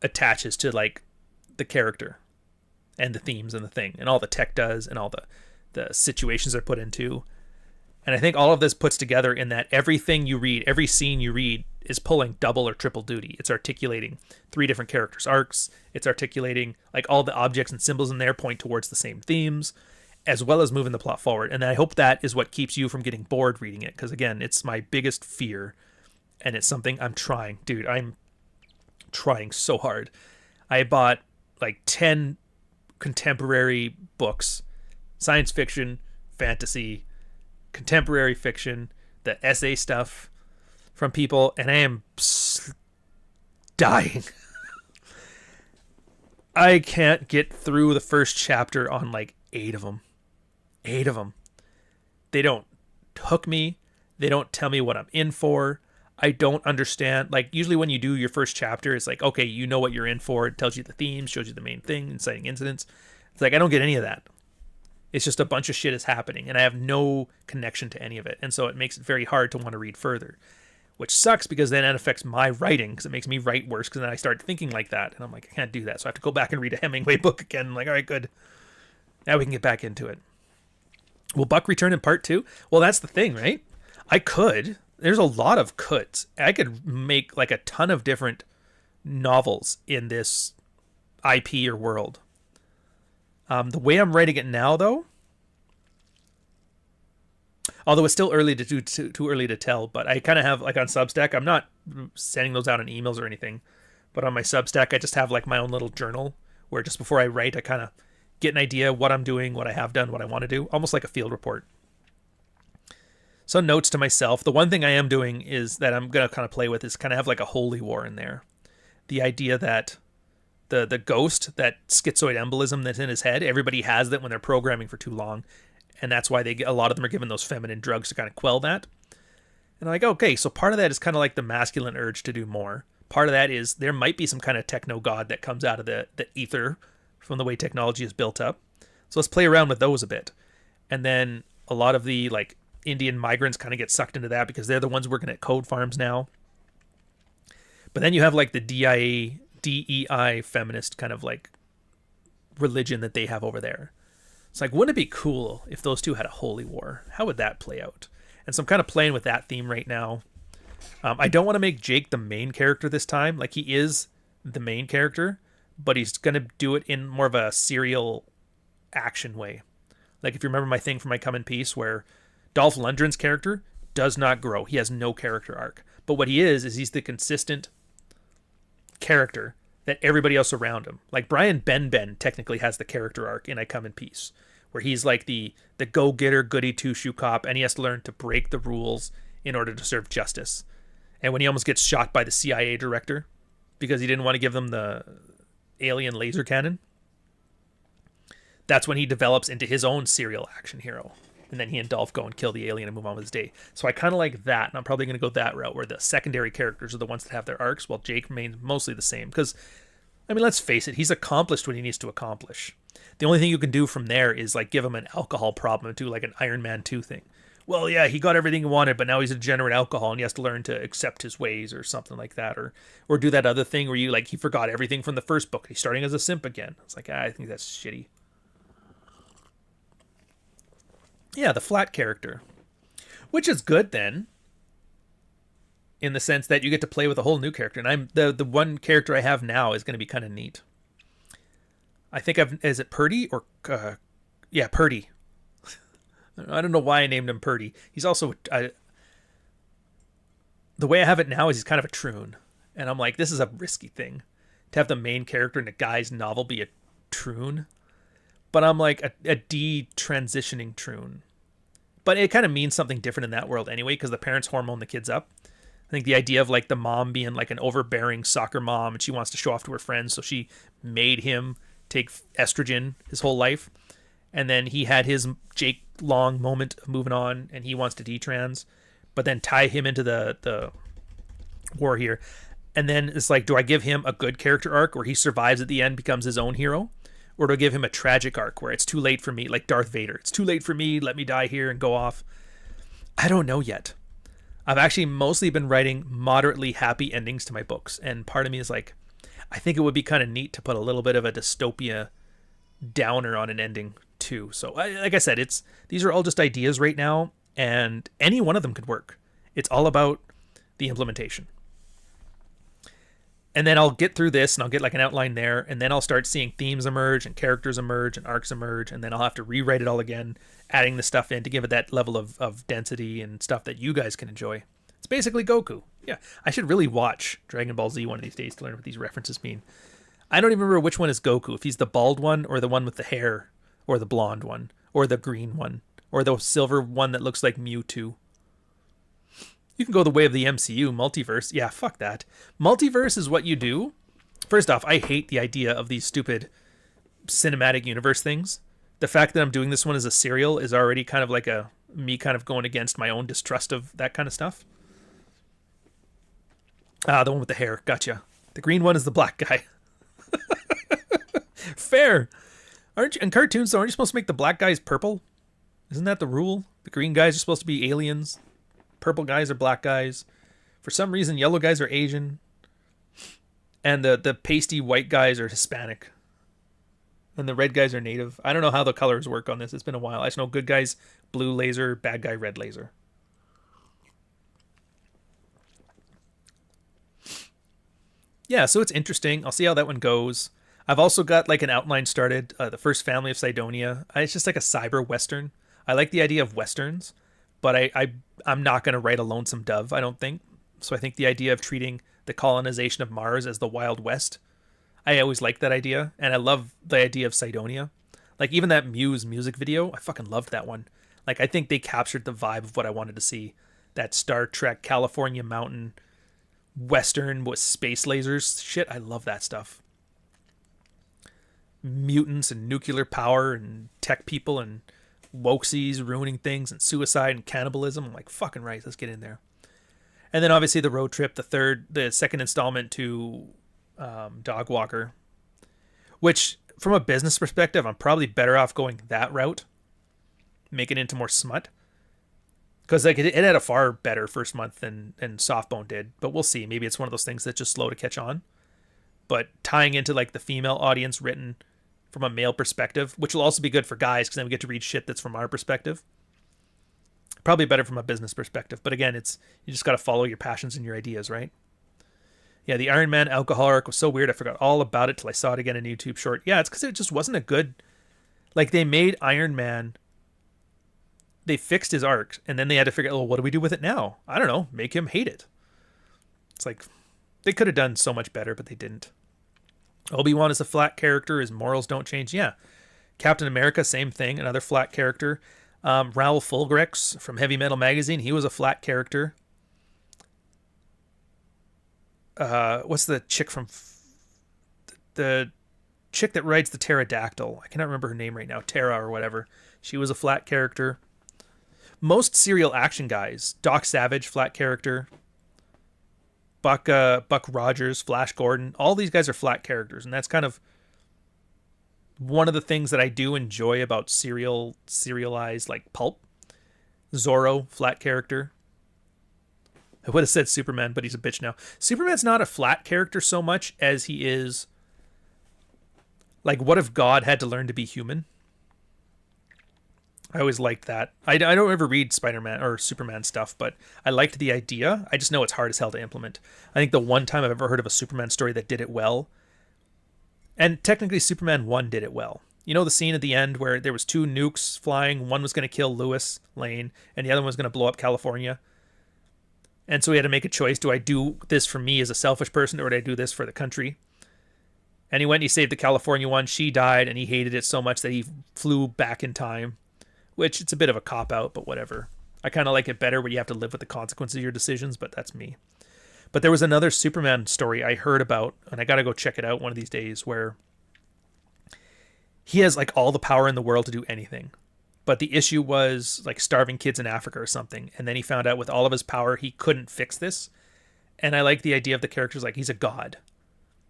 attaches to like the character and the themes and the thing and all the tech does and all the situations they're put into. And I think all of this puts together in that everything you read, every scene you read is pulling double or triple duty. It's articulating 3 different characters' arcs. It's articulating like all the objects and symbols in there point towards the same themes, as well as moving the plot forward. And I hope that is what keeps you from getting bored reading it. Because again, it's my biggest fear. And it's something I'm trying. Dude, I'm trying so hard. I bought like 10 contemporary books, science fiction, fantasy, contemporary fiction, the essay stuff from people, and I am dying. I can't get through the first chapter on like 8 of them. 8 of them. They don't hook me. They don't tell me what I'm in for. I don't understand. Like, usually when you do your first chapter, it's like, okay, you know what you're in for. It tells you the themes, shows you the main thing, inciting incidents. It's like, I don't get any of that. It's just a bunch of shit is happening, and I have no connection to any of it. And so it makes it very hard to want to read further, which sucks because then it affects my writing, because it makes me write worse, because then I start thinking like that. And I'm like, I can't do that. So I have to go back and read a Hemingway book again. I'm like, all right, good. Now we can get back into it. Will Buck return in part 2? Well, that's the thing, right? I could. There's a lot of coulds. I could make like a ton of different novels in this IP or world. The way I'm writing it now, though, although it's still early to do, too early to tell, but I kind of have, like on Substack, I'm not sending those out in emails or anything, but on my Substack, I just have like my own little journal where just before I write, I kind of get an idea of what I'm doing, what I have done, what I want to do, almost like a field report. So notes to myself. The one thing I am doing is that I'm going to kind of play with is kind of have like a holy war in there. The idea that the ghost, that schizoid embolism that's in his head, everybody has that when they're programming for too long. And that's why a lot of them are given those feminine drugs to kind of quell that. And I'm like, okay, so part of that is kind of like the masculine urge to do more. Part of that is there might be some kind of techno god that comes out of the ether from the way technology is built up. So let's play around with those a bit. And then a lot of the like Indian migrants kind of get sucked into that because they're the ones working at code farms now. But then you have like the DEI feminist kind of like religion that they have over there. It's like, wouldn't it be cool if those two had a holy war? How would that play out? And so I'm kind of playing with that theme right now. I don't want to make Jake the main character this time. Like, he is the main character, but he's going to do it in more of a serial action way. Like, if you remember my thing from my Come in Peace, where Dolph Lundgren's character does not grow. He has no character arc. But what he is he's the consistent character that everybody else around him. Like, Brian Ben technically has the character arc in I Come in Peace, where he's like the go-getter, goody two-shoe cop, and he has to learn to break the rules in order to serve justice. And when he almost gets shot by the CIA director because he didn't want to give them the alien laser cannon, that's when he develops into his own serial action hero. And then he and Dolph go and kill the alien and move on with his day. So I kind of like that, and I'm probably going to go that route, where the secondary characters are the ones that have their arcs, while Jake remains mostly the same. Because, I mean, let's face it, he's accomplished what he needs to accomplish. The only thing you can do from there is, like, give him an alcohol problem and do, like, an Iron Man 2 thing. Well, yeah, he got everything he wanted, but now he's a degenerate alcohol, and he has to learn to accept his ways or something like that. Or do that other thing where you, like, he forgot everything from the first book. He's starting as a simp again. It's like, I think that's shitty. Yeah, the flat character. Which is good then, in the sense that you get to play with a whole new character. And I'm the one character I have now is going to be kind of neat. I think is it Purdy or yeah, Purdy. I don't know why I named him Purdy. He's also the way I have it now is he's kind of a troon, and I'm like, this is a risky thing to have the main character in a guy's novel be a troon. But I'm like a detransitioning troon. But it kind of means something different in that world anyway, because the parents hormone the kids up. I think the idea of like the mom being like an overbearing soccer mom, and she wants to show off to her friends, so she made him take estrogen his whole life. And then he had his Jake Long moment of moving on, and he wants to detrans, but then tie him into the war here. And then it's like, do I give him a good character arc where he survives at the end, becomes his own hero? Or to give him a tragic arc where it's too late for me, like Darth Vader. It's too late for me, let me die here and go off. I don't know yet. I've actually mostly been writing moderately happy endings to my books. And part of me is like, I think it would be kind of neat to put a little bit of a dystopia downer on an ending too. So like I said, these are all just ideas right now, and any one of them could work. It's all about the implementation. And then I'll get through this and I'll get like an outline there, and then I'll start seeing themes emerge and characters emerge and arcs emerge, and then I'll have to rewrite it all again, adding the stuff in to give it that level of density and stuff that you guys can enjoy. It's basically Goku. Yeah, I should really watch Dragon Ball Z one of these days to learn what these references mean. I don't even remember which one is Goku, if he's the bald one or the one with the hair, or the blonde one, or the green one, or the silver one that looks like Mewtwo. You can go the way of the MCU, multiverse. Yeah, fuck that. Multiverse is what you do. First off, I hate the idea of these stupid cinematic universe things. The fact that I'm doing this one as a serial is already kind of like me kind of going against my own distrust of that kind of stuff. Ah, the one with the hair. Gotcha. The green one is the black guy. Fair. Aren't you, in cartoons, though, aren't you supposed to make the black guys purple? Isn't that the rule? The green guys are supposed to be aliens. Purple guys are black guys. For some reason, yellow guys are Asian. And the pasty white guys are Hispanic. And the red guys are native. I don't know how the colors work on this. It's been a while. I just know good guys, blue laser, bad guy, red laser. Yeah, so it's interesting. I'll see how that one goes. I've also got like an outline started, The First Family of Cydonia. It's just like a cyber western. I like the idea of westerns, but I'm not going to write a Lonesome Dove, I don't think. So I think the idea of treating the colonization of Mars as the Wild West, I always liked that idea, and I love the idea of Cydonia. Like even that Muse music video, I fucking loved that one. Like I think they captured the vibe of what I wanted to see. That Star Trek California mountain western with space lasers. Shit, I love that stuff. Mutants and nuclear power and tech people and wokesies ruining things and suicide and cannibalism. I'm like, fucking right, let's get in there. And then obviously the road trip, the second installment to Dog Walker, which from a business perspective, I'm probably better off going that route, make it into more smut, because like it had a far better first month than Softbone did. But we'll see. Maybe it's one of those things that's just slow to catch on. But tying into like the female audience written from a male perspective, which will also be good for guys because then we get to read shit that's from our perspective. Probably better from a business perspective. But again, you just got to follow your passions and your ideas, right? Yeah, the Iron Man alcohol arc was so weird. I forgot all about it till I saw it again in a YouTube short. Yeah, it's because it just wasn't a good... Like, they made Iron Man... They fixed his arc, and then they had to figure out, well, what do we do with it now? I don't know. Make him hate it. It's like, they could have done so much better, but they didn't. Obi-Wan is a flat character. His morals don't change. Yeah. Captain America, same thing. Another flat character. Raoul Fulgrex from Heavy Metal Magazine. He was a flat character. What's the chick from... The chick that rides the pterodactyl. I cannot remember her name right now. Tara or whatever. She was a flat character. Most serial action guys. Doc Savage, flat character. Buck Rogers, Flash Gordon, all these guys are flat characters, and that's kind of one of the things that I do enjoy about serialized like pulp. Zorro, flat character. I would have said Superman, but he's a bitch now. Superman's not a flat character so much as he is like, what if God had to learn to be human? I always liked that. I don't ever read Spider-Man or Superman stuff, but I liked the idea. I just know it's hard as hell to implement. I think the one time I've ever heard of a Superman story that did it well, and technically Superman 1 did it well. You know the scene at the end where there was two nukes flying, one was going to kill Lois Lane, and the other one was going to blow up California? And so he had to make a choice. Do I do this for me as a selfish person, or do I do this for the country? And he went and he saved the California one. She died, and he hated it so much that he flew back in time. Which, it's a bit of a cop-out, but whatever. I kind of like it better where you have to live with the consequences of your decisions, but that's me. But there was another Superman story I heard about, and I gotta go check it out one of these days, where he has, like, all the power in the world to do anything. But the issue was, like, starving kids in Africa or something, and then he found out with all of his power he couldn't fix this. And I like the idea of the characters, like, he's a god.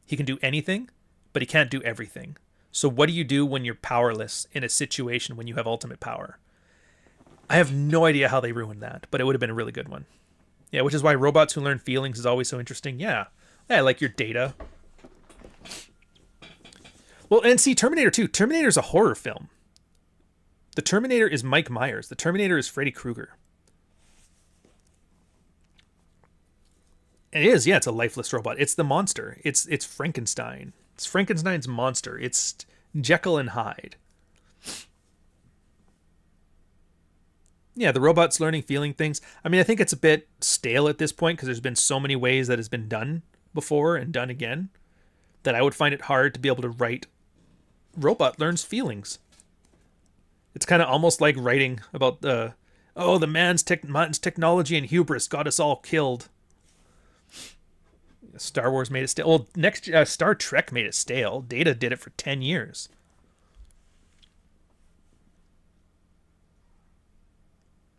He can do anything, but he can't do everything. So what do you do when you're powerless in a situation when you have ultimate power? I have no idea how they ruined that, but it would have been a really good one. Yeah, which is why Robots Who Learn Feelings is always so interesting. Yeah, I like your data. Well, and see, Terminator 2. Terminator's a horror film. The Terminator is Mike Myers. The Terminator is Freddy Krueger. It is, yeah, it's a lifeless robot. It's the monster. It's Frankenstein. It's Frankenstein's monster. It's Jekyll and Hyde. Yeah, the robot's learning, feeling things. I mean, I think it's a bit stale at this point because there's been so many ways that it's been done before and done again. that I would find it hard to be able to write robot learns feelings. It's kind of almost like writing about the man's technology and hubris got us all killed. Star Wars made it stale. Well, Star Trek made it stale. Data did it for 10 years.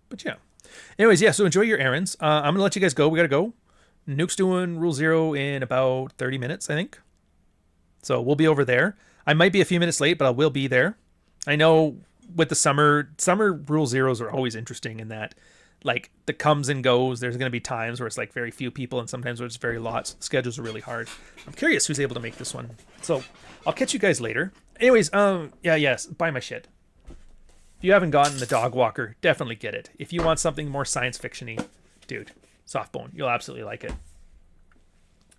But yeah. Anyways, yeah, so enjoy your errands. I'm going to let you guys go. We got to go. Nuke's doing Rule 0 in about 30 minutes, I think. So we'll be over there. I might be a few minutes late, but I will be there. I know with the summer Rule 0s are always interesting in that, like, the comes and goes. There's going to be times where it's like very few people and sometimes where it's very lots. The schedules are really hard. I'm curious who's able to make this one. So I'll catch you guys later. Anyways, yes, buy my shit. If you haven't gotten the Dog Walker, definitely get it. If you want something more science fiction-y, dude, Softbone, you'll absolutely like it.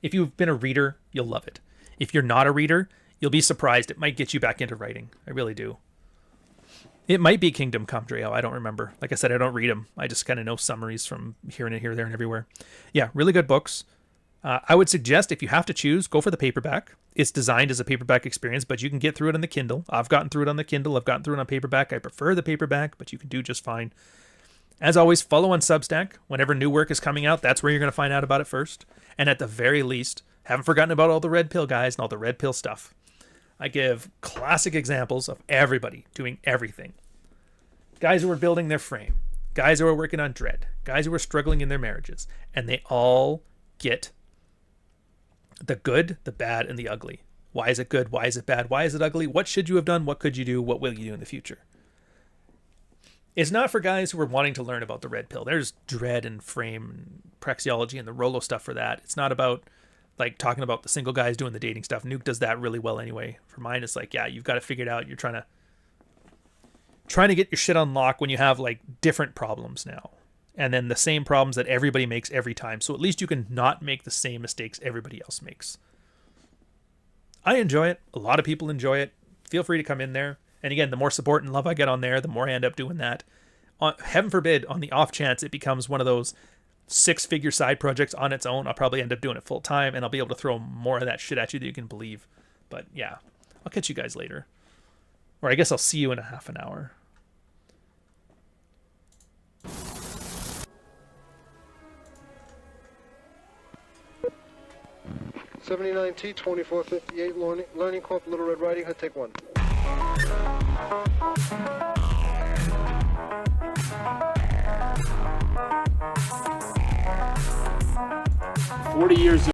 If you've been a reader, you'll love it. If you're not a reader, you'll be surprised. It might get you back into writing. I really do. It might be Kingdom Come Drea. I don't remember. Like I said, I don't read them. I just kind of know summaries from here, there, and everywhere. Yeah, really good books. I would suggest if you have to choose, go for the paperback. It's designed as a paperback experience, but you can get through it on the Kindle. I've gotten through it on the Kindle. I've gotten through it on paperback. I prefer the paperback, but you can do just fine. As always, follow on Substack. Whenever new work is coming out, that's where you're going to find out about it first. And at the very least, haven't forgotten about all the Red Pill guys and all the Red Pill stuff. I give classic examples of everybody doing everything. Guys who are building their frame. Guys who are working on dread. Guys who are struggling in their marriages. And they all get the good, the bad, and the ugly. Why is it good? Why is it bad? Why is it ugly? What should you have done? What could you do? What will you do in the future? It's not for guys who are wanting to learn about the red pill. There's dread and frame and praxeology and the Rolo stuff for that. It's not about like talking about the single guys doing the dating stuff. Nuke does that really well anyway. For mine, it's like, yeah, you've got to figure it out. You're trying to get your shit on lock when you have like different problems now. And then the same problems that everybody makes every time. So at least you can not make the same mistakes everybody else makes. I enjoy it. A lot of people enjoy it. Feel free to come in there. And again, the more support and love I get on there, the more I end up doing that. Heaven forbid, on the off chance it becomes one of those 6-figure side projects on its own, I'll probably end up doing it full time, and I'll be able to throw more of that shit at you that you can believe. But yeah, I'll catch you guys later. Or I guess I'll see you in a half an hour. $79T 2458 Learning Corp Little Red Riding Hood, take 1. 40 years